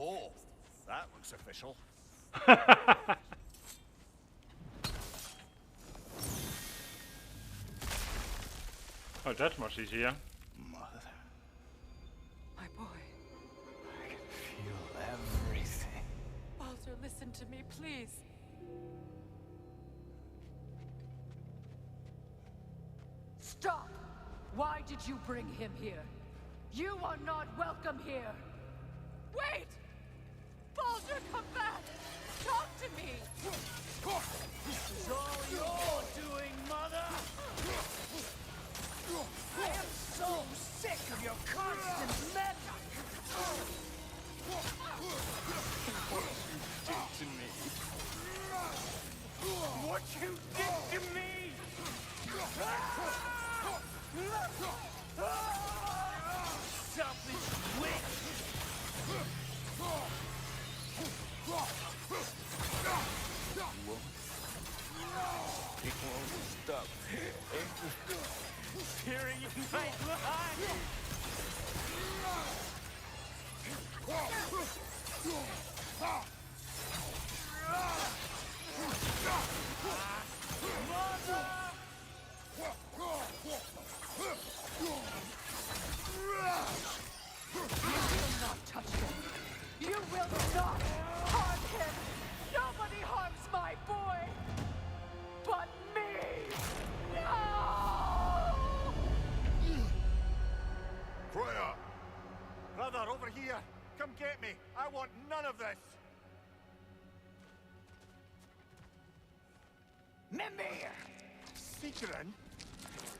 Oh, that looks official. Oh, that's much easier. Mother. My boy. I can feel everything. Baldur, listen to me, please. Stop! Why did you bring him here? You are not welcome here! Wait! Baldur, come back! Talk to me! This is all your doing, Mother! I am so sick of your constant meddling! What you did to me! Selfish witch! It won't stop. Tearing in my blood! Touch him! You will not harm him! Nobody harms my boy! But me! No! Freya! Brother, over here! Come get me! I want none of this! Mimir! Seekerin?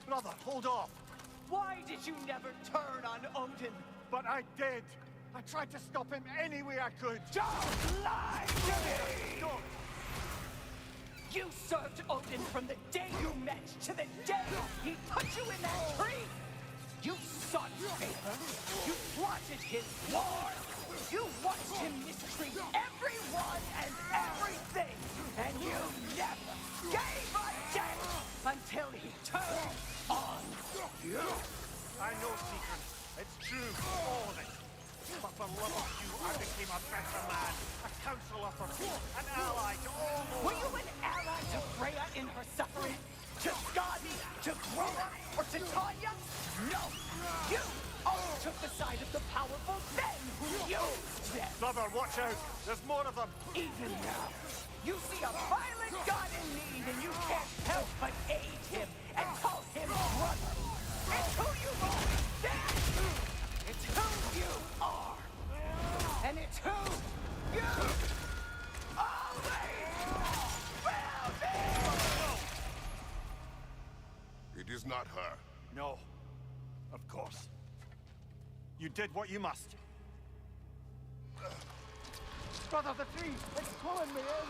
Brother, hold off! Why did you never turn on Odin? But I did! I tried to stop him any way I could! Don't lie to me! Don't! You served Odin from the day you met to the day he put you in that tree! You sought favor! You wanted his war! You watched him mistreat everyone and everything! And you never gave a damn until he turned on you! I know, Seeker. It's true, all of it. But for love of you, I became a better man, a counselor for peace, an ally to all those... Were you an ally to Freya in her suffering? To Scotty? To Grona? Or to Tanya? No! You always took the side of the powerful men who used them! Brother, watch out! There's more of them! Even now, you see a violent god in need and you can't help but aid him and call him brother! It's who you've always been! It's who you are! And it's who you always will be! It is not her. No. Of course. You did what you must. Brother, the tree! It's pulling me in!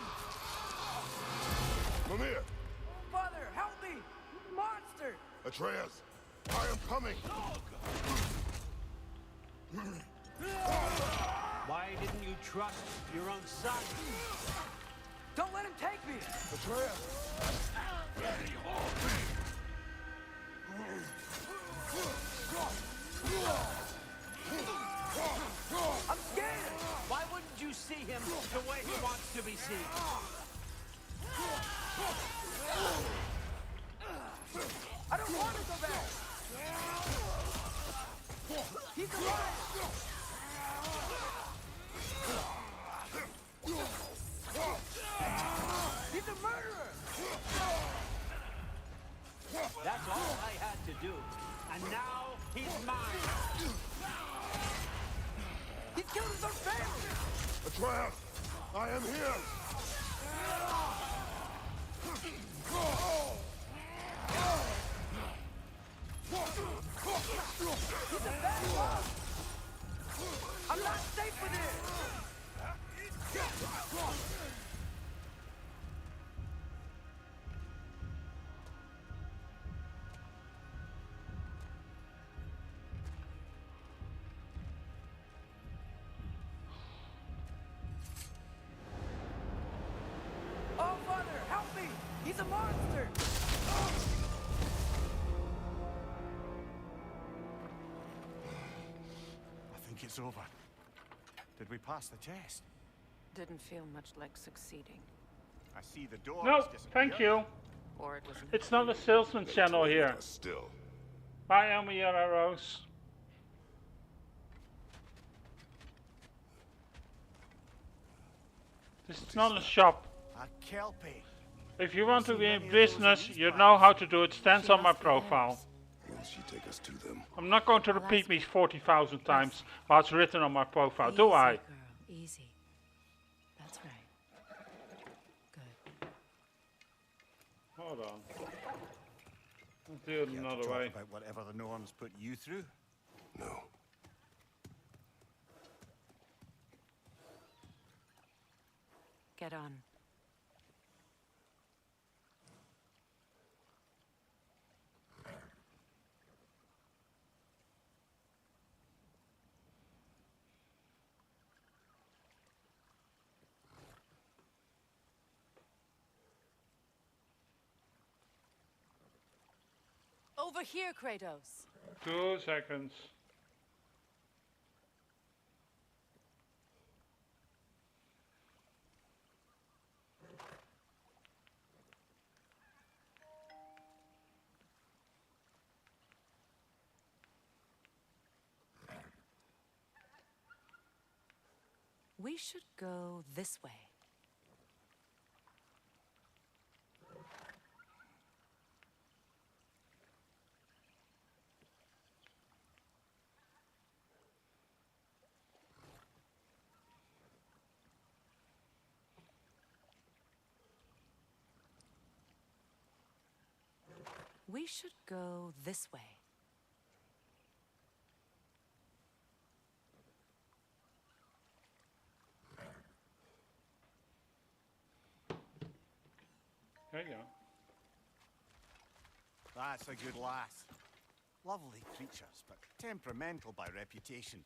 Mimir! Father, help me! Monster! Atreus! I am coming! Why didn't you trust your own son? Don't let him take me! Atreus! I'm scared! Why wouldn't you see him the way he wants to be seen? I don't want to go back! He's alive! He's a murderer! That's all I had to do. And now he's mine. He's killed his own family! Atreus! I am here! He's a bad boss! I'm not safe with him! Oh, Father, help me! He's a monster! I think it's over. Did we pass the test? Didn't feel much like succeeding. I see the door. No, thank you. Or it was It's not a salesman channel here. Still. Bye, Elmiera Rose. This is not a shop. A kelpie. If you want to be in business, you know how to do it. Stands on my profile. Will she take us to them? I'm not going to repeat me 40,000 times while it's written on my profile, do I? Girl, easy. That's right. Good. Hold on. Let's do it another Talk way. about whatever the norms put you through? No. Get on. Over here, Kratos. 2 seconds. We should go this way. We should go this way. There you go. That's a good lass. Lovely creatures, but temperamental by reputation.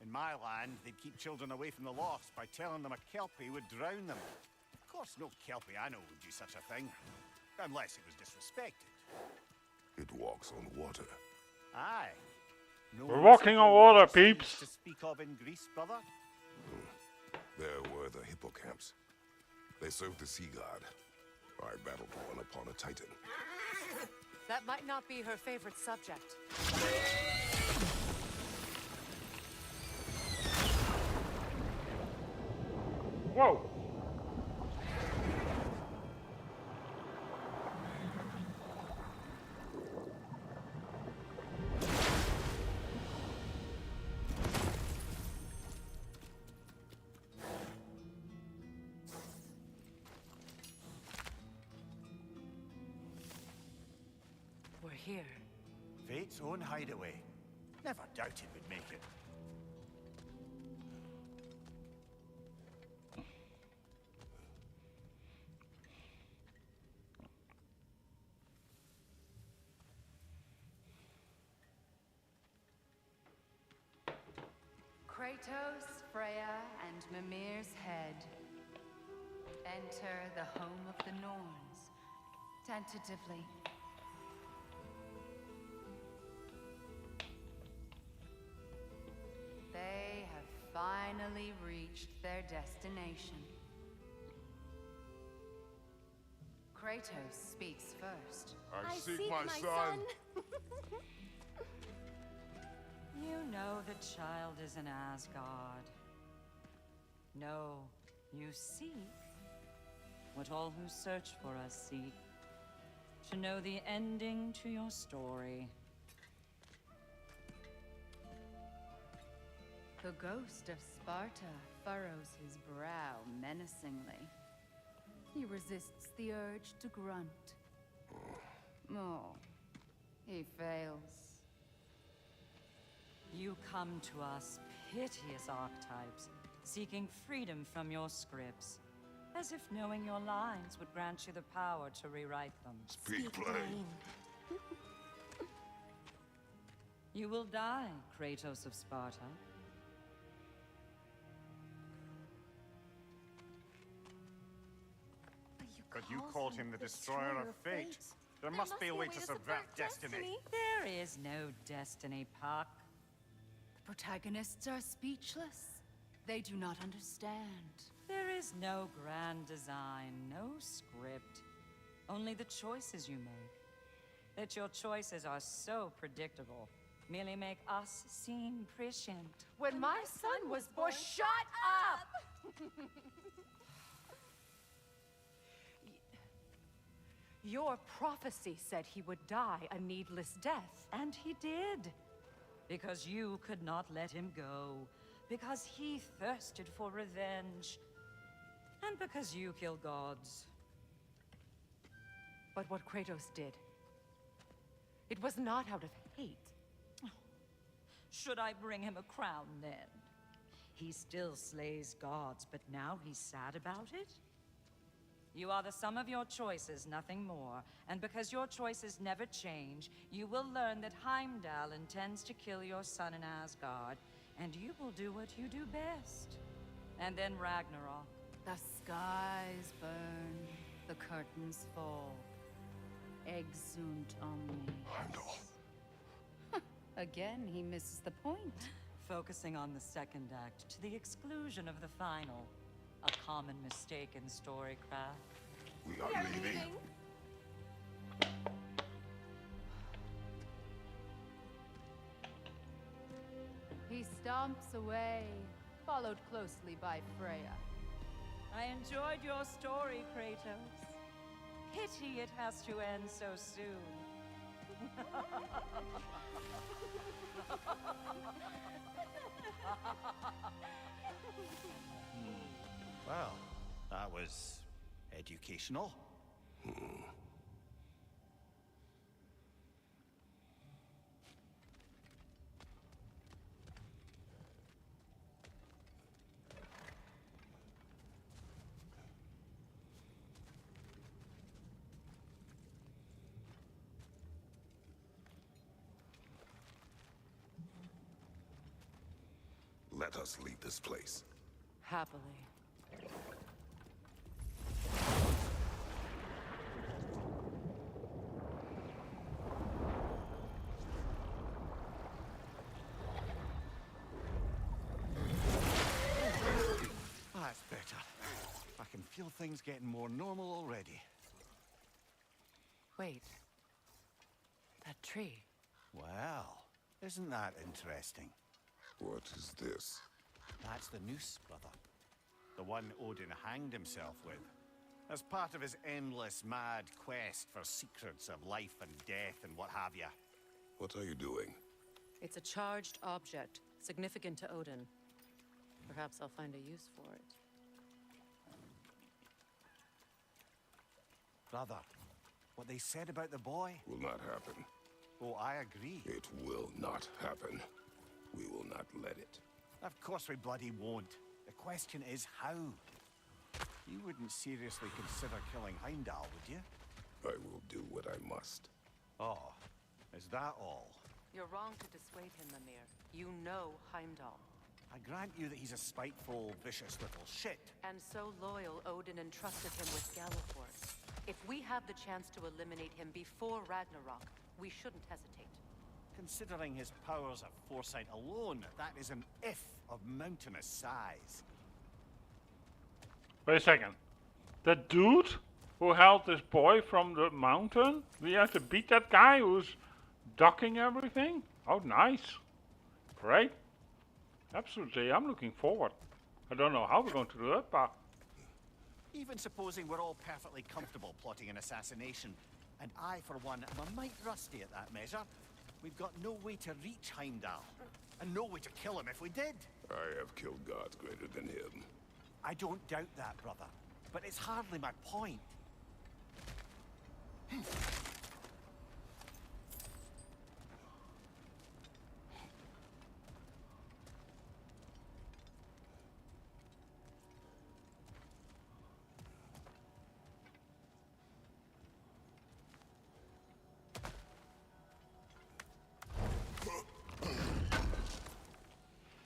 In my land, they'd keep children away from the lost by telling them a kelpie would drown them. Of course, no kelpie I know would do such a thing. Unless it was disrespected. It walks on water. Aye. No We're walking on water, peeps. To speak of in Greece, brother? There were the hippocamps. They served the sea god. I battled one upon a titan. That might not be her favorite subject. Whoa! We're here. Fate's own hideaway. Never doubted we'd make it. Kratos, Freya, and Mimir's head. Enter the home of the Norns. Tentatively. They have finally reached their destination. Kratos speaks first. I seek my son. You know the child is in Asgard. No, you seek what all who search for us seek. To know the ending to your story. The ghost of Sparta furrows his brow menacingly. He resists the urge to grunt. Oh, he fails. You come to us, piteous archetypes, seeking freedom from your scripts. As if knowing your lines would grant you the power to rewrite them. Speak plain. You will die, Kratos of Sparta. But you called him the destroyer of fate. There must be a way to subvert destiny. There is no destiny, Puck. The protagonists are speechless. They do not understand. There is no grand design, no script. Only the choices you make. That your choices are so predictable, merely make us seem prescient. When my son was born, shut up! Your prophecy said he would die a needless death. And he did. Because you could not let him go. Because he thirsted for revenge. And because you kill gods. But what Kratos did, it was not out of hate. Should I bring him a crown then? He still slays gods, but now he's sad about it? You are the sum of your choices, nothing more. And because your choices never change, you will learn that Heimdall intends to kill your son in Asgard, and you will do what you do best. And then Ragnarok. The skies burn, the curtains fall. Exunt omnes. Heimdall. Again, he misses the point. Focusing on the second act to the exclusion of the final. A common mistake in storycraft. We are leaving. He stomps away, followed closely by Freya. I enjoyed your story, Kratos. Pity it has to end so soon. Well, that was educational. Let us leave this place. Happily. That's better. I can feel things getting more normal already. Wait. tree. Well, isn't that interesting? What is this? That's the noose, brother. The one Odin hanged himself with. As part of his endless, mad quest for secrets of life and death and what have you. What are you doing? It's a charged object, significant to Odin. Perhaps I'll find a use for it. Brother, what they said about the boy? Will not happen. Oh, I agree. It will not happen. We will not let it. Of course we bloody won't. The question is how. You wouldn't seriously consider killing Heimdall, would you? I will do what I must. Oh, is that all? You're wrong to dissuade him, Mimir. You know Heimdall. I grant you that he's a spiteful, vicious little shit. And so loyal, Odin entrusted him with Galliford. If we have the chance to eliminate him before Ragnarok, we shouldn't hesitate. Considering his powers of foresight alone, that is an if of mountainous size. Wait a second. That dude who held this boy from the mountain? We have to beat that guy who's docking everything? Oh, nice. Great. Absolutely, I'm looking forward. I don't know how we're going to do it, but... Even supposing we're all perfectly comfortable plotting an assassination, and I, for one, am a mite rusty at that measure, we've got no way to reach Heimdall, and no way to kill him if we did. I have killed gods greater than him. I don't doubt that, brother, but it's hardly my point.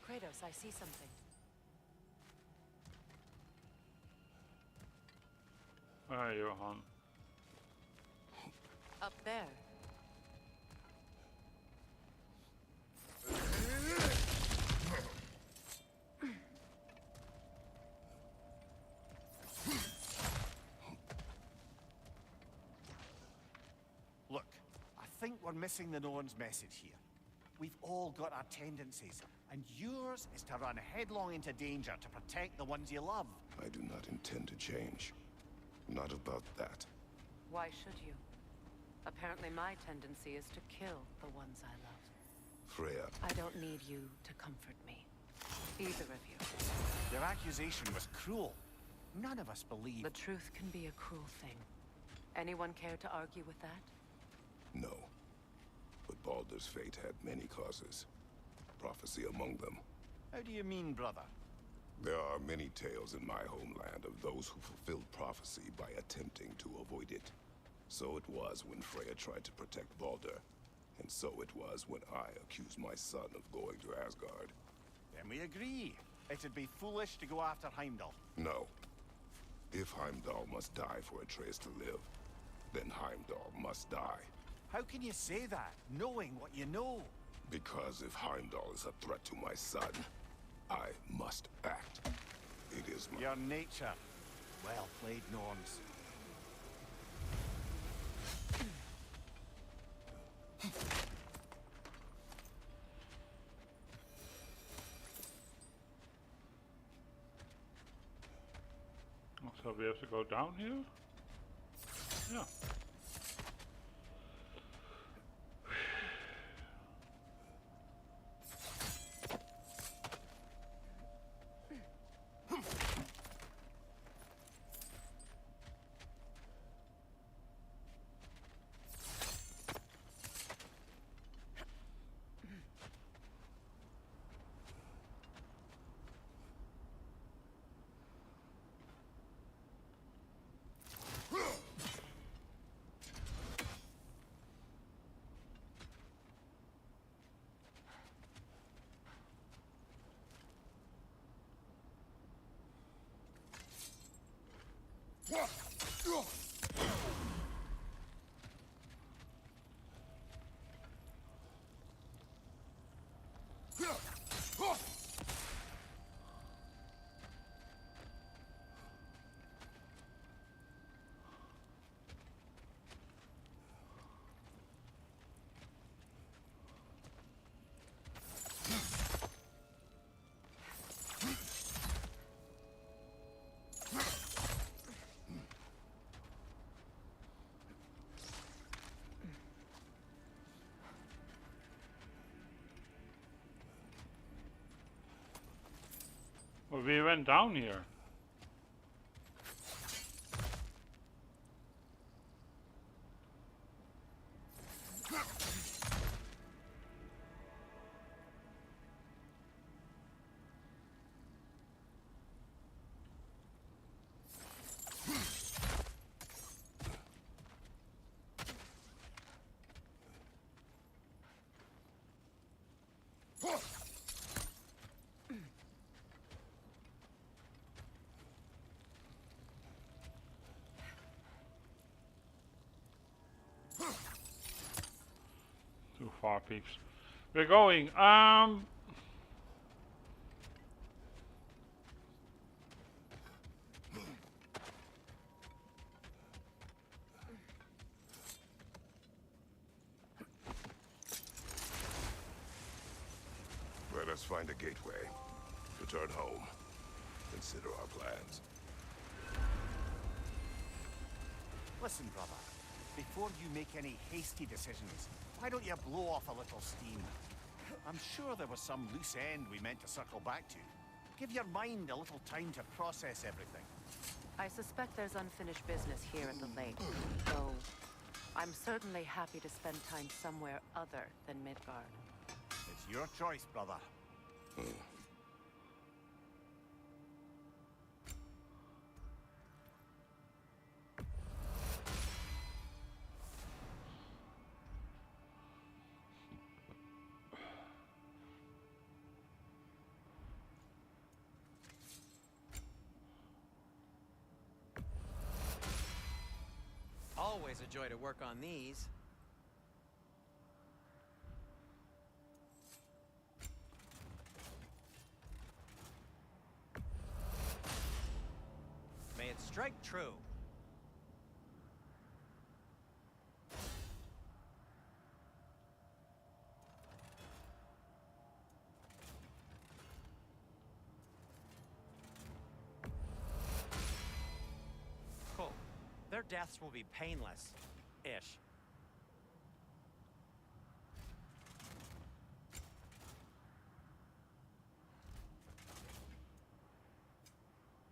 Kratos, I see something. Ah, Johan. Up there. Look, I think we're missing the Norn's message here. We've all got our tendencies, and yours is to run headlong into danger to protect the ones you love. I do not intend to change. Not about that. Why should you? Apparently my tendency is to kill the ones I love. Freya. I don't need you to comfort me. Either of you. Your accusation was cruel. None of us believe... The truth can be a cruel thing. Anyone care to argue with that? No. But Baldur's fate had many causes. Prophecy among them. How do you mean, brother? There are many tales in my homeland of those who fulfilled prophecy by attempting to avoid it. So it was when Freya tried to protect Baldur. And so it was when I accused my son of going to Asgard. Then we agree. It'd be foolish to go after Heimdall. No. If Heimdall must die for Atreus to live, then Heimdall must die. How can you say that, knowing what you know? Because if Heimdall is a threat to my son, I must act. It is my... Your nature. Well played, Norns. So we have to go down here? Yeah. We went down here. Too far, peeps. We're going. Let us find a gateway. Return home. Consider our plans. Listen, brother. Before you make any hasty decisions, why don't you blow off a little steam? I'm sure there was some loose end we meant to circle back to. Give your mind a little time to process everything. I suspect there's unfinished business here at the lake, though I'm certainly happy to spend time somewhere other than Midgard. It's your choice, brother. Always a joy to work on these. May it strike true. Cool. Their deaths will be painless-ish.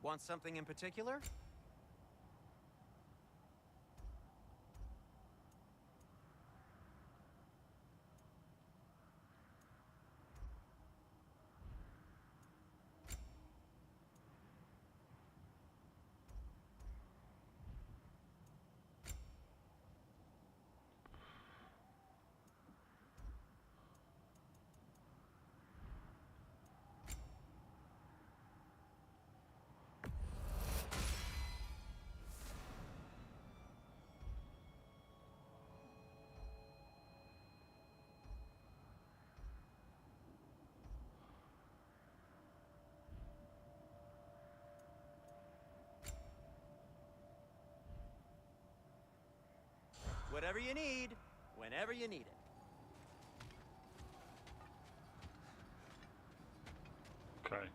Want something in particular? Whatever you need, whenever you need it. Okay.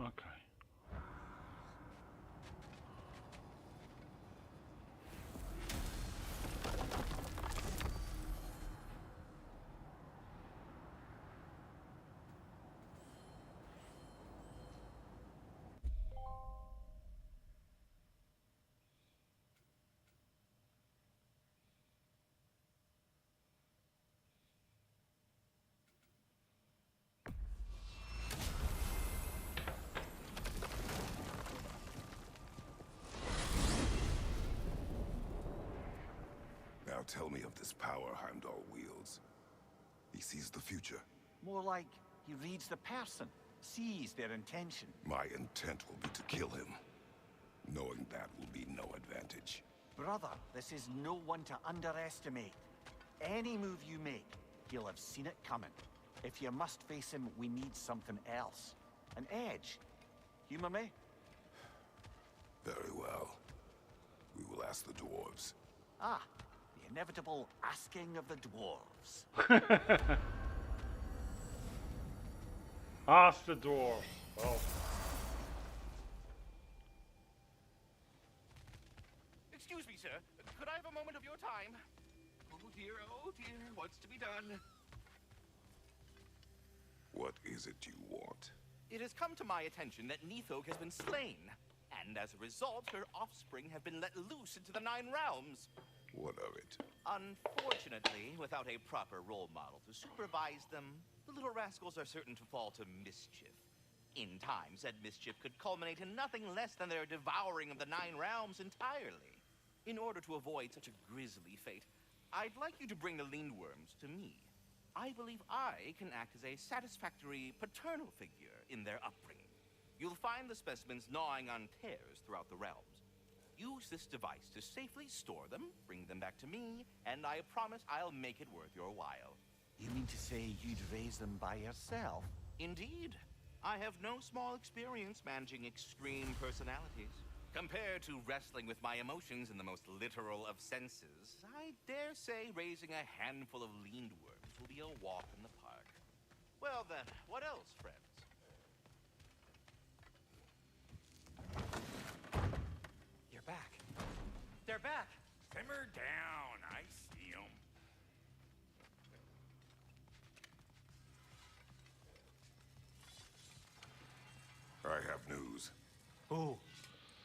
Okay. Now tell me of this power Heimdall wields. He sees the future. More like he reads the person, sees their intention. My intent will be to kill him. Knowing that will be no advantage. Brother, this is no one to underestimate. Any move you make, he'll have seen it coming. If you must face him, we need something else. An edge. Humor me? Very well. We will ask the dwarves. Ah, the inevitable asking of the dwarves. Ask the dwarf. Oh. Excuse me, sir. Could I have a moment of your time? Oh dear, what's to be done? What is it you want? It has come to my attention that Nithog has been slain, and as a result, her offspring have been let loose into the Nine Realms. What of it? Unfortunately, without a proper role model to supervise them, the little rascals are certain to fall to mischief. In time, said mischief could culminate in nothing less than their devouring of the Nine Realms entirely. In order to avoid such a grisly fate, I'd like you to bring the Lindworms to me. I believe I can act as a satisfactory paternal figure in their upbringing. You'll find the specimens gnawing on tears throughout the realms. Use this device to safely store them, bring them back to me, and I promise I'll make it worth your while. You mean to say you'd raise them by yourself? Indeed. I have no small experience managing extreme personalities. Compared to wrestling with my emotions in the most literal of senses, I dare say raising a handful of Lindworms will be a walk in the park. Well then, what else, friends? You're back. They're back. Simmer down. I see 'em. I have news. Oh.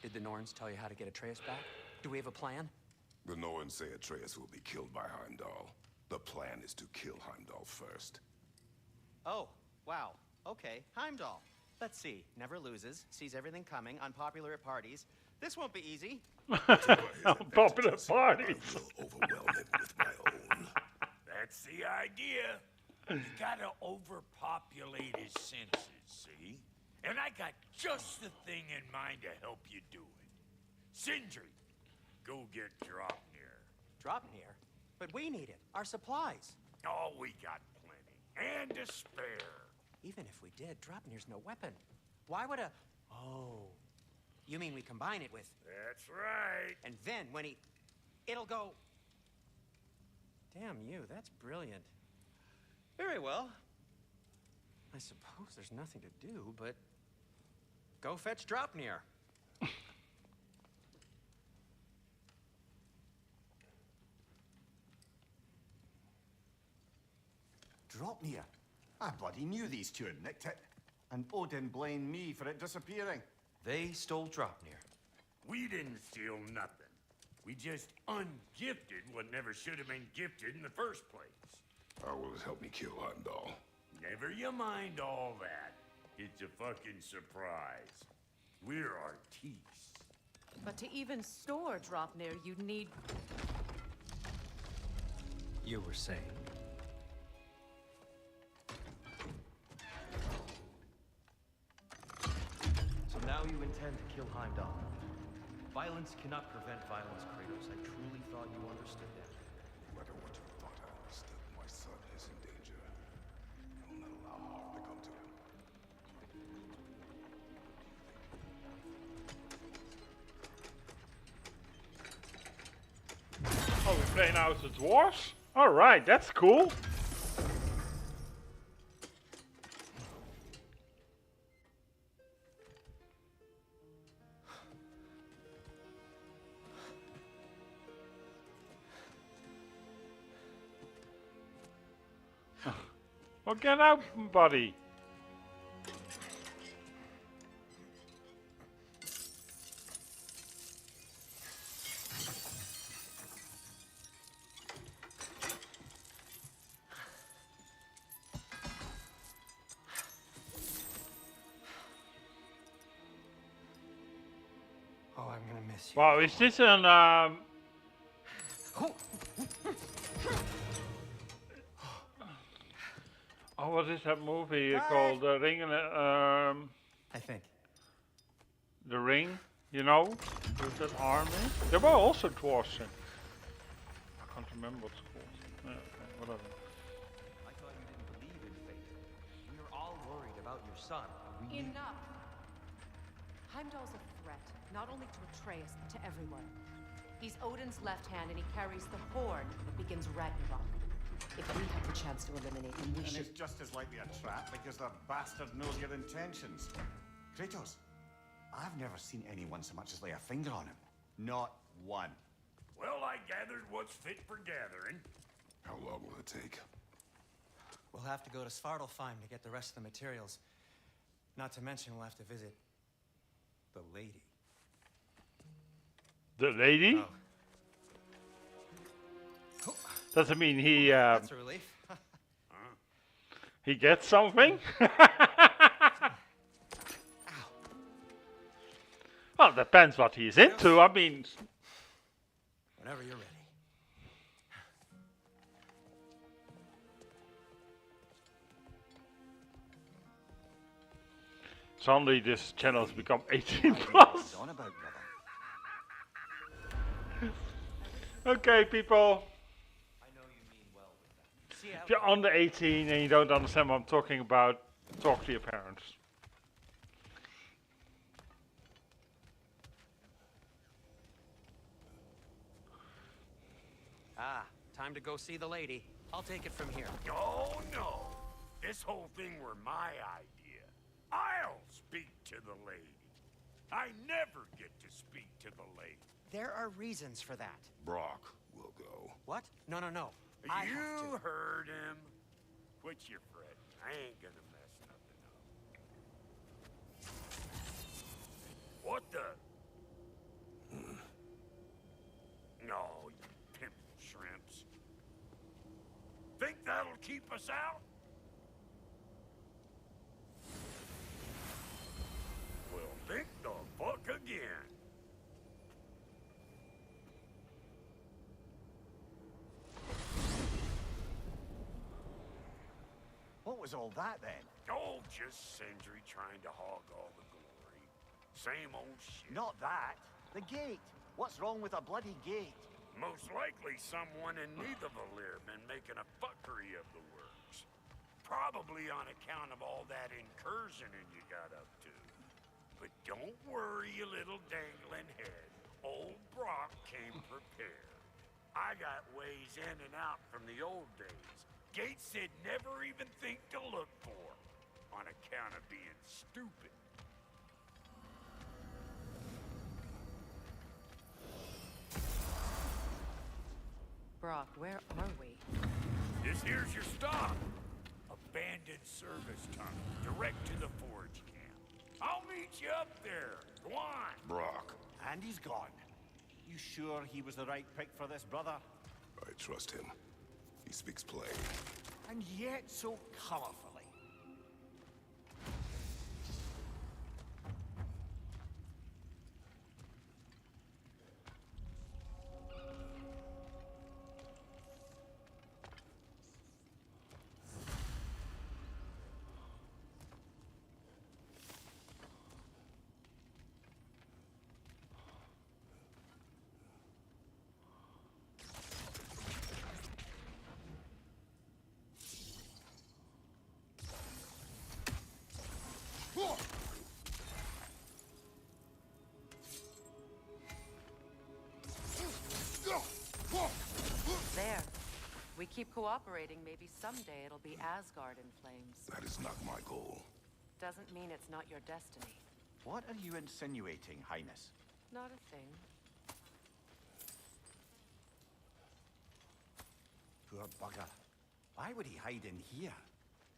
Did the Norns tell you how to get Atreus back? Do we have a plan? The Norns say Atreus will be killed by Heimdall. The plan is to kill Heimdall first. Oh, wow. Okay, Heimdall. Let's see. Never loses, sees everything coming, unpopular at parties. This won't be easy. Unpopular parties. I will overwhelm him with my own. That's the idea. You gotta overpopulate his senses, see? And I got just the thing in mind to help you do it. Sindri, go get Dropnir. Dropnir? But we need it. Our supplies. Oh, we got plenty. And to spare. Even if we did, Dropnir's no weapon. Why would a... Oh. You mean we combine it with... That's right. And then when he... It'll go... Damn you, that's brilliant. Very well. I suppose there's nothing to do, but... Go fetch Dropnir. Dropnir? I bloody knew these two had nicked it. And Odin blamed me for it disappearing. They stole Dropnir. We didn't steal nothing. We just ungifted what never should have been gifted in the first place. How will it help me kill Heimdall? Never you mind all that. It's a fucking surprise. We're artistes. But to even store Dropnir, you'd need... You were saying. So now you intend to kill Heimdall. Violence cannot prevent violence, Kratos. I truly thought you understood that. No matter what you thought I understood, my son is in danger. I will not allow harm to come to him. Oh, we play now as the dwarves? Alright, that's cool. Well, get out, buddy. Oh, I'm gonna miss you. Wow, is this an oh, what is that movie called? The Ring and I think. The Ring, you know, with that army. There were also dwarves in. I can't remember what it's called. Yeah, okay, whatever. I thought you didn't believe in fate. We were all worried about your son. Enough! Heimdall's a threat, not only to Atreus, but to everyone. He's Odin's left hand, and he carries the horn that begins Ragnarok. If we have the chance to eliminate him, we And should... it's just as likely a trap because the bastard knows your intentions. Kratos, I've never seen anyone so much as lay a finger on him. Not one. Well, I gathered what's fit for gathering. How long will it take? We'll have to go to Svartalfheim to get the rest of the materials. Not to mention we'll have to visit the lady. The lady? Oh. Doesn't mean he That's a relief. he gets something. Well, depends what he's into. I mean, Whenever you're ready. suddenly this channel has become 18 plus. On about, brother. Okay, people. I know you mean well with that. If you're under 18 and you don't understand what I'm talking about, talk to your parents. Ah, time to go see the lady. I'll take it from here. Oh, no. This whole thing were my idea. I'll speak to the lady. I never get to speak to the lady. There are reasons for that. Brock will go. What? No, no, no. I have You to. heard him. Quit your fret. I ain't gonna mess nothing up. What the? No, you pimple shrimps. Think that'll keep us out? Well, think the fuck again. What was all that then? Oh, just Sindri trying to hog all the glory. Same old shit. Not that. The gate. What's wrong with a bloody gate? Most likely someone in Nidavellir been making a fuckery of the works. Probably on account of all that incursioning you got up to. But don't worry, you little dangling head. Old Brock came prepared. I got ways in and out from the old days. Gates they'd never even think to look for. On account of being stupid. Brock, where are we? This here's your stop. Abandoned service tunnel, direct to the forge camp. I'll meet you up there. Go on. Brock, And he's gone. You sure he was the right pick for this, brother? I trust him. He speaks plain. And yet so colorfully. There. We keep cooperating, maybe someday it'll be Asgard in flames. That is not my goal. Doesn't mean it's not your destiny. What are you insinuating, Highness? Not a thing. Poor bugger. Why would he hide in here?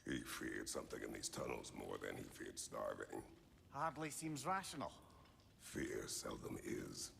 He feared something in these tunnels more than he feared starving. Hardly seems rational. Fear seldom is.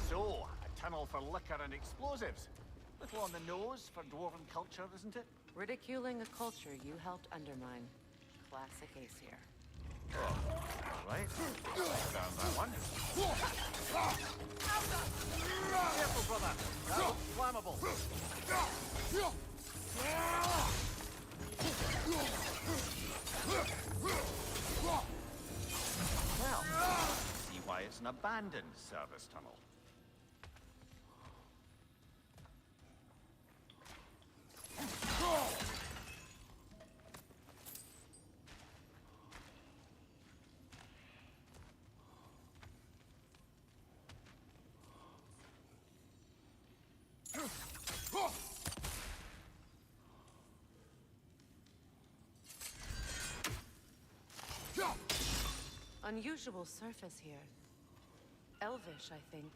So, a tunnel for liquor and explosives. Little on the nose for dwarven culture, isn't it? Ridiculing a culture you helped undermine. Classic Ace here. All right. Found that one. Careful, brother. That looks flammable. Well, see why it's an abandoned service tunnel. Unusual surface here. Elvish, I think.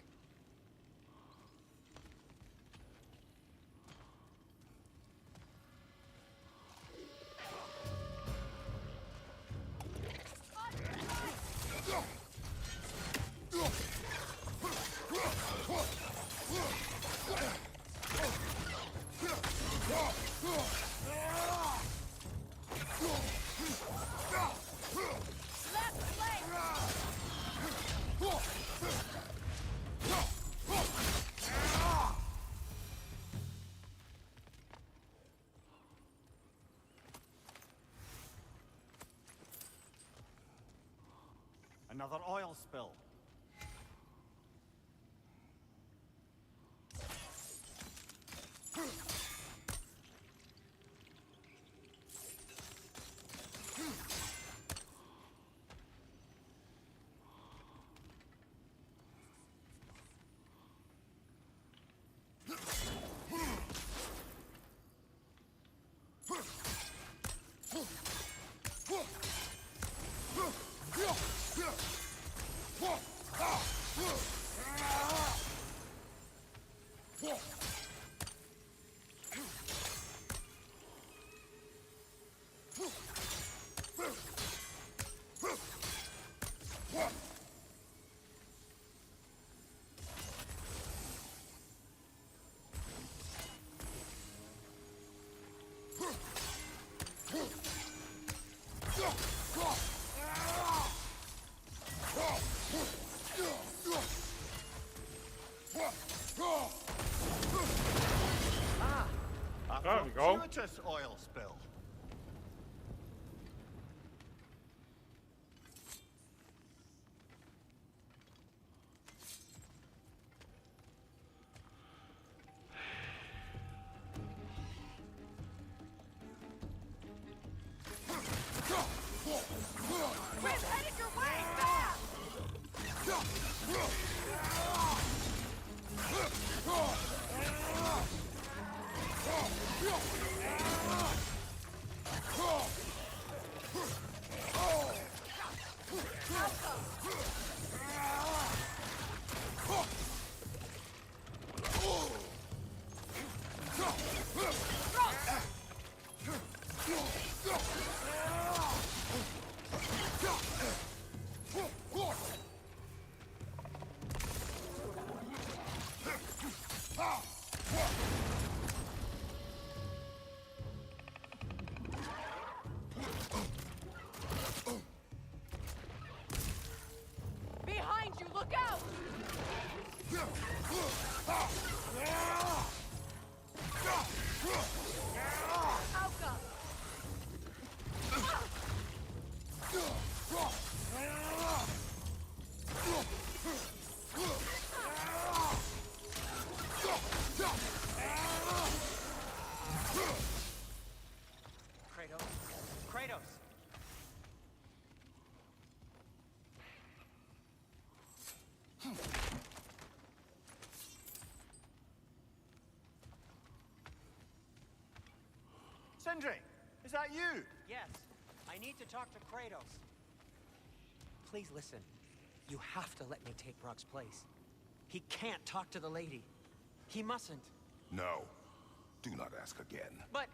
Another oil spill. There we go. Fortuitous oil spill. Chris, headed your way! Fast! Behind you, look out! Alka! Kratos. Kratos! Sindri, is that you? Yes, I need to talk to Kratos. Please listen. You have to let me take Brock's place. He can't talk to the lady. He mustn't. No. Do not ask again. But...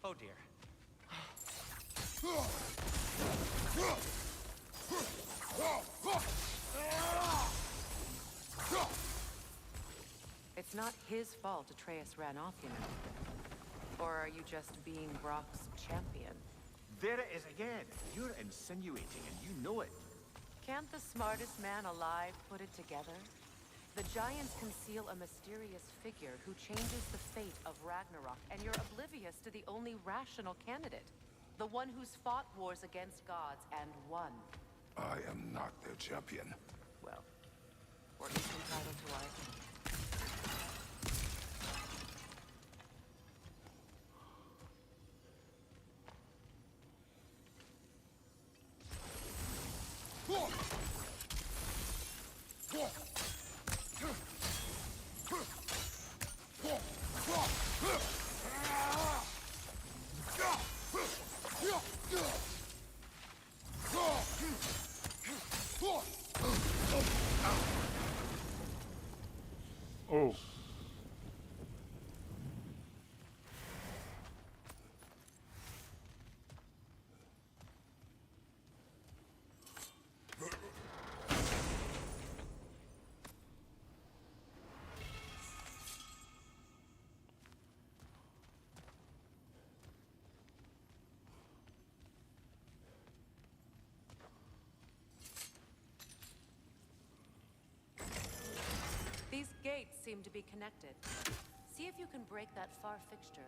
Oh dear. It's not his fault Atreus ran off, you know. Or are you just being Brock's champion? There it is again. You're insinuating and you know it. Can't the smartest man alive put it together? The Giants conceal a mysterious figure who changes the fate of Ragnarok, and you're oblivious to the only rational candidate. The one who's fought wars against gods and won. I am not their champion. Well, or at least entitled to our opinion. Oh. These gates seem to be connected. See if you can break that far fixture.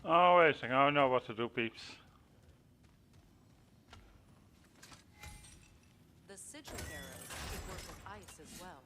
Oh, wait a second. I know what to do, peeps. The sigil bearers could work with ice as well.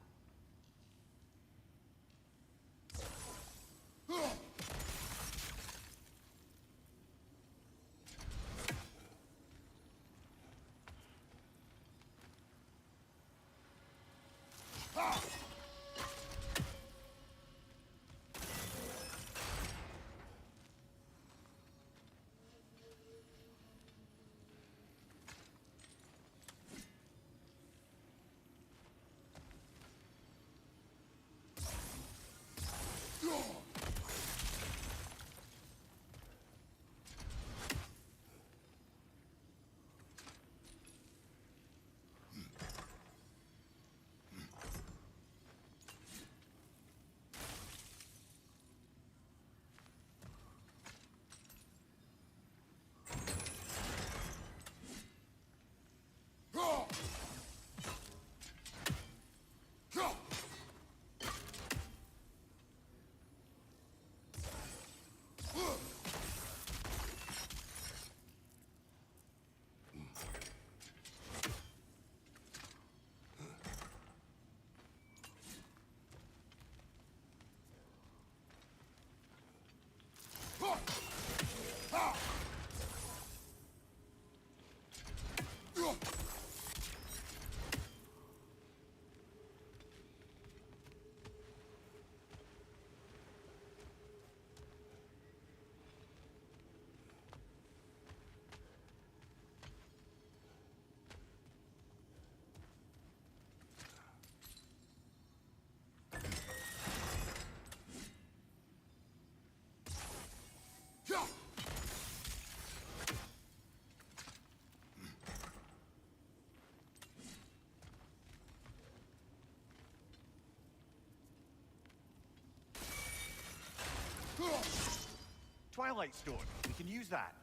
Twilight Stone. We can use that.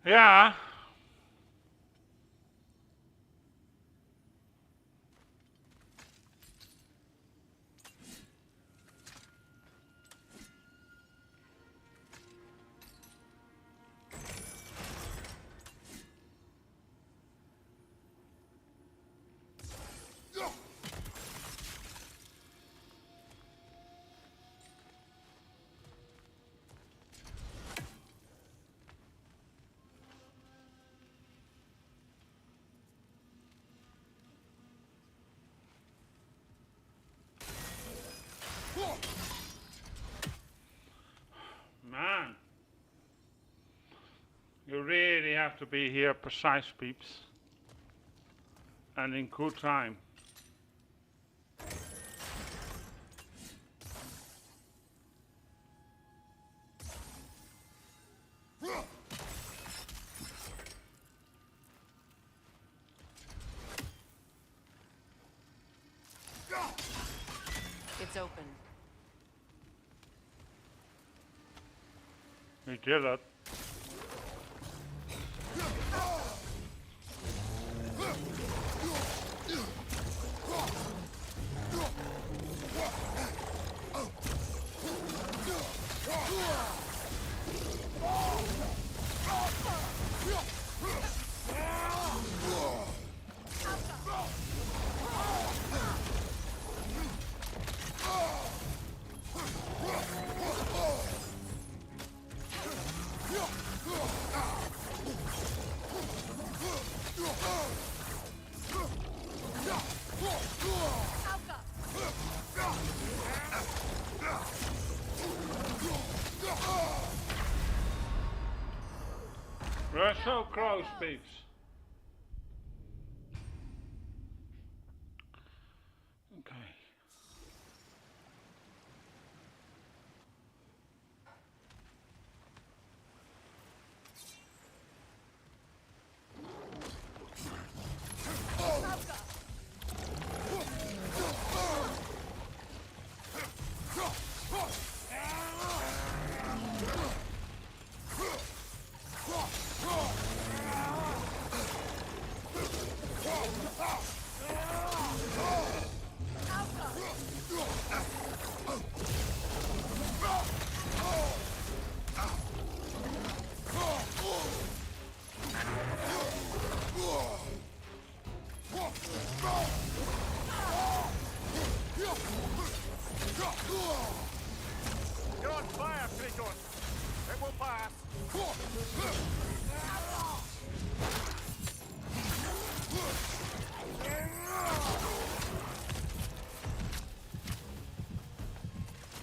Yeah. have to be here precise, peeps. And in good time. It's open. We did it. We're so close, peeps. Okay. You're on fire, Kratos! It will pass!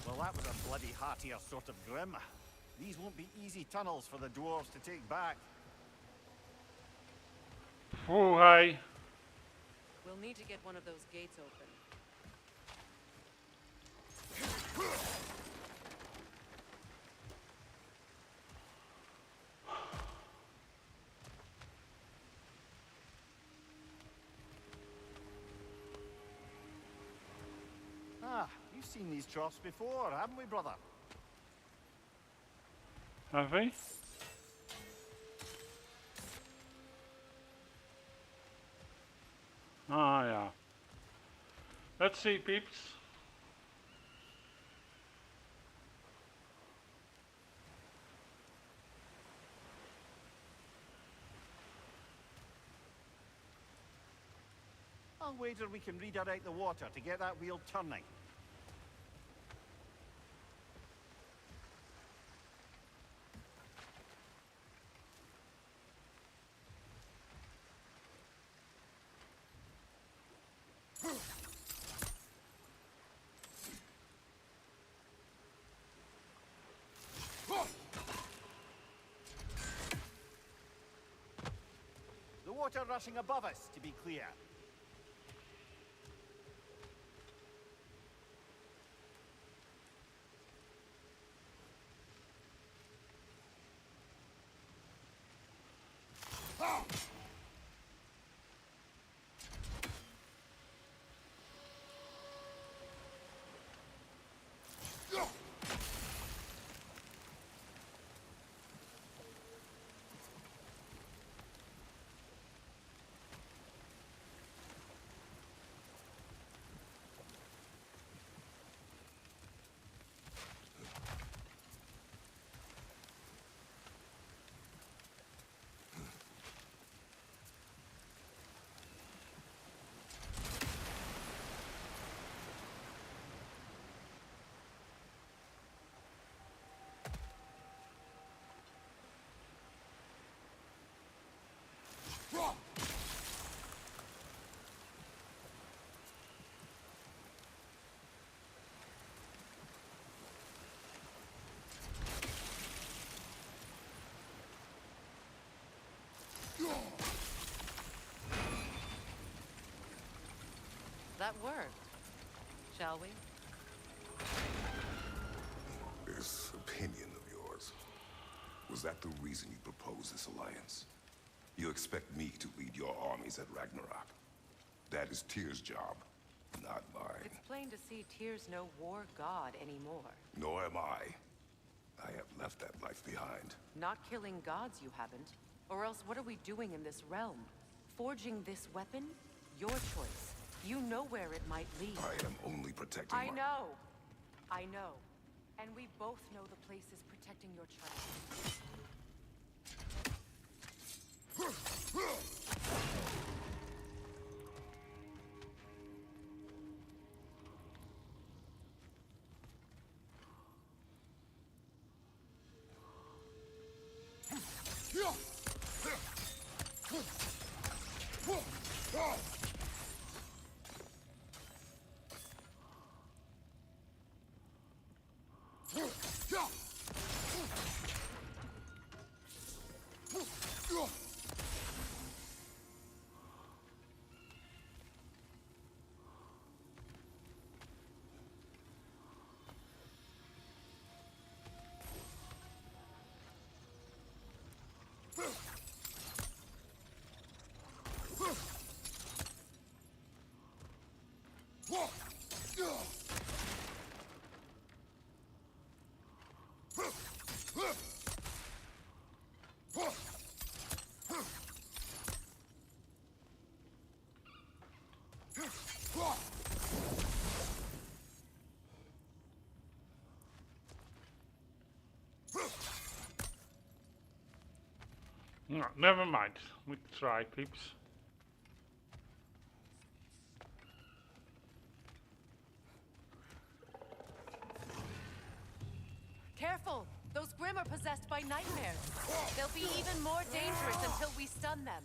Well, that was a bloody heartier sort of grim. These won't be easy tunnels for the dwarves to take back. Oh, hi. We'll need to get one of those gates open. Ah, we've seen these troughs before, haven't we, brother? Have we? Ah, yeah. Let's see, peeps. I'll wager we can redirect the water to get that wheel turning. The water rushing above us, to be clear. That worked. Shall we? This opinion of yours, was that the reason you proposed this alliance? You expect me to lead your armies at Ragnarok? That is Tyr's job, not mine. It's plain to see Tyr's no war god anymore. Nor am I. I have left that life behind. Not killing gods, you haven't. Or else what are we doing in this realm? Forging this weapon? Your choice. You know where it might lead. I am only protecting I know. And we both know the place is protecting your child. No, never mind. We can try, peeps. Careful! Those Grimm are possessed by nightmares. They'll be even more dangerous until we stun them.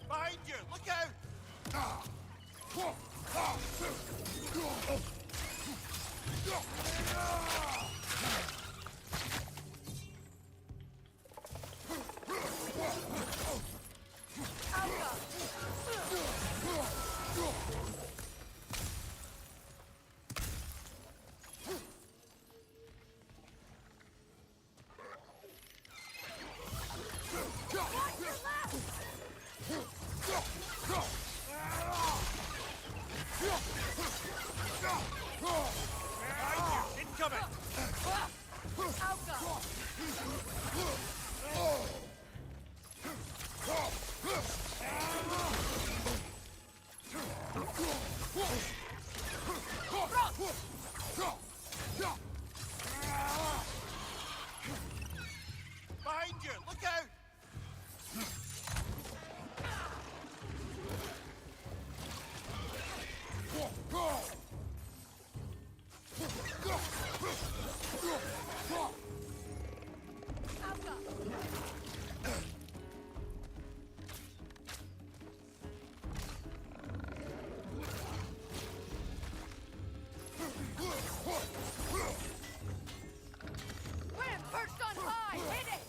Behind you! Look out! Behind you! Look out! Grimm, perched on high! Hit it!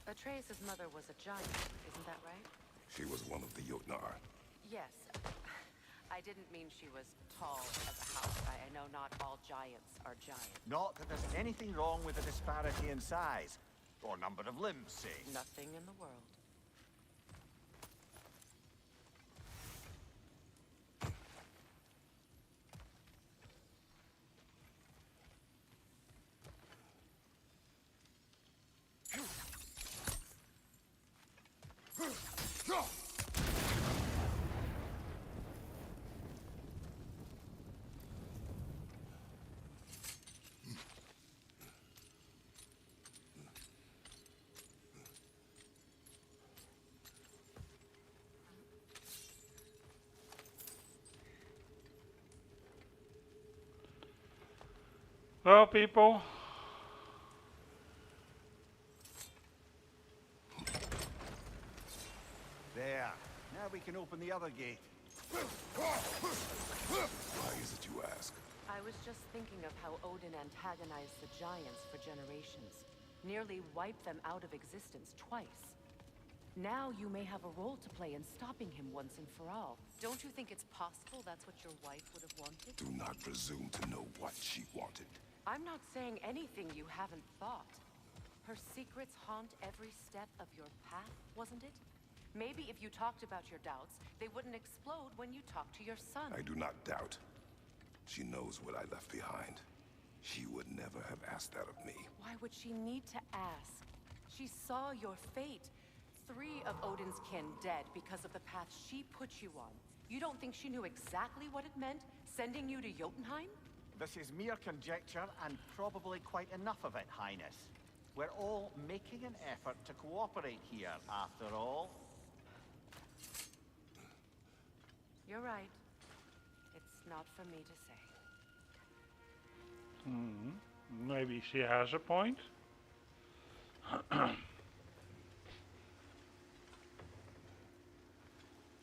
Atreus' mother was a giant, isn't that right? She was one of the Jotnar. Yes. I didn't mean she was tall as a house. I know not all giants are giants. Not that there's anything wrong with the disparity in size, or number of limbs, say. Nothing in the world. Well, people. There. Now we can open the other gate. Why is it you ask? I was just thinking of how Odin antagonized the giants for generations. Nearly wiped them out of existence twice. Now you may have a role to play in stopping him once and for all. Don't you think it's possible that's what your wife would have wanted? Do not presume to know what she wanted. I'm not saying anything you haven't thought. Her secrets haunt every step of your path, wasn't it? Maybe if you talked about your doubts, they wouldn't explode when you talked to your son. I do not doubt. She knows what I left behind. She would never have asked that of me. Why would she need to ask? She saw your fate. 3 of Odin's kin dead because of the path she put you on. You don't think she knew exactly what it meant, sending you to Jotunheim? This is mere conjecture, and probably quite enough of it, Highness. We're all making an effort to cooperate here, after all. You're right. It's not for me to say. Maybe she has a point.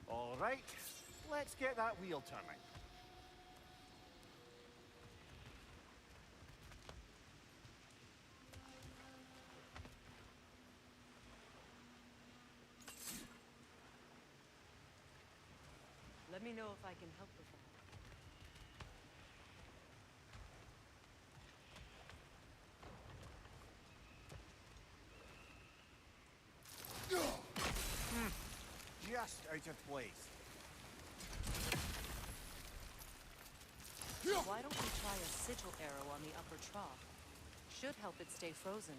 All right, let's get that wheel turning. Let me know if I can help with that. Just out of place. Why don't we try a sigil arrow on the upper trough? Should help it stay frozen.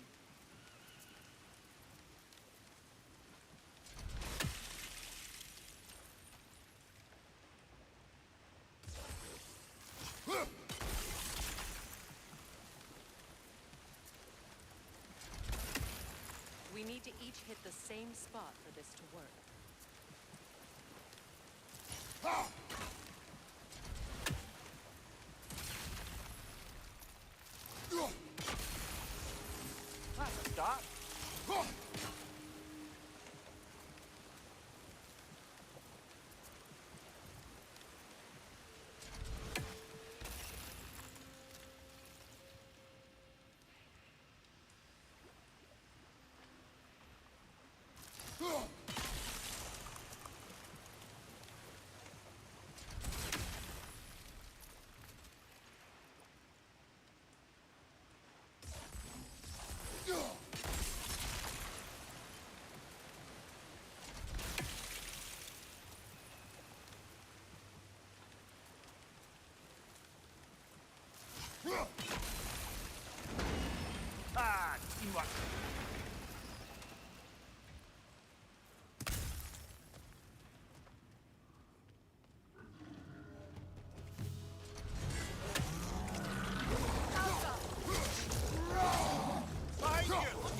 We need to each hit the same spot for this to work. That's a start. Ah, teamwork. Behind you! Look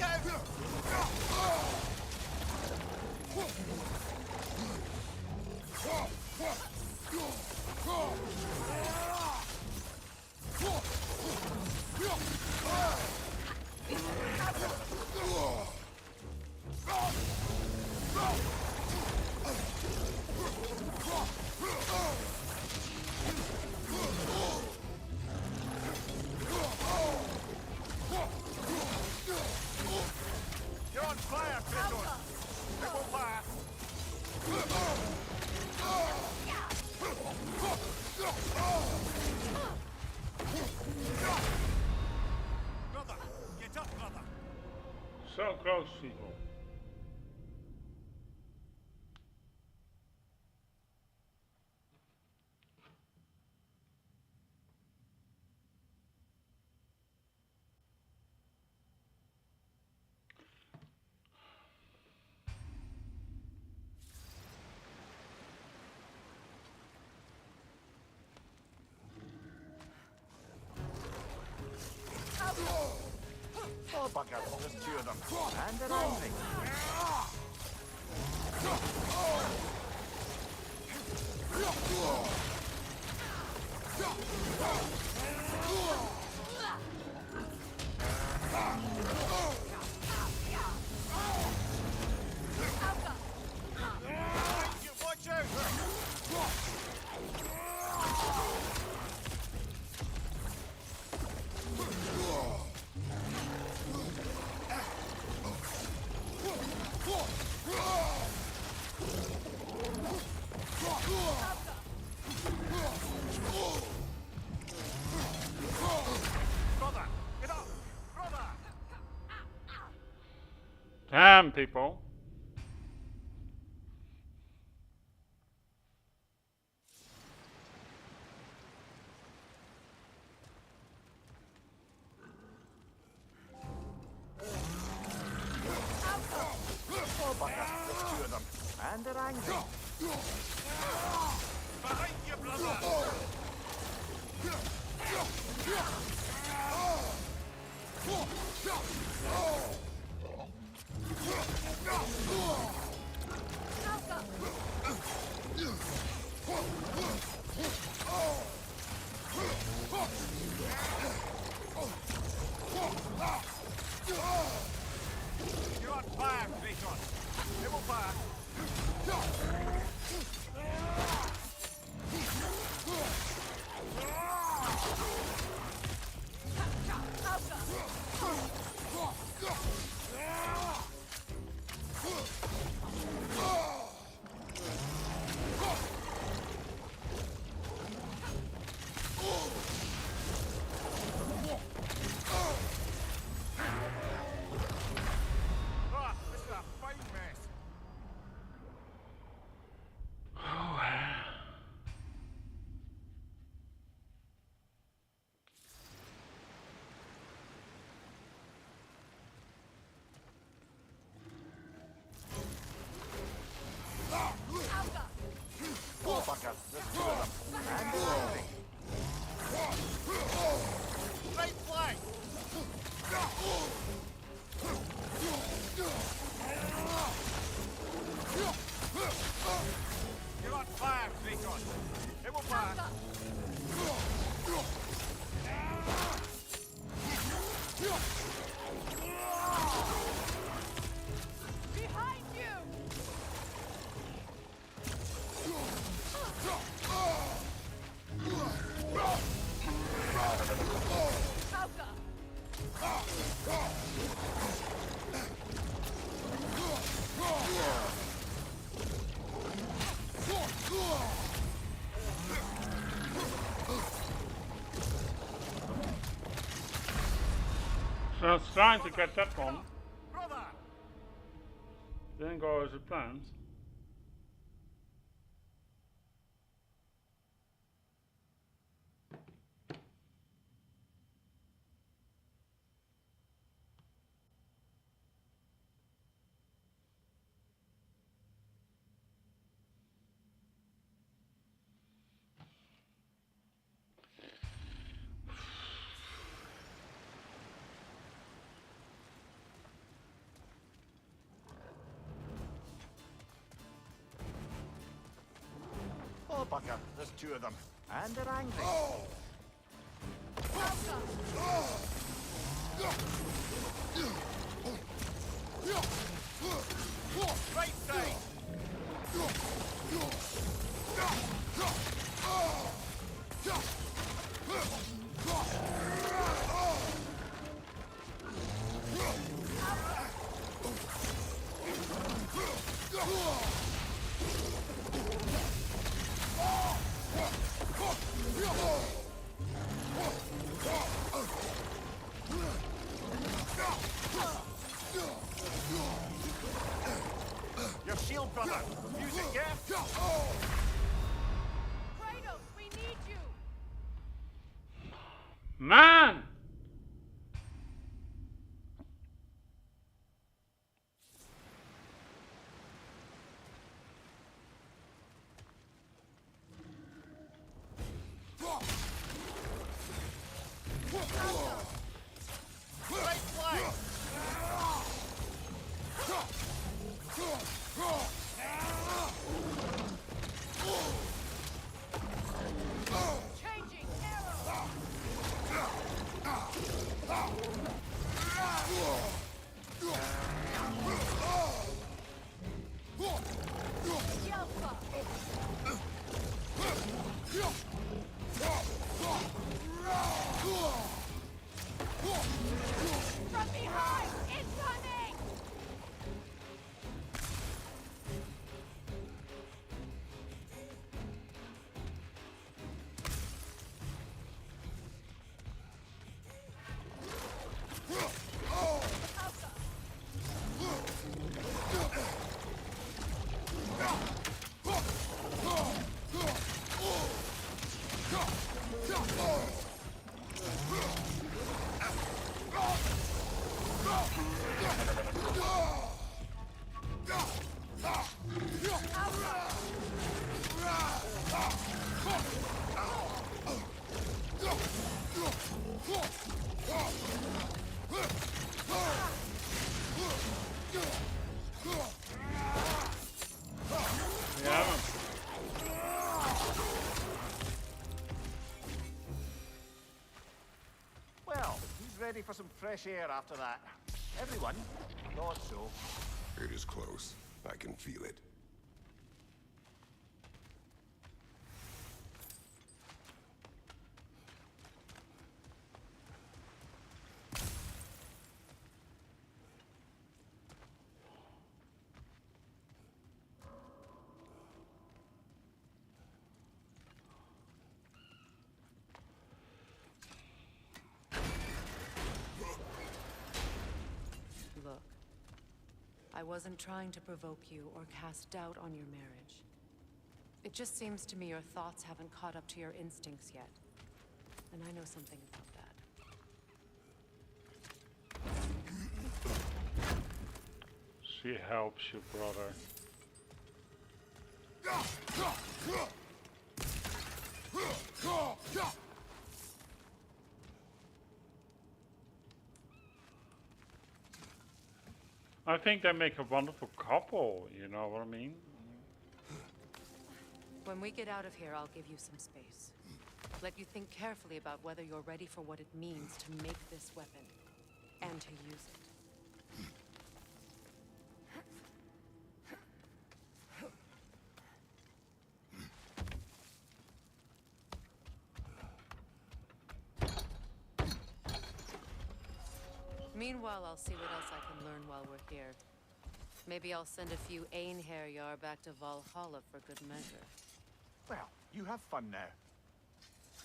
You're on fire, Kratos! It will pass! Brother! Get up, brother! So close, people. Oh, bugger, there's 2 of them. And they're angry. am, people. Oh, bugger, there's two of them. And they're angry. Behind you, brother! You're on fire, Kratos! They will fire! This is a fine mess. Oh, bugger, there's two of them. And they're angry. Right flank! You're on fire, Kratos! They will fire! Behind you! So I was trying to get that one. Brother! Didn't go as planned. Oh, bugger, there's two of them. And they're angry. Right side! Your shield, brother. Use it, yeah? Kratos, we need you! Man! Right flank! Changing arrow! From behind! Incoming! ready for some fresh air after that. Everyone thought so. It is close. I can feel it. Look, I wasn't trying to provoke you or cast doubt on your marriage. It just seems to me your thoughts haven't caught up to your instincts yet. And I know something about that. She helps you, brother. I think they make a wonderful couple, you know what I mean? When we get out of here, I'll give you some space. Let you think carefully about whether you're ready for what it means to make this weapon, and to use it. Meanwhile, I'll see what else I can learn while we're here. Maybe I'll send a few Einherjar back to Valhalla for good measure. Well, you have fun now.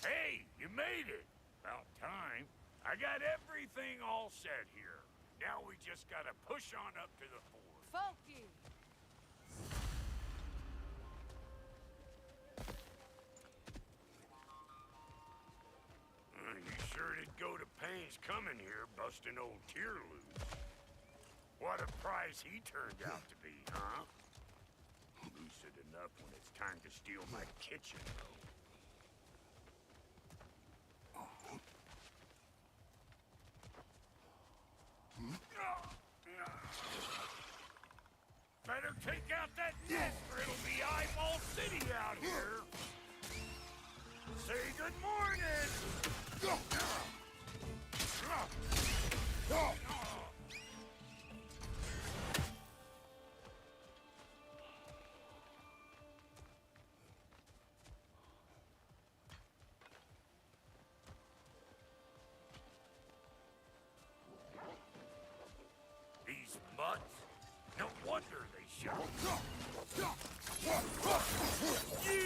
Hey, you made it! About time. I got everything all set here. Now we just gotta push on up to the fort. Falky! You sure did go to pains coming here, busting old Tyr loose. What a prize he turned out to be, huh? Lucid enough when it's time to steal my kitchen, though. Better take out that net, or it'll be Eyeball City out here. Say good morning! These mutts? No wonder they shout. You!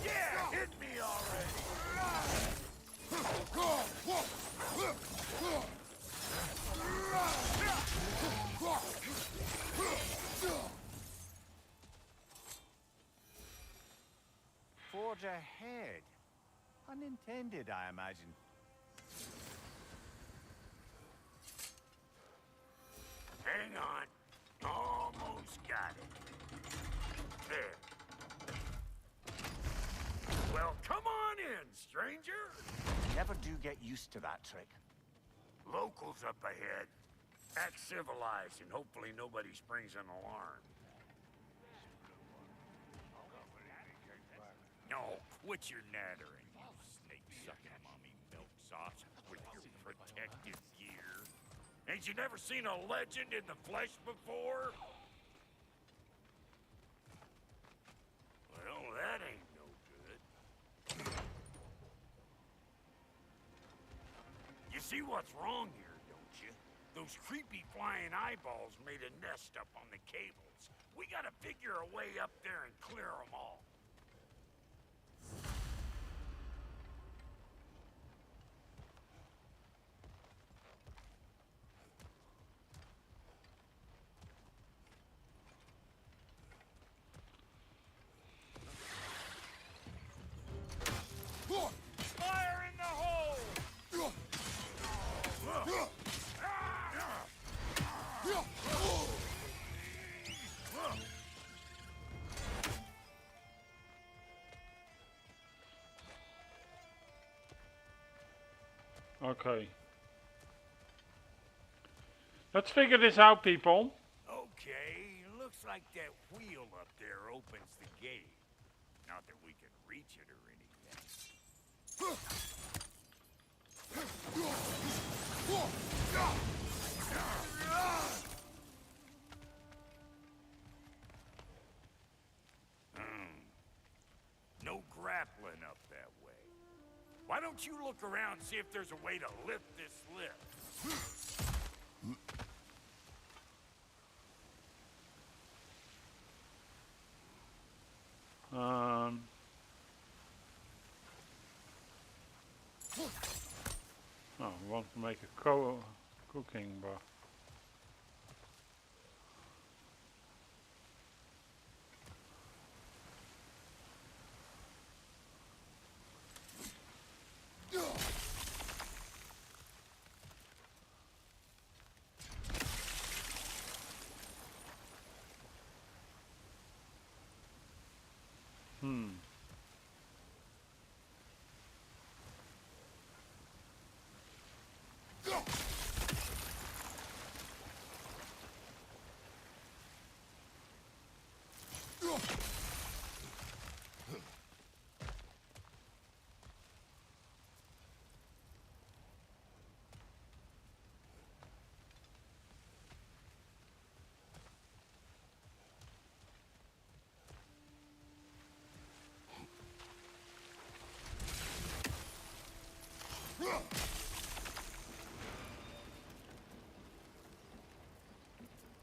Yeah! Hit me already! Forge ahead. Unintended, I imagine. Hang on. Almost got it. There. Well, come on in, stranger. Never do get used to that trick. Locals up ahead. Act civilized and hopefully nobody springs an alarm. No, quit your nattering, you snake-sucking mommy milksops with your protective gear. Ain't you never seen a legend in the flesh before? Well, that ain't no good. You see what's wrong here, don't you? Those creepy flying eyeballs made a nest up on the cables. We gotta figure a way up there and clear them all. Fire in the hole! Okay. Let's figure this out, people. Okay, looks like that wheel up there opens the gate. Not that we can reach it or anything. don't you look around and see if there's a way to lift this lift? Oh, I want to make a cooking bar.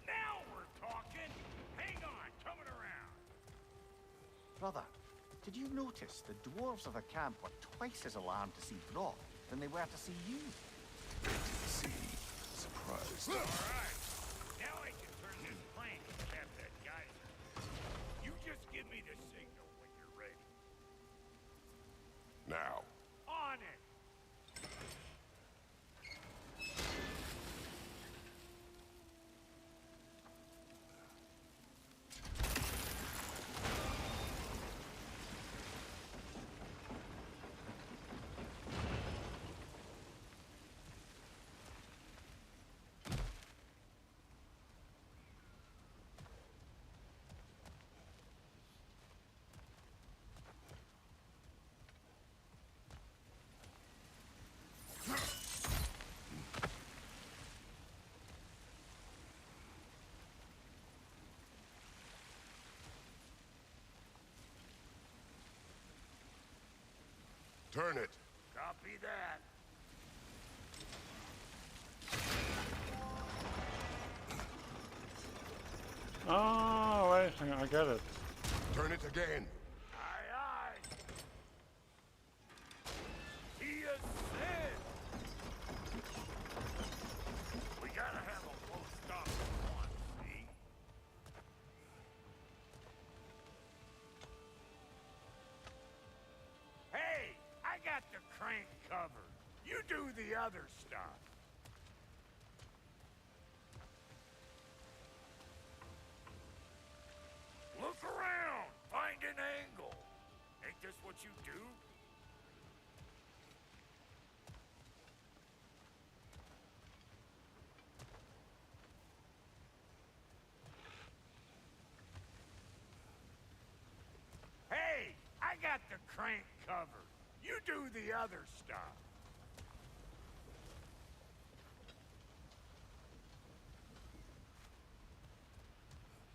Now we're talking. Hang on, coming around. Brother, did you notice the dwarves of the camp were twice as alarmed to see Brock than they were to see you? See, surprised. All right. Now I can turn this crank and tap that geyser. You just give me the signal when you're ready. Now. On it. Turn it. Copy that. Oh, wait a second, I get it. Turn it again. Aye, aye. He is said. We gotta have a full stop at once, see? Hey, I got the crank covered. You do the other stuff. Look around. Find an angle. Ain't this what you do? Hey, I got the crank covered. You do the other stuff.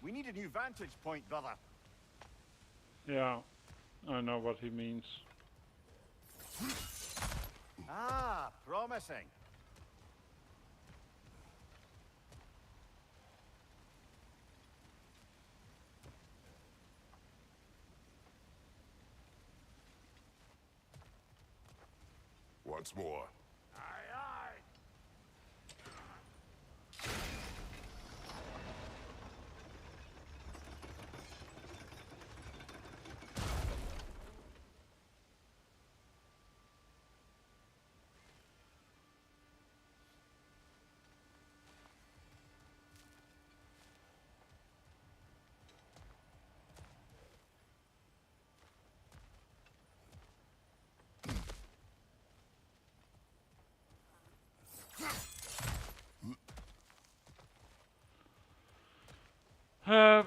We need a new vantage point, brother. Yeah, I know what he means. Ah, promising. Once more. Aye, aye.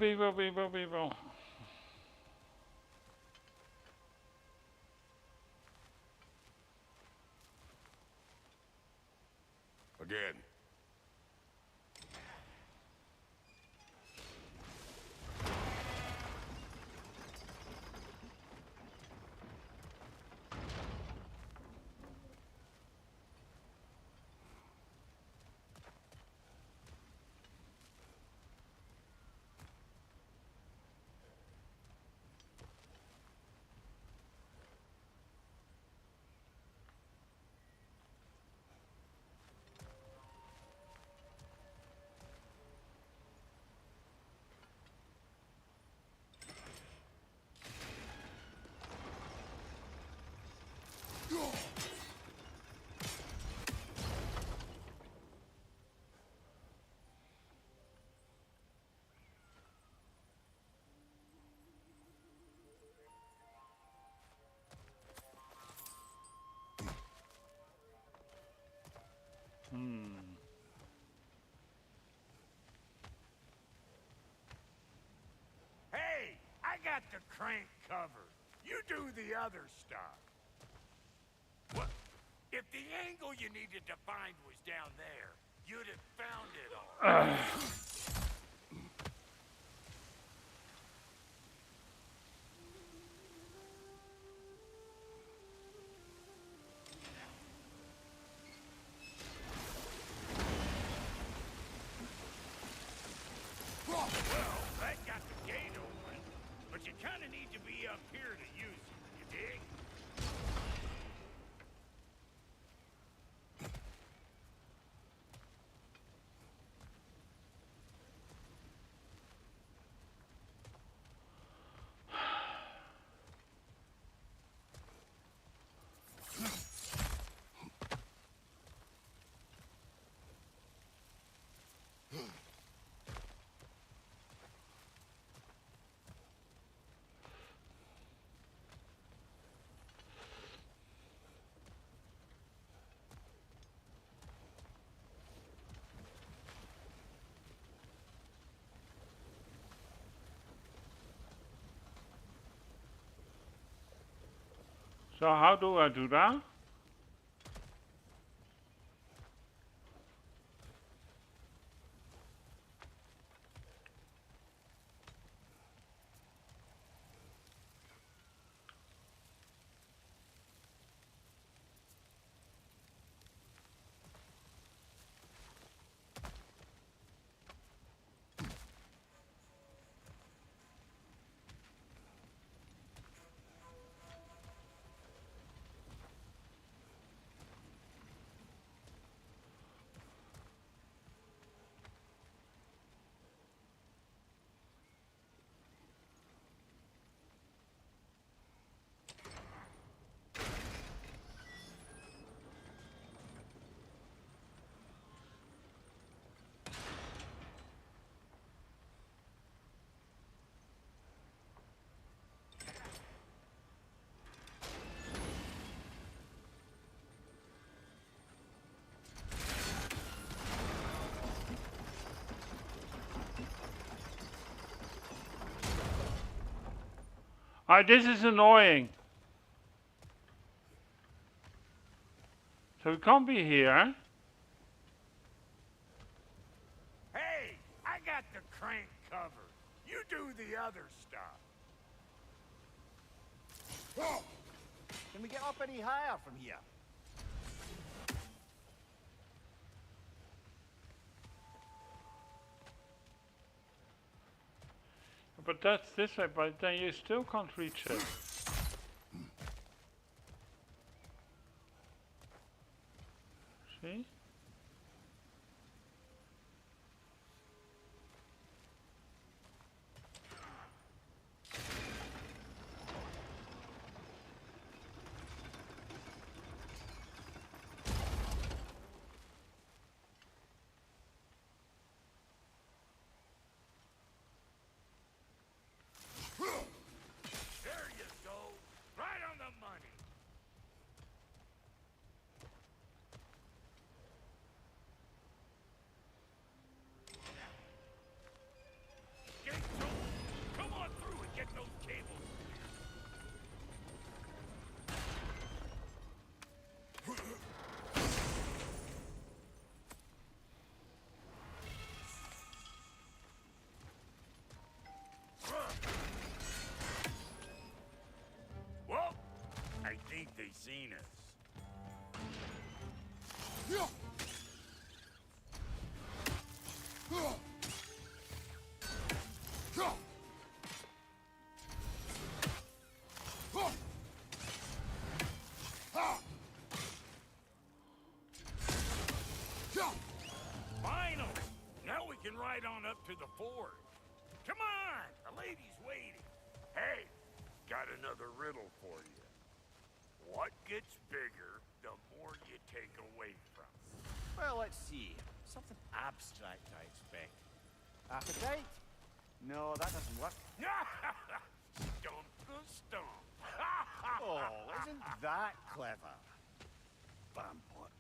Beeble. Again. Hey, I got the crank covered. You do the other stuff. What? If the angle you needed to find was down there, you'd have found it all. Well, that got the gate open, but you kind of need to be up here to use it, you dig? So how do I do that? This is annoying. So we can't be here. Hey, I got the crank covered. You do the other stuff. Can we get up any higher from here? But that's this way, but then you still can't reach it. See? There you go. Right on the money. Gates open. Come on through and get those cables. Well, I think they seen us. Finally! Now we can ride on up to the fort. Come on! The lady's waiting. Hey, got another riddle for you. What gets bigger the more you take away from it? Well, let's see. Something abstract, I expect. Appetite? No, that doesn't work. Stump the stump. Oh, isn't that clever? Vampire.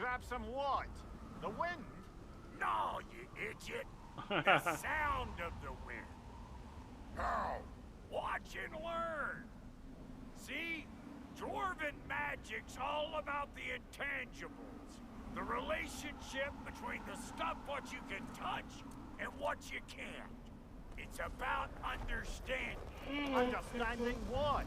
grab some what? The wind? No, you idiot! The sound of the wind. Oh, watch and learn. See? Dwarven magic's all about the intangibles. The relationship between the stuff what you can touch and what you can't. It's about understanding. Understanding what?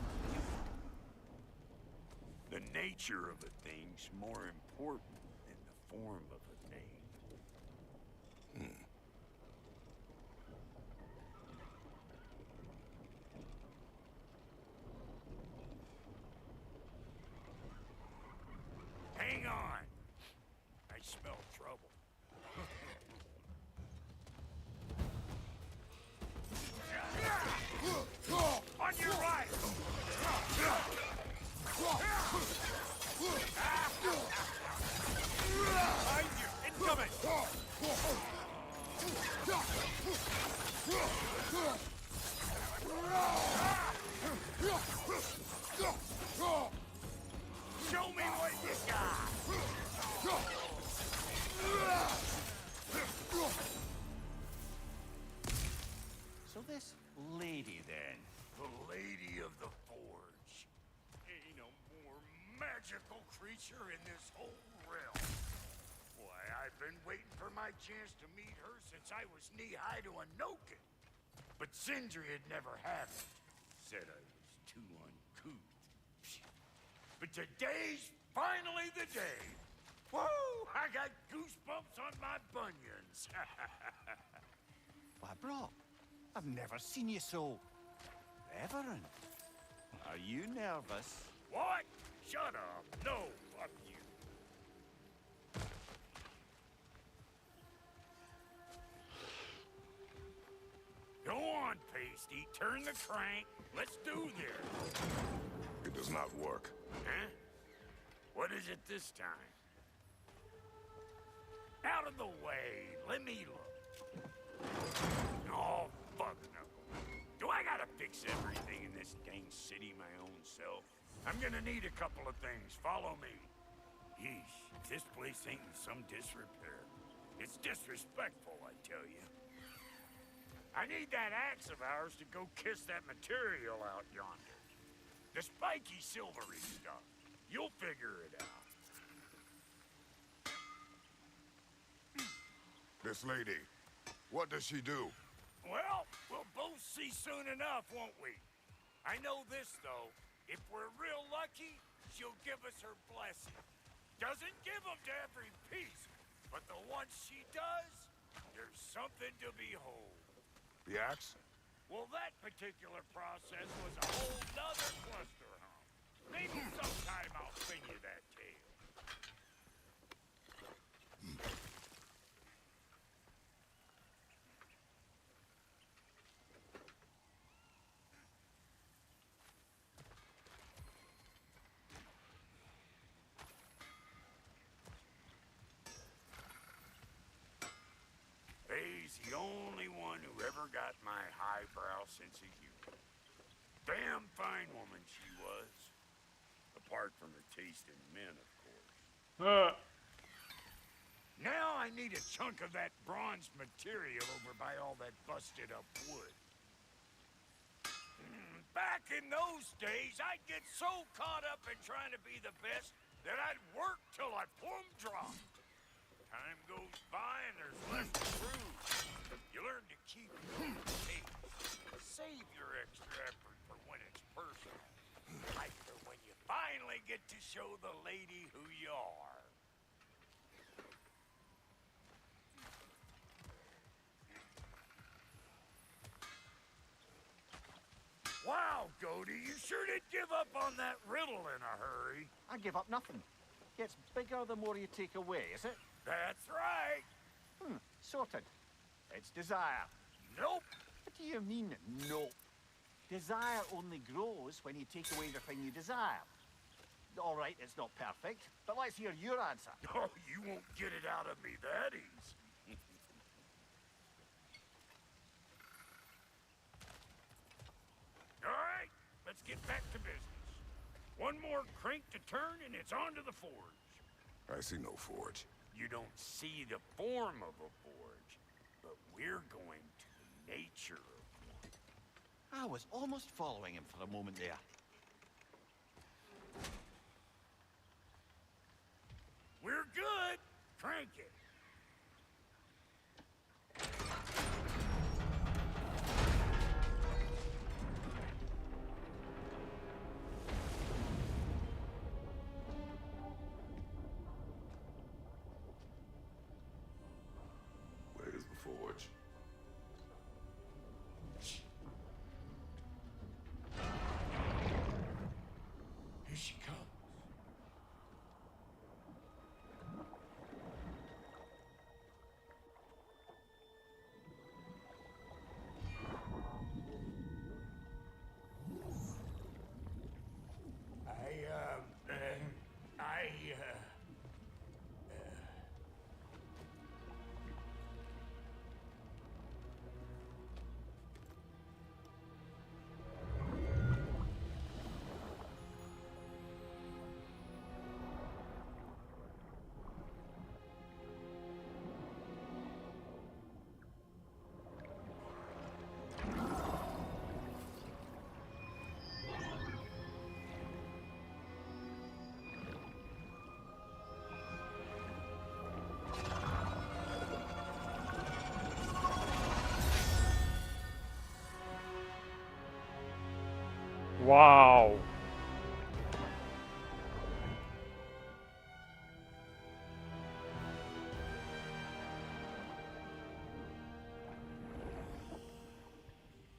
The nature of a thing's more important than the form of a thing. Hang on. I smell trouble. On your right! Behind you! Incoming! Show me what you got! So this lady then? The Lady of the Forge. Ain't a more magical creature in this whole realm. Why, I've been waiting for my chance to meet her since I was knee-high to a Noken. But Sindri had never had it. Said I was too uncouth. But today's finally the day. Whoa! I got goosebumps on my bunions. Why, bro, I've never seen you so reverent. Are you nervous? What? Shut up. No, fuck you. Go on, Pasty. Turn the crank. Let's do this. It does not work. Huh? What is it this time? Out of the way. Let me look. Oh, fuck no. Do I gotta fix everything in this dang city my own self? I'm gonna need a couple of things. Follow me. Yeesh, if this place ain't in some disrepair. It's disrespectful, I tell you. I need that axe of ours to go kiss that material out yonder. The spiky silvery stuff. You'll figure it out. This lady, what does she do? Well, we'll both see soon enough, won't we? I know this, though. If we're real lucky, she'll give us her blessing. Doesn't give them to every piece, but the ones she does, there's something to behold. The axe? Well, that particular process was a whole nother cluster hump. Maybe sometime I'll sing you that tale. He's the only one who ever got my highbrow sense of humor. Damn fine woman she was. Apart from her taste in men, of course. Now I need a chunk of that bronze material over by all that busted up wood. Back in those days, I'd get so caught up in trying to be the best that I'd work till I plumb dropped. Time goes by and there's less to prove. You learn to keep your pace. Save your extra effort for when it's personal. Like for when you finally get to show the lady who you are. Wow, Goldie, you sure did give up on that riddle in a hurry. I give up nothing. Gets bigger the more you take away, is it? That's right. Sorted. It's desire. Nope. What do you mean, nope? Desire only grows when you take away the thing you desire. All right, it's not perfect, but let's hear your answer. Oh, you won't get it out of me that easy. All right, let's get back to business. One more crank to turn and it's on to the forge. I see no forge. You don't see the form of a forge, but we're going to the nature of one. I was almost following him for a moment there. We're good. Crank it. Where's the forge? Here she comes. Wow.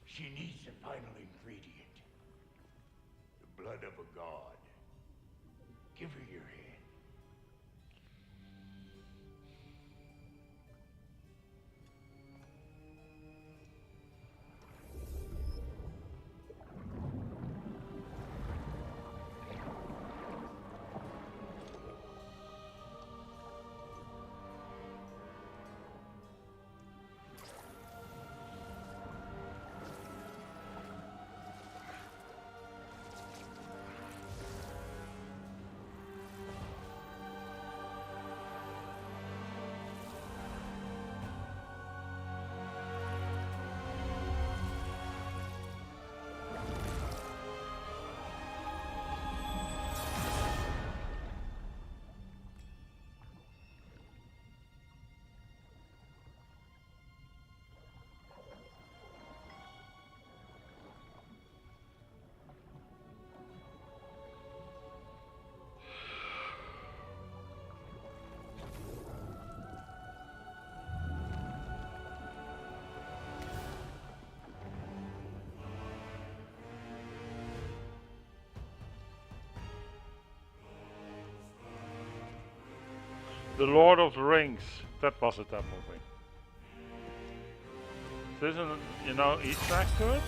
She needs the final ingredient. The blood of a god. Give her your hand. The Lord of the Rings. That was it, that movie. So isn't, you know, Easter egg to it?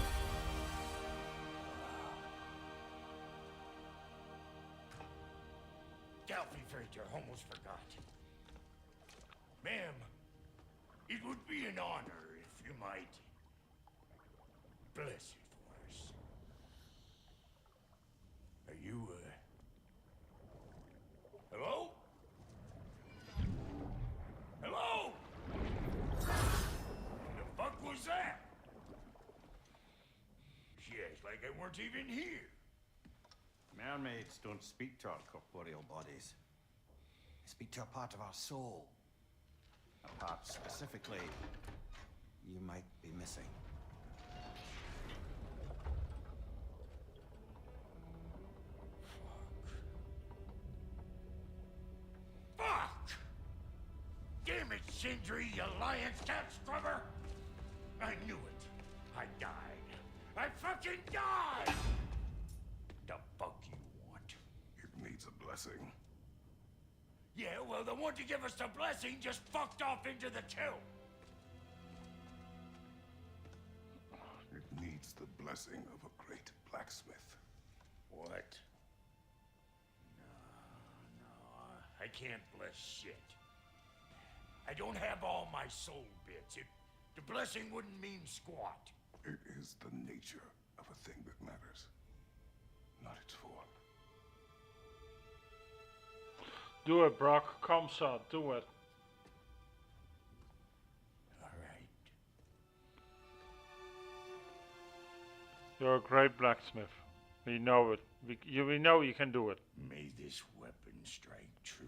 Delphi Frater almost forgot. Ma'am, it would be an honor if you might bless it for us. Are you, hello? Hello? The fuck was that? She acts like I weren't even here. Mermaids don't speak to our corporeal bodies. They speak to a part of our soul. A part specifically you might be missing. Fuck! Damn it, Sindri, you lion cat scrubber! I knew it. I died. I fucking died! The fuck you want? It needs a blessing. Yeah, well, the one to give us the blessing just fucked off into the tomb. It needs the blessing of a great blacksmith. What? No, I can't bless shit. I don't have all my soul bits. The blessing wouldn't mean squat. It is the nature of a thing that matters, not its form. Do it, Brock. Come, son. Do it. All right. You're a great blacksmith. We know it. We know you can do it. May this weapon strike true.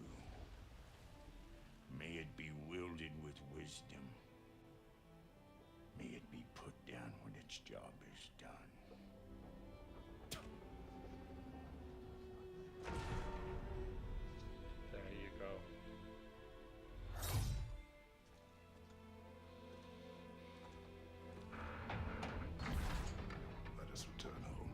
May it be wielded with wisdom. May it be put down when its job is done. There you go. Let us return home.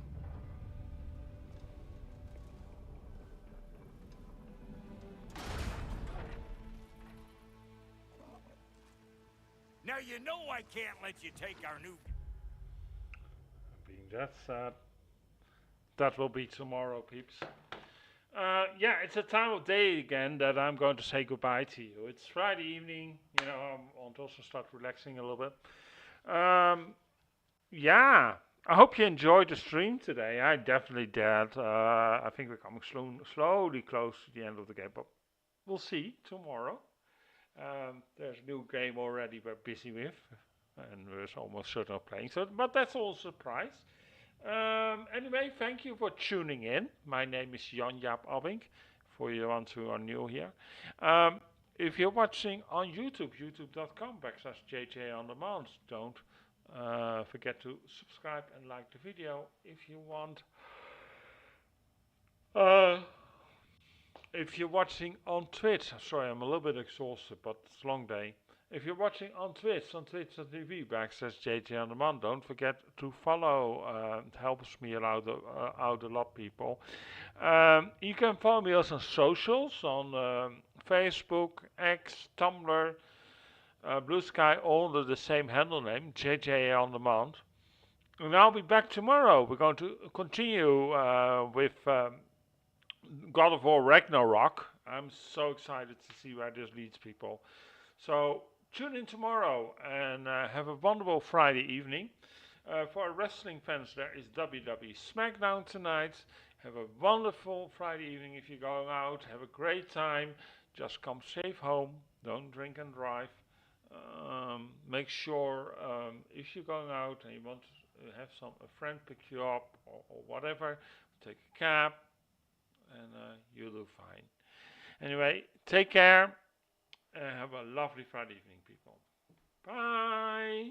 Now you know I can't let you take our new... Being that sad. That will be tomorrow, peeps. Yeah, it's a time of day again that I'm going to say goodbye to you. It's Friday evening, you know, I want to also start relaxing a little bit. Yeah, I hope you enjoyed the stream today. I definitely did. I think we're coming slowly close to the end of the game, but we'll see tomorrow. There's a new game already we're busy with, and we're almost certain of playing. So, but that's all a surprise. Anyway, thank you for tuning in. My name is Jan-Jaap for you ones who are new here. If you're watching on YouTube, youtube.com/JJ on demand, don't forget to subscribe and like the video if you want. If you're watching on Twitch, sorry, I'm a little bit exhausted, but it's a long day. If you're watching on twitch.tv/JJ on demand, don't forget to follow. It helps me out a lot, people. You can follow me also on socials, on Facebook, X, Tumblr, Blue Sky, all under the same handle name, JJ on demand. And I'll be back tomorrow. We're going to continue with God of War Ragnarok. I'm so excited to see where this leads, people. So tune in tomorrow and have a wonderful Friday evening. For our wrestling fans, there is WWE SmackDown tonight. Have a wonderful Friday evening if you're going out. Have a great time. Just come safe home. Don't drink and drive. Make sure if you're going out and you want to have a friend pick you up or whatever, take a cab and you'll do fine. Anyway, take care and have a lovely Friday evening, people. Bye.